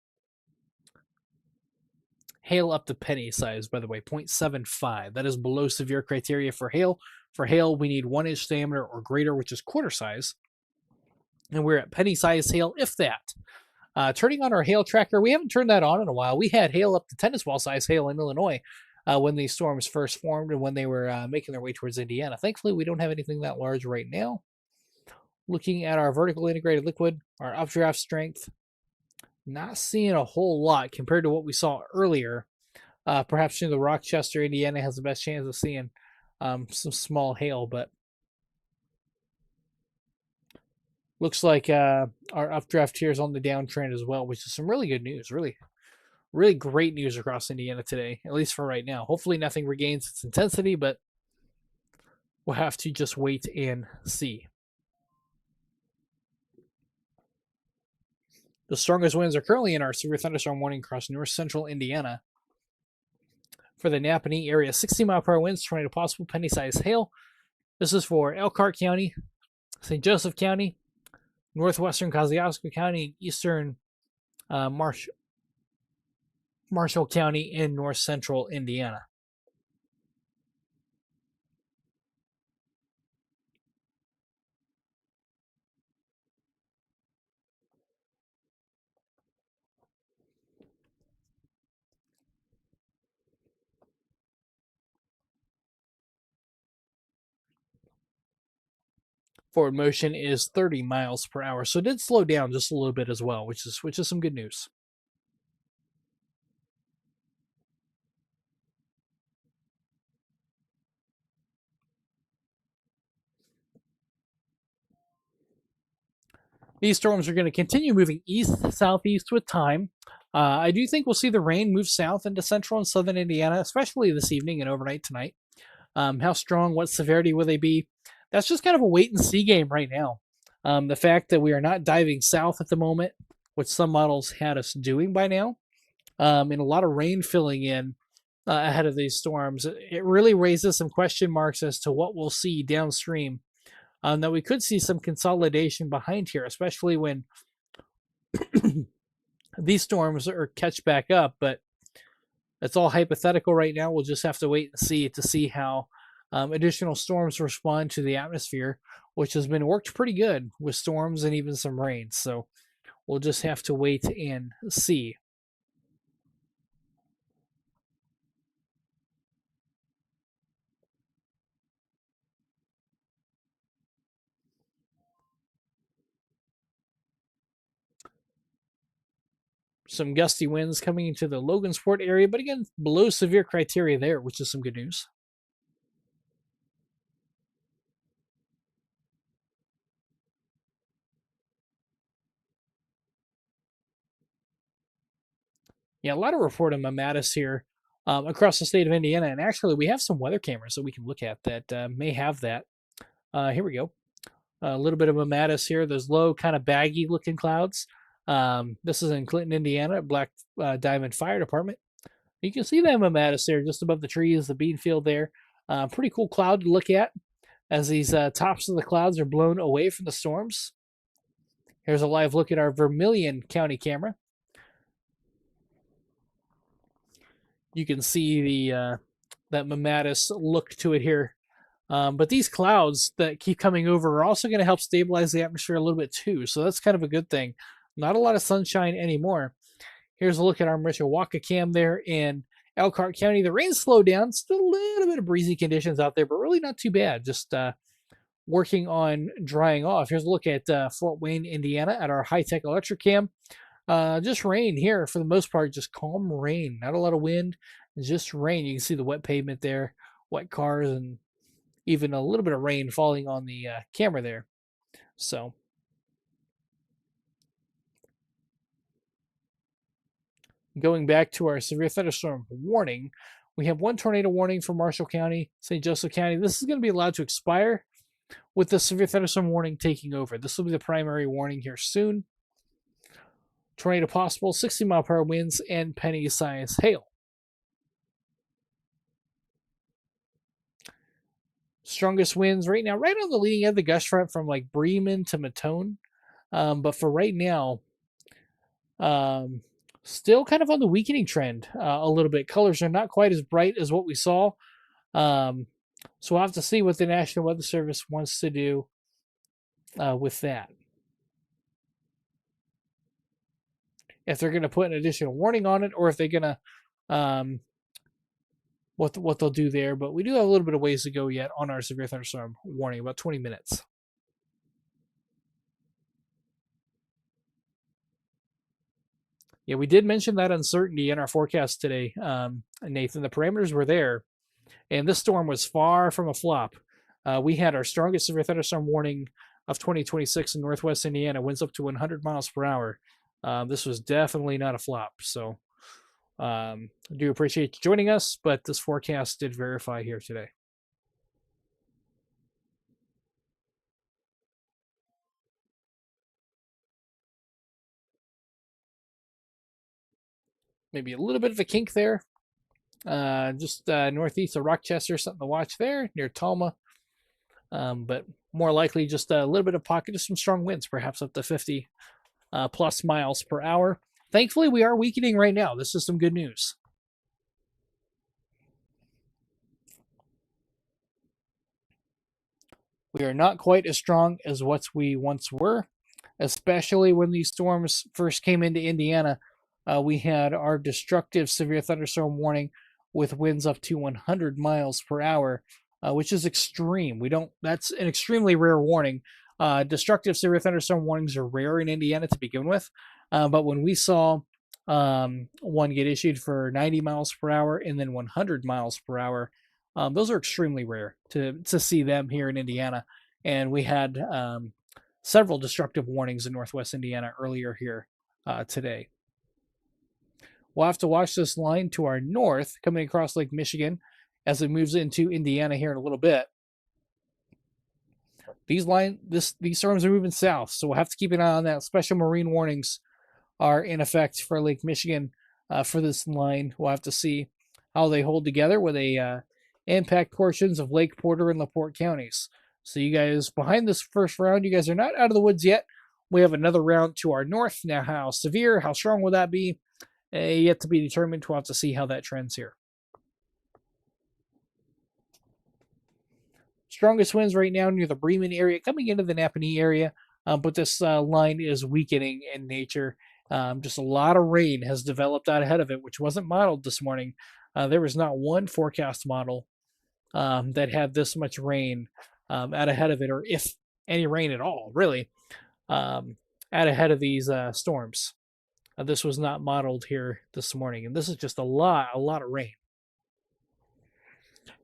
Hail up to penny size, by the way, 0.75. That is below severe criteria for hail. For hail, we need 1-inch diameter or greater, which is quarter size. And we're at penny size hail, if that. Turning on our hail tracker, we haven't turned that on in a while. We had hail up to tennis ball size hail in Illinois when these storms first formed and when they were making their way towards Indiana. Thankfully, we don't have anything that large right now. Looking at our vertical integrated liquid, our updraft strength, not seeing a whole lot compared to what we saw earlier. Perhaps the Rochester, Indiana has the best chance of seeing some small hail, but looks like our updraft here is on the downtrend as well, which is some really good news. Really great news across Indiana today, at least for right now. Hopefully nothing regains its intensity, but we'll have to just wait and see. The strongest winds are currently in our severe thunderstorm warning across north central Indiana. For the Napanee area, 60-mile-per-hour winds, tornado possible, penny-sized hail. This is for Elkhart County, St. Joseph County, northwestern Kosciuszko County, and eastern Marshall County in north central Indiana. Forward motion is 30 miles per hour, so it did slow down just a little bit as well, which is some good news. These storms are going to continue moving east-southeast with time. I do think we'll see the rain move south into central and southern Indiana, especially this evening and overnight tonight. How strong, what severity will they be? That's just kind of a wait-and-see game right now. The fact that we are not diving south at the moment, which some models had us doing by now, and a lot of rain filling in ahead of these storms, it really raises some question marks as to what we'll see downstream. That we could see some consolidation behind here, especially when these storms are catch back up. But it's all hypothetical right now. We'll just have to wait and see how additional storms respond to the atmosphere, which has been worked pretty good with storms and even some rain. So we'll just have to wait and see. Some gusty winds coming into the Logansport area, but again, below severe criteria there, which is some good news. Yeah, a lot of report on Mamatus here across the state of Indiana, and actually we have some weather cameras that we can look at that may have that. Here we go. A little bit of Mamatus here. Those low, kind of baggy looking clouds. This is in Clinton, Indiana, Black Diamond Fire Department. You can see that Mamatus there just above the trees, the bean field there. Pretty cool cloud to look at as these tops of the clouds are blown away from the storms. Here's a live look at our Vermilion County camera. You can see the that Mamatus look to it here. But these clouds that keep coming over are also going to help stabilize the atmosphere a little bit too. So that's kind of a good thing. Not a lot of sunshine anymore. Here's a look at our Mishawaka cam there in Elkhart County. The rain slowed down. Still a little bit of breezy conditions out there, but really not too bad. Just working on drying off. Here's a look at Fort Wayne, Indiana at our high-tech electric cam. Just rain here for the most part. Just calm rain. Not a lot of wind. Just rain. You can see the wet pavement there, wet cars, and even a little bit of rain falling on the camera there. So going back to our severe thunderstorm warning, we have one tornado warning for Marshall County, St. Joseph County. This is going to be allowed to expire with the severe thunderstorm warning taking over. This will be the primary warning here soon. Tornado possible, 60-mile-per-hour winds, and penny-sized hail. Strongest winds right now, right on the leading edge of the gust front from like Bremen to Matone. But for right now, still kind of on the weakening trend a little bit. Colors are not quite as bright as what we saw. So we'll have to see what the National Weather Service wants to do with that. If they're going to put an additional warning on it, or if they're going to what they'll do there. But we do have a little bit of ways to go yet on our severe thunderstorm warning, about 20 minutes. Yeah, we did mention that uncertainty in our forecast today, Nathan. The parameters were there, and this storm was far from a flop. We had our strongest severe thunderstorm warning of 2026 in Northwest Indiana, winds up to 100 miles per hour. This was definitely not a flop. So I do appreciate you joining us, but this forecast did verify here today. Maybe a little bit of a kink there. Just northeast of Rochester, something to watch there near Talma. But more likely just a little bit of pocket of some strong winds, perhaps up to 50 plus miles per hour. Thankfully, we are weakening right now. This is some good news. We are not quite as strong as what we once were, especially when these storms first came into Indiana. We had our destructive severe thunderstorm warning with winds up to 100 miles per hour, which is extreme. That's an extremely rare warning. Destructive severe thunderstorm warnings are rare in Indiana to begin with, but when we saw one get issued for 90 miles per hour and then 100 miles per hour, those are extremely rare to see them here in Indiana. And we had several destructive warnings in Northwest Indiana earlier here today. We'll have to watch this line to our north coming across Lake Michigan as it moves into Indiana here in a little bit. These storms are moving south, so we'll have to keep an eye on that. Special marine warnings are in effect for Lake Michigan for this line. We'll have to see how they hold together with a impact portions of Lake Porter and LaPorte counties. So you guys, behind this first round, you guys are not out of the woods yet. We have another round to our north. Now, how severe, how strong will that be? Yet to be determined. We'll have to see how that trends here. Strongest winds right now near the Bremen area, coming into the Napanee area, but this line is weakening in nature. Just a lot of rain has developed out ahead of it, which wasn't modeled this morning. There was not one forecast model that had this much rain out ahead of it, or if any rain at all, really, out ahead of these storms. This was not modeled here this morning, and this is just a lot of rain.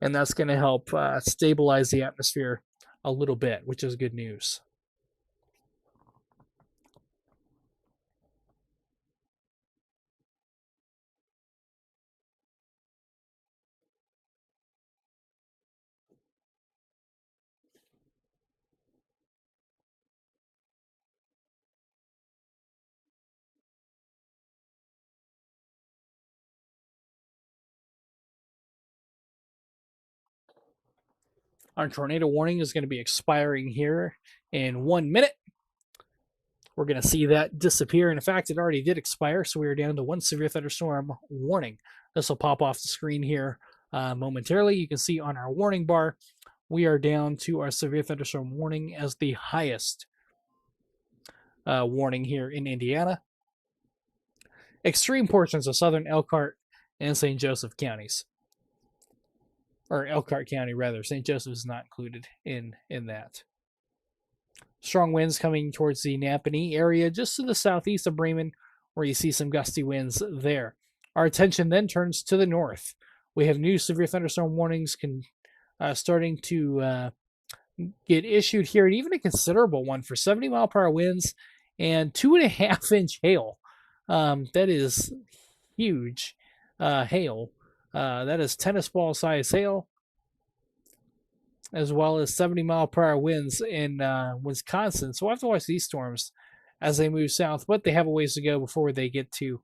And that's going to help stabilize the atmosphere a little bit, which is good news. Our tornado warning is going to be expiring here in 1 minute. We're going to see that disappear. And in fact, it already did expire, so we are down to one severe thunderstorm warning. This will pop off the screen here momentarily. You can see on our warning bar, we are down to our severe thunderstorm warning as the highest warning here in Indiana. Extreme portions of southern Elkhart and St. Joseph counties. Or Elkhart County, rather. St. Joseph is not included in that. Strong winds coming towards the Napanee area, just to the southeast of Bremen, where you see some gusty winds there. Our attention then turns to the north. We have new severe thunderstorm warnings starting to get issued here, and even a considerable one for 70-mile-per-hour winds and 2.5-inch hail. That is huge hail. That is tennis ball size hail, as well as 70-mile-per-hour winds in Wisconsin. So we'll have to watch these storms as they move south, but they have a ways to go before they get to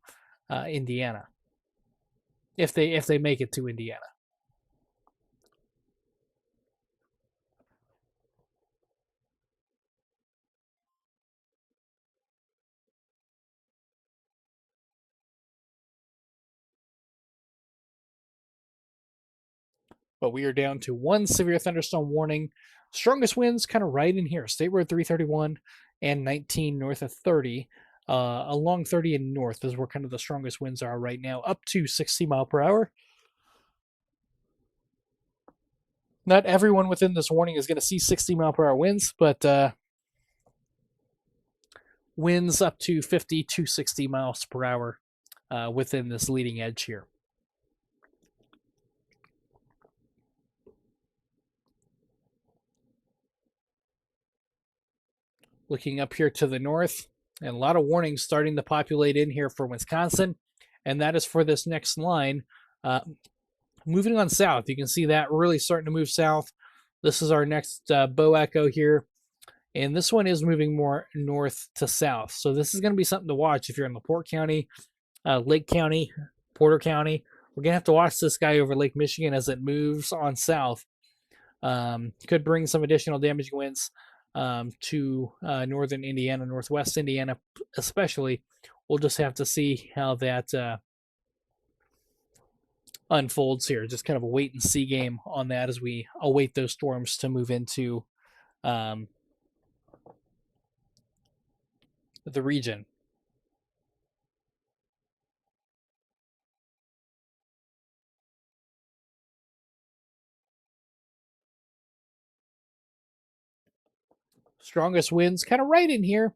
Indiana, if they make it to Indiana. But we are down to one severe thunderstorm warning. Strongest winds kind of right in here. State Road 331 and 19 north of 30. Along 30 and north is where kind of the strongest winds are right now, up to 60 mile per hour. Not everyone within this warning is going to see 60 mile per hour winds, but winds up to 50 to 60 miles per hour within this leading edge here. Looking up here to the north, and a lot of warnings starting to populate in here for Wisconsin, and that is for this next line. Moving on south, you can see that really starting to move south. This is our next bow echo here, and this one is moving more north to south. So this is going to be something to watch if you're in LaPorte County, Lake County, Porter County. We're going to have to watch this guy over Lake Michigan as it moves on south. Could bring some additional damaging winds to northern Indiana, northwest Indiana especially. We'll just have to see how that unfolds here. Just kind of a wait and see game on that as we await those storms to move into the region. Strongest winds kind of right in here,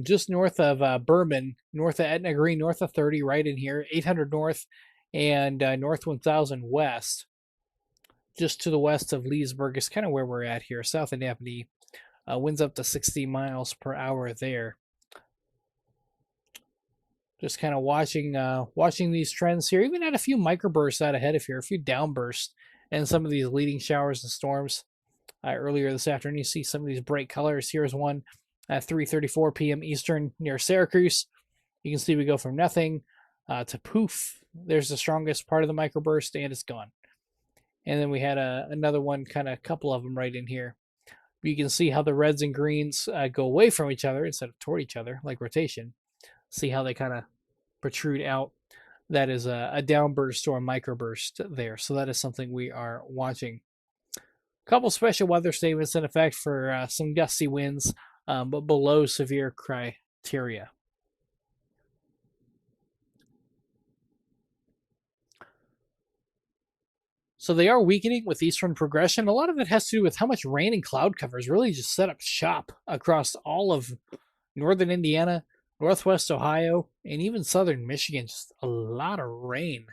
just north of Berman, north of Etna Green, north of 30, right in here, 800 north and north 1000 west. Just to the west of Leesburg is kind of where we're at here, south of Napanee. Winds up to 60 miles per hour there. Just kind of watching these trends here. Even had a few microbursts out ahead of here, a few downbursts, and some of these leading showers and storms. Earlier this afternoon, you see some of these bright colors. Here's one at 3:34 p.m. Eastern near Syracuse. You can see we go from nothing to poof. There's the strongest part of the microburst, and it's gone. And then we had another one, kind of a couple of them right in here. You can see how the reds and greens go away from each other instead of toward each other, like rotation. See how they kind of protrude out. That is a downburst or a microburst there. So that is something we are watching. Couple special weather statements in effect for some gusty winds, but below severe criteria. So they are weakening with eastern progression. A lot of it has to do with how much rain and cloud cover is really just set up shop across all of northern Indiana, northwest Ohio, and even southern Michigan. Just a lot of rain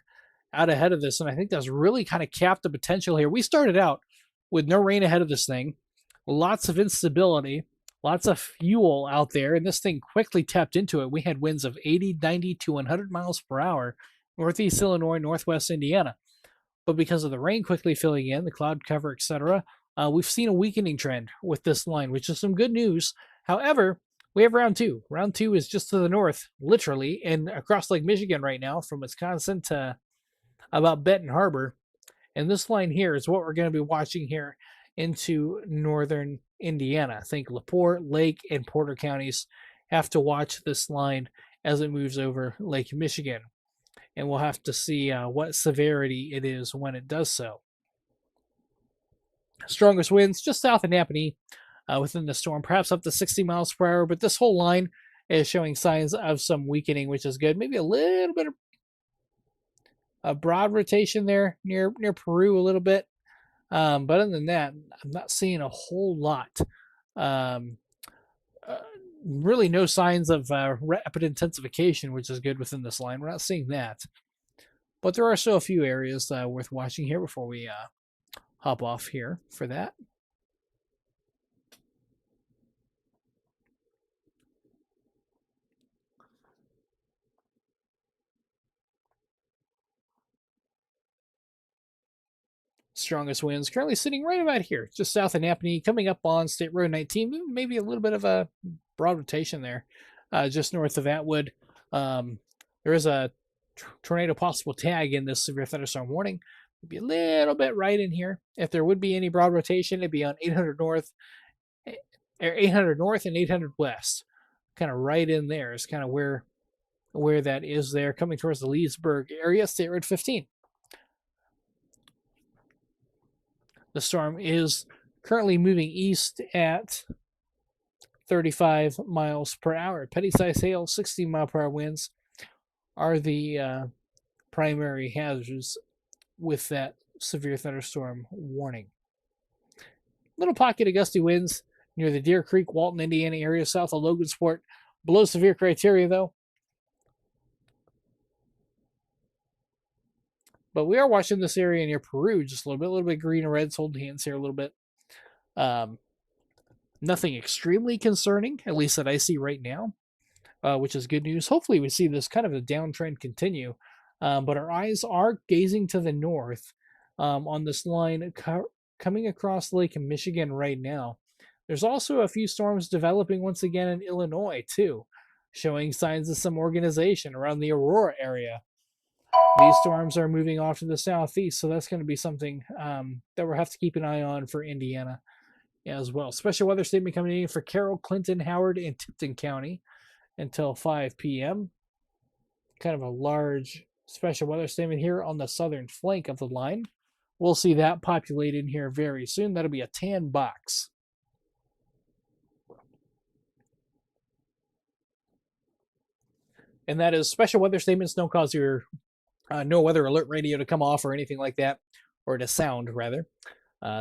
out ahead of this, and I think that's really kind of capped the potential here. We started out with no rain ahead of this thing, lots of instability, lots of fuel out there, and this thing quickly tapped into it. We had winds of 80, 90 to 100 miles per hour, northeast Illinois, northwest Indiana. But because of the rain quickly filling in, the cloud cover, etc., we've seen a weakening trend with this line, which is some good news. However, we have round two. Round two is just to the north, literally, and across Lake Michigan right now, from Wisconsin to about Benton Harbor. And this line here is what we're going to be watching here into northern Indiana. I think LaPorte, Lake, and Porter counties have to watch this line as it moves over Lake Michigan. And we'll have to see what severity it is when it does so. Strongest winds just south of Napanee within the storm, perhaps up to 60 miles per hour. But this whole line is showing signs of some weakening, which is good. Maybe a little bit of a broad rotation there near Peru a little bit. But other than that, I'm not seeing a whole lot. Really no signs of rapid intensification, which is good within this line. We're not seeing that. But there are still a few areas worth watching here before we hop off here for that. Strongest winds currently sitting right about here, just south of Napanee, coming up on State Road 19. Maybe a little bit of a broad rotation there, just north of Atwood. There is a tornado possible tag in this severe thunderstorm warning. It'd be a little bit right in here. If there would be any broad rotation, it'd be on 800 north, 800 north and 800 west. Kind of right in there is kind of where that is there, coming towards the Leesburg area, State Road 15. The storm is currently moving east at 35 miles per hour. Petty size hail, 60 mile per hour winds are the primary hazards with that severe thunderstorm warning. Little pocket of gusty winds near the Deer Creek, Walton, Indiana area, south of Logansport. Below severe criteria, though. But we are watching this area near Peru just a little bit green and reds holding hands here a little bit. Nothing extremely concerning, at least that I see right now, which is good news. Hopefully we see this kind of a downtrend continue, but our eyes are gazing to the north on this line coming across Lake Michigan right now. There's also a few storms developing once again in Illinois too, showing signs of some organization around the Aurora area. These storms are moving off to the southeast, so that's going to be something that we'll have to keep an eye on for Indiana as well. Special weather statement coming in for Carroll, Clinton, Howard, and Tipton County until 5 p.m. Kind of a large special weather statement here on the southern flank of the line. We'll see that populated here very soon. That'll be a tan box. And that is special weather statements don't cause your no weather alert radio to come off or anything like that, or to sound rather.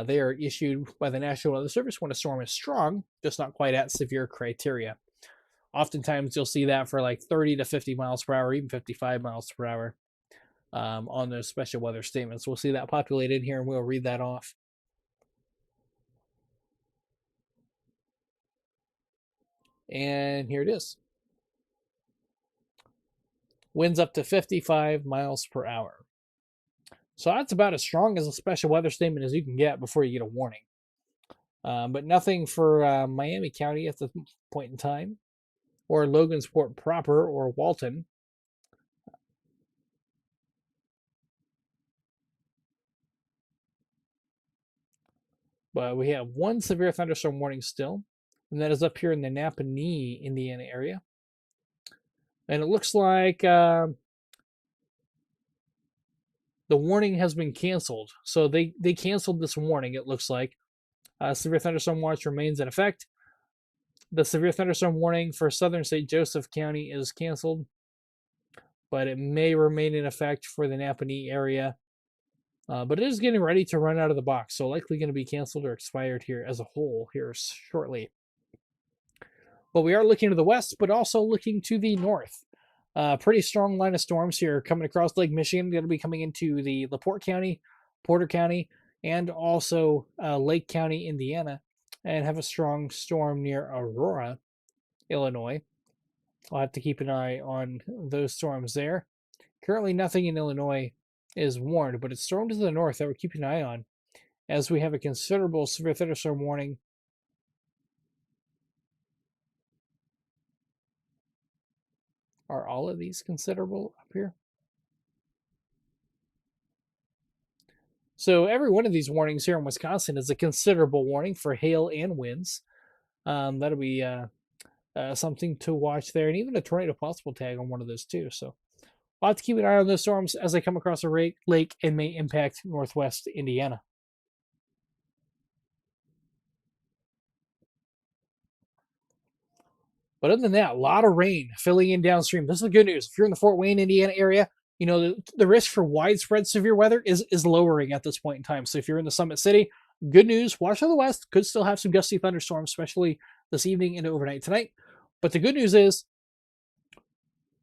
They are issued by the National Weather Service when a storm is strong, just not quite at severe criteria. Oftentimes you'll see that for like 30 to 50 miles per hour, even 55 miles per hour on those special weather statements. We'll see that populated here and we'll read that off. And here it is. Winds up to 55 miles per hour. So that's about as strong as a special weather statement as you can get before you get a warning. But nothing for Miami County at the point in time, or Logansport proper, or Walton. But we have one severe thunderstorm warning still, and that is up here in the Napanee, Indiana area. And it looks like the warning has been canceled. So they canceled this warning, it looks like. Severe thunderstorm watch remains in effect. The severe thunderstorm warning for southern St. Joseph County is canceled, but it may remain in effect for the Napanee area. But it is getting ready to run out of the box, so likely going to be canceled or expired here as a whole here shortly. But we are looking to the west, but also looking to the north. Pretty strong line of storms here coming across Lake Michigan. Going to be coming into the LaPorte County, Porter County, and also Lake County, Indiana, and have a strong storm near Aurora, Illinois. I'll have to keep an eye on those storms there. Currently, nothing in Illinois is warned, but it's storm to the north that we're keeping an eye on, as we have a considerable severe thunderstorm warning. Are all of these considerable up here? So every one of these warnings here in Wisconsin is a considerable warning for hail and winds. That'll be something to watch there, and even a tornado possible tag on one of those too. So we'll have to keep an eye on those storms as they come across a lake and may impact northwest Indiana. But other than that, a lot of rain filling in downstream. This is the good news. If you're in the Fort Wayne, Indiana area, you know the risk for widespread severe weather is lowering at this point in time. So if you're in the Summit City, good news. Watch to the west. Could still have some gusty thunderstorms, especially this evening and overnight tonight. But the good news is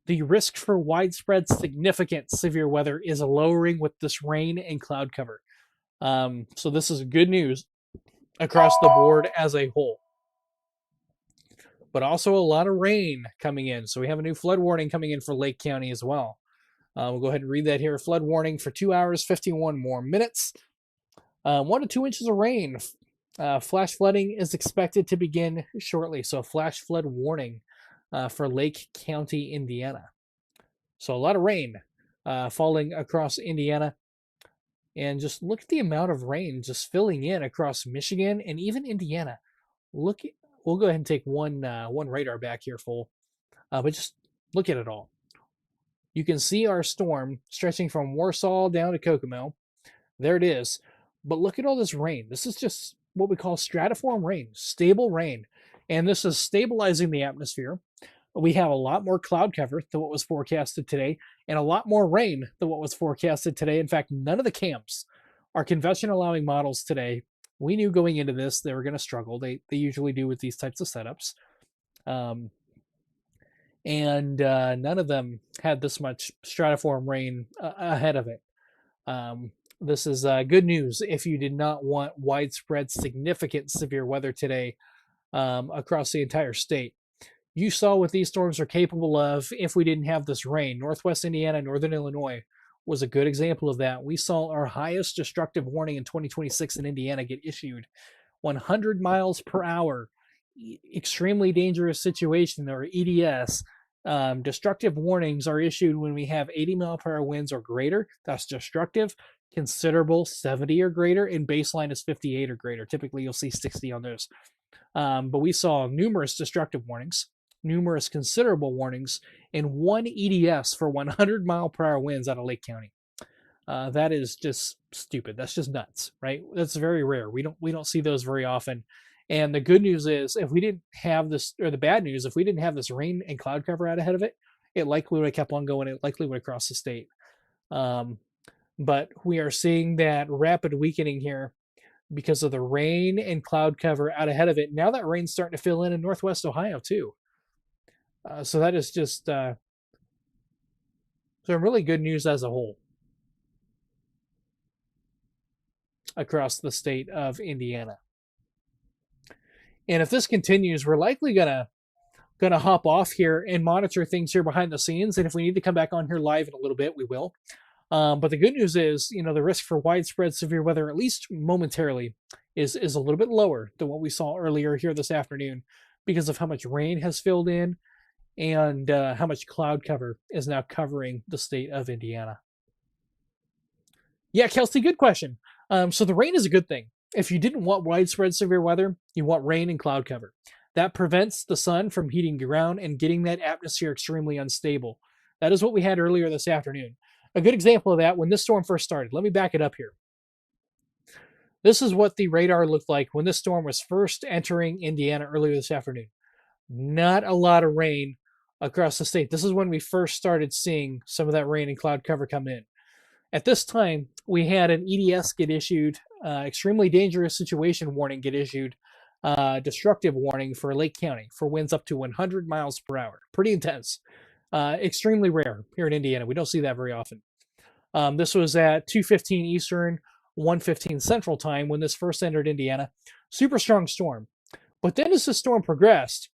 the risk for widespread significant severe weather is lowering with this rain and cloud cover. So this is good news across the board as a whole. But also a lot of rain coming in. So we have a new flood warning coming in for Lake County as well. We'll go ahead and read that here. Flood warning for 2 hours, 51 more minutes. 1 to 2 inches of rain. Flash flooding is expected to begin shortly. So a flash flood warning for Lake County, Indiana. So a lot of rain falling across Indiana. And just look at the amount of rain just filling in across Michigan and even Indiana. We'll go ahead and take one radar back here full, but just look at it all. You can see our storm stretching from Warsaw down to Kokomo. There it is. But look at all this rain. This is just what we call stratiform rain, stable rain. And this is stabilizing the atmosphere. We have a lot more cloud cover than what was forecasted today, and a lot more rain than what was forecasted today. In fact, none of the camps, our convention allowing models today, we knew going into this they were going to struggle. They usually do with these types of setups. And none of them had this much stratiform rain ahead of it. This is good news if you did not want widespread, significant severe weather today across the entire state. You saw what these storms are capable of if we didn't have this rain. Northwest Indiana, Northern Illinois was a good example of that. We saw our highest destructive warning in 2026 in Indiana get issued. 100 miles per hour, extremely dangerous situation, or EDS. Destructive warnings are issued when we have 80 mile per hour winds or greater. That's destructive. Considerable, 70 or greater, and baseline is 58 or greater. Typically, you'll see 60 on those. But we saw numerous destructive warnings, numerous considerable warnings, and one EDS for 100 mile per hour winds out of Lake County. That is just stupid. That's just nuts, right? That's very rare. We don't see those very often. And the good news is, if we didn't have this, or the bad news, if we didn't have this rain and cloud cover out ahead of it, it likely would have kept on going. It likely would have crossed the state. But we are seeing that rapid weakening here because of the rain and cloud cover out ahead of it. Now that rain's starting to fill in Northwest Ohio too. So that is just some really good news as a whole across the state of Indiana. And if this continues, we're likely gonna hop off here and monitor things here behind the scenes. And if we need to come back on here live in a little bit, we will. But the good news is, the risk for widespread severe weather, at least momentarily, is a little bit lower than what we saw earlier here this afternoon, because of how much rain has filled in and how much cloud cover is now covering the state of Indiana. Yeah, Kelsey, good question. So the rain is a good thing. If you didn't want widespread severe weather, you want rain and cloud cover. That prevents the sun from heating the ground and getting that atmosphere extremely unstable. That is what we had earlier this afternoon. A good example of that, when this storm first started, let me back it up here. This is what the radar looked like when this storm was first entering Indiana earlier this afternoon. Not a lot of rain across the state. This is when we first started seeing some of that rain and cloud cover come in. At this time, we had an EDS get issued, extremely dangerous situation warning get issued, destructive warning for Lake County for winds up to 100 miles per hour. Pretty intense. Extremely rare here in Indiana. We don't see that very often. This was at 2:15 Eastern, 1:15 Central Time when this first entered Indiana. Super strong storm. But then as the storm progressed,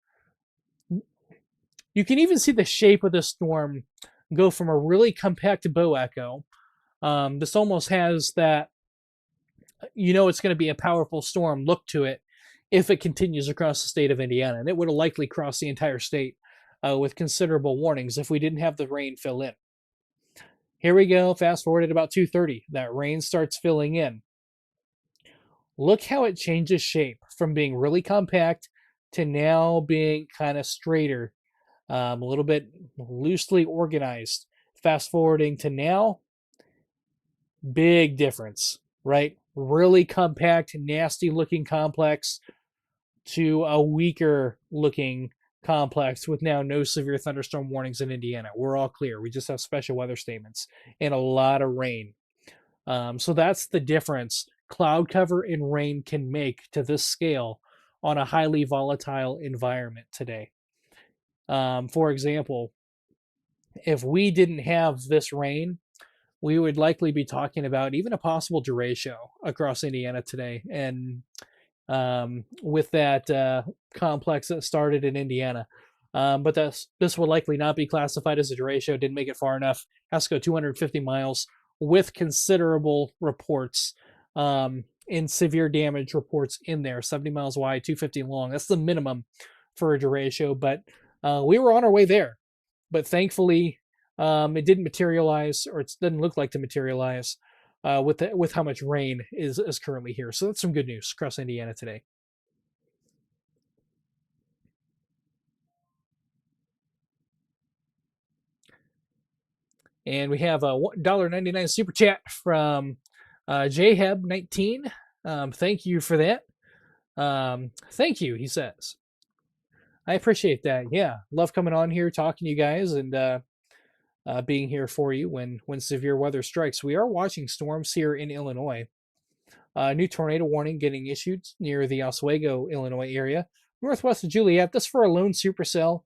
you can even see the shape of the storm go from a really compact bow echo. This almost has that, it's going to be a powerful storm look to it if it continues across the state of Indiana. And it would have likely crossed the entire state with considerable warnings if we didn't have the rain fill in. Here we go, fast forward at about 2:30. That rain starts filling in. Look how it changes shape from being really compact to now being kind of straighter, a little bit loosely organized. Fast forwarding to now, big difference, right? Really compact, nasty looking complex to a weaker looking complex with now no severe thunderstorm warnings in Indiana. We're all clear. We just have special weather statements and a lot of rain. So that's the difference cloud cover and rain can make to this scale on a highly volatile environment today. For example, if we didn't have this rain, we would likely be talking about even a possible derecho across Indiana today. And with that complex that started in Indiana. But this will likely not be classified as a derecho. Didn't make it far enough. Has to go 250 miles with considerable reports in severe damage reports in there. 70 miles wide, 250 long. That's the minimum for a derecho. But we were on our way there. But thankfully, it didn't materialize, or it doesn't look like to materialize. With how much rain is currently here. So that's some good news across Indiana today. And we have a $1.99 super chat from JHeb19. Thank you for that. Thank you, he says. I appreciate that. Yeah, love coming on here, talking to you guys, and being here for you when severe weather strikes. We are watching storms here in Illinois. New tornado warning getting issued near the Oswego, Illinois area. Northwest of Juliet. This for a lone supercell.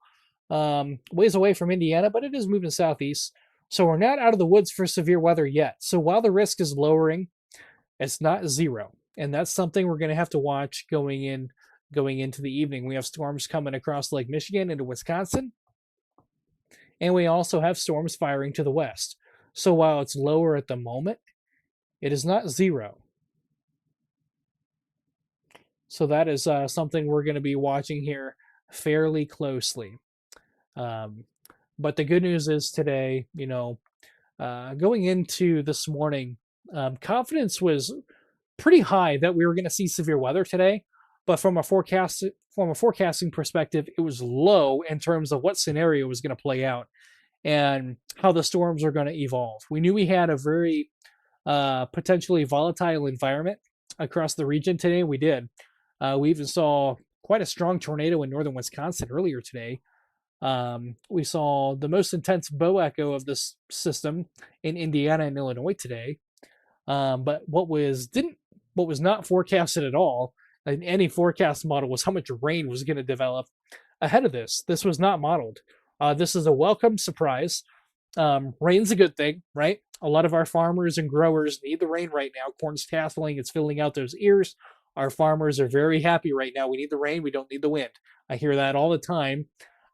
Ways away from Indiana, but it is moving southeast. So we're not out of the woods for severe weather yet. So while the risk is lowering, it's not zero. And that's something we're going to have to watch going into the evening. We have storms coming across Lake Michigan into Wisconsin. And we also have storms firing to the west. So while it's lower at the moment, it is not zero. So that is something we're going to be watching here fairly closely. But the good news is today, going into this morning, confidence was pretty high that we were going to see severe weather today. But from a forecasting perspective, it was low in terms of what scenario was going to play out and how the storms are going to evolve. We knew we had a very potentially volatile environment across the region today. We did. We even saw quite a strong tornado in northern Wisconsin earlier today. We saw the most intense bow echo of this system in Indiana and Illinois today. But what was not forecasted at all in any forecast model was how much rain was going to develop ahead of this. This was not modeled. This is a welcome surprise. Rain's a good thing, right? A lot of our farmers and growers need the rain right now. Corn's tasseling, it's filling out those ears. Our farmers are very happy right now. We need the rain, we don't need the wind. I hear that all the time.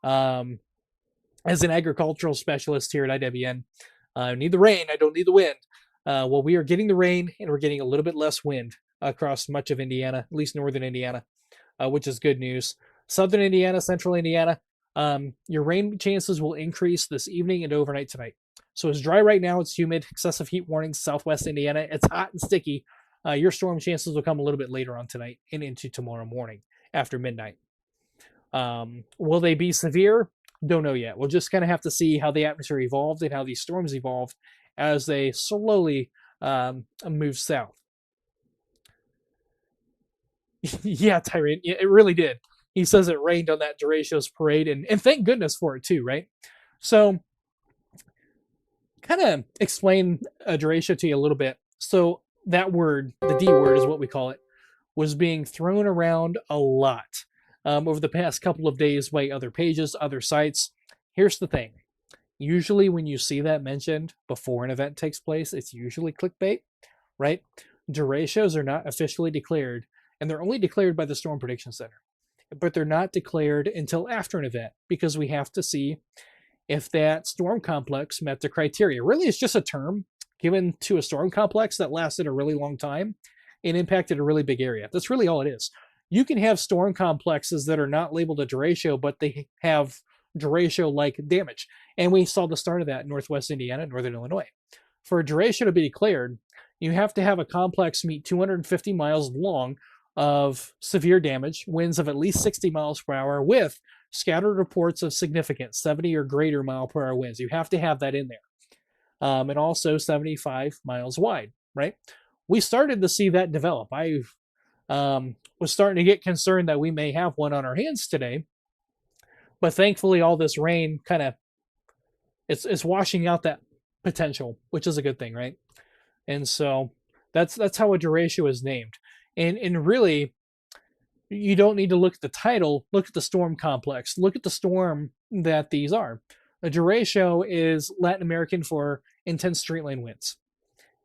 As an agricultural specialist here at IWN, I need the rain, I don't need the wind. Well, we are getting the rain and we're getting a little bit less wind across much of Indiana, at least northern Indiana, which is good news. Southern Indiana, central Indiana, your rain chances will increase this evening and overnight tonight. So it's dry right now, it's humid, excessive heat warnings, southwest Indiana, it's hot and sticky. Your storm chances will come a little bit later on tonight and into tomorrow morning after midnight. Will they be severe? Don't know yet. We'll just kind of have to see how the atmosphere evolved and how these storms evolve as they slowly move south. Yeah, Tyrant, it really did. He says it rained on that Duracio's parade, and thank goodness for it too, right? So, kind of explain Duracio to you a little bit. So that word, the D word is what we call it, was being thrown around a lot over the past couple of days by other pages, other sites. Here's the thing. Usually when you see that mentioned before an event takes place, it's usually clickbait, right? Duratios are not officially declared, and they're only declared by the Storm Prediction Center. But they're not declared until after an event because we have to see if that storm complex met the criteria. Really, it's just a term given to a storm complex that lasted a really long time and impacted a really big area. That's really all it is. You can have storm complexes that are not labeled a derecho, but they have derecho-like damage. And we saw the start of that in northwest Indiana, northern Illinois. For a derecho to be declared, you have to have a complex meet 250 miles long of severe damage, winds of at least 60 miles per hour with scattered reports of significant 70 or greater mile per hour winds. You have to have that in there. And also 75 miles wide, right? We started to see that develop. I was starting to get concerned that we may have one on our hands today, but thankfully all this rain kind of it's washing out that potential, which is a good thing, right? And so that's how a derecho is named. And really, you don't need to look at the title, look at the storm complex, look at the storm that these are. A derecho is Latin American for intense straight line winds.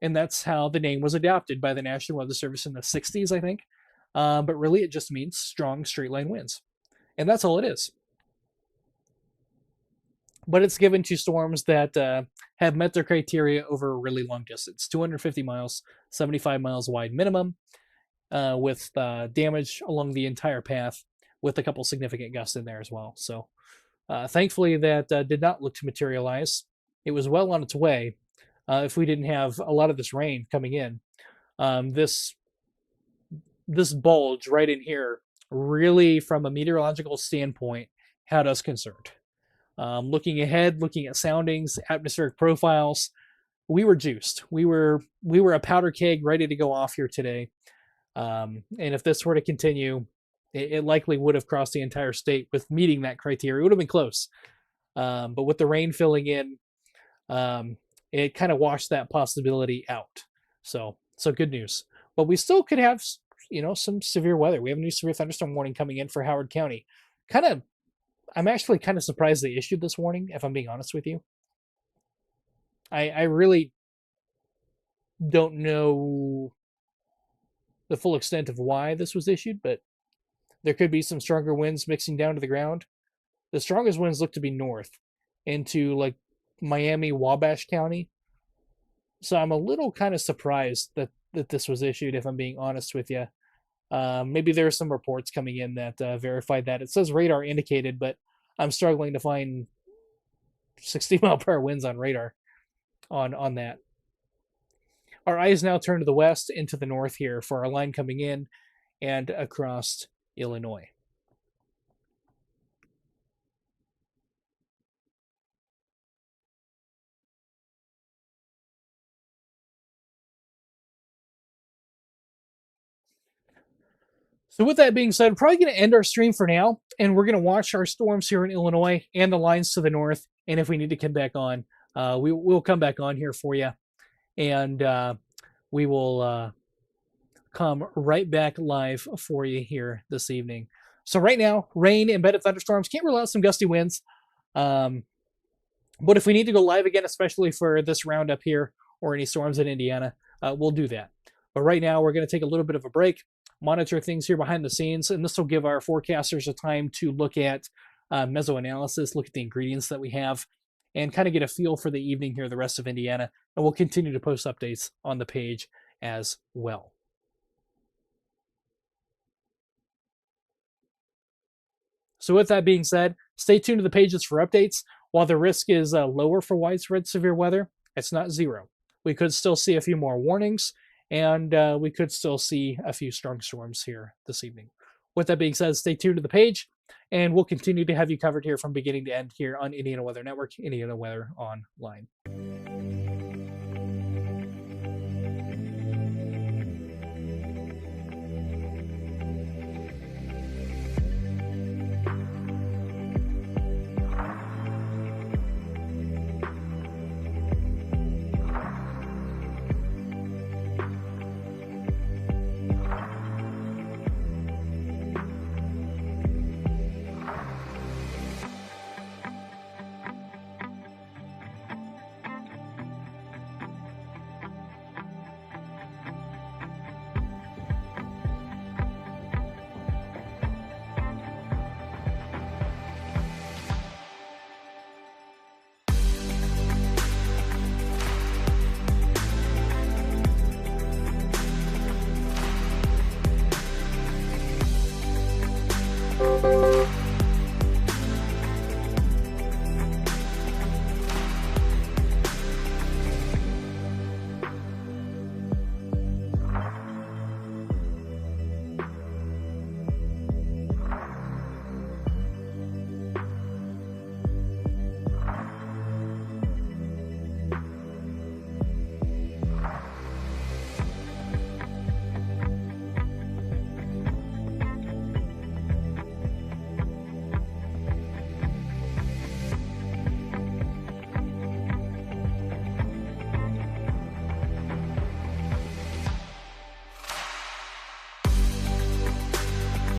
And that's how the name was adopted by the National Weather Service in the 60s, I think. But really, it just means strong straight line winds. And that's all it is. But it's given to storms that have met their criteria over a really long distance, 250 miles, 75 miles wide minimum, with damage along the entire path, with a couple significant gusts in there as well. So thankfully that did not look to materialize. It was well on its way if we didn't have a lot of this rain coming in. This bulge right in here really, from a meteorological standpoint, had us concerned. Looking ahead, looking at soundings, atmospheric profiles, we were juiced. We were a powder keg ready to go off here today. And if this were to continue, it likely would have crossed the entire state with meeting that criteria. It would have been close. But with the rain filling in, it kind of washed that possibility out. So good news. But we still could have, some severe weather. We have a new severe thunderstorm warning coming in for Howard County. I'm actually kind of surprised they issued this warning, if I'm being honest with you. I really don't know the full extent of why this was issued, but there could be some stronger winds mixing down to the ground. The strongest winds look to be north into like Miami, Wabash County. So I'm a little kind of surprised that this was issued, if I'm being honest with you. Maybe there are some reports coming in that verified that. It says radar indicated, but I'm struggling to find 60-mile-per-hour winds on radar on that. Our eyes now turn to the west into the north here for our line coming in and across Illinois. So with that being said, we're probably going to end our stream for now, and we're going to watch our storms here in Illinois and the lines to the north. And if we need to come back on, we'll come back on here for you, and we will come right back live for you here this evening. So right now, rain, embedded thunderstorms. Can't rule out some gusty winds. But if we need to go live again, especially for this roundup here or any storms in Indiana, we'll do that. But right now, we're going to take a little bit of a break, monitor things here behind the scenes, and this will give our forecasters a time to look at mesoanalysis, look at the ingredients that we have, and kind of get a feel for the evening here, the rest of Indiana. And we'll continue to post updates on the page as well. So with that being said, stay tuned to the pages for updates. While the risk is lower for widespread severe weather, it's not zero. We could still see a few more warnings, and we could still see a few strong storms here this evening. With that being said, stay tuned to the page, and we'll continue to have you covered here from beginning to end here on Indiana Weather Network, Indiana Weather Online.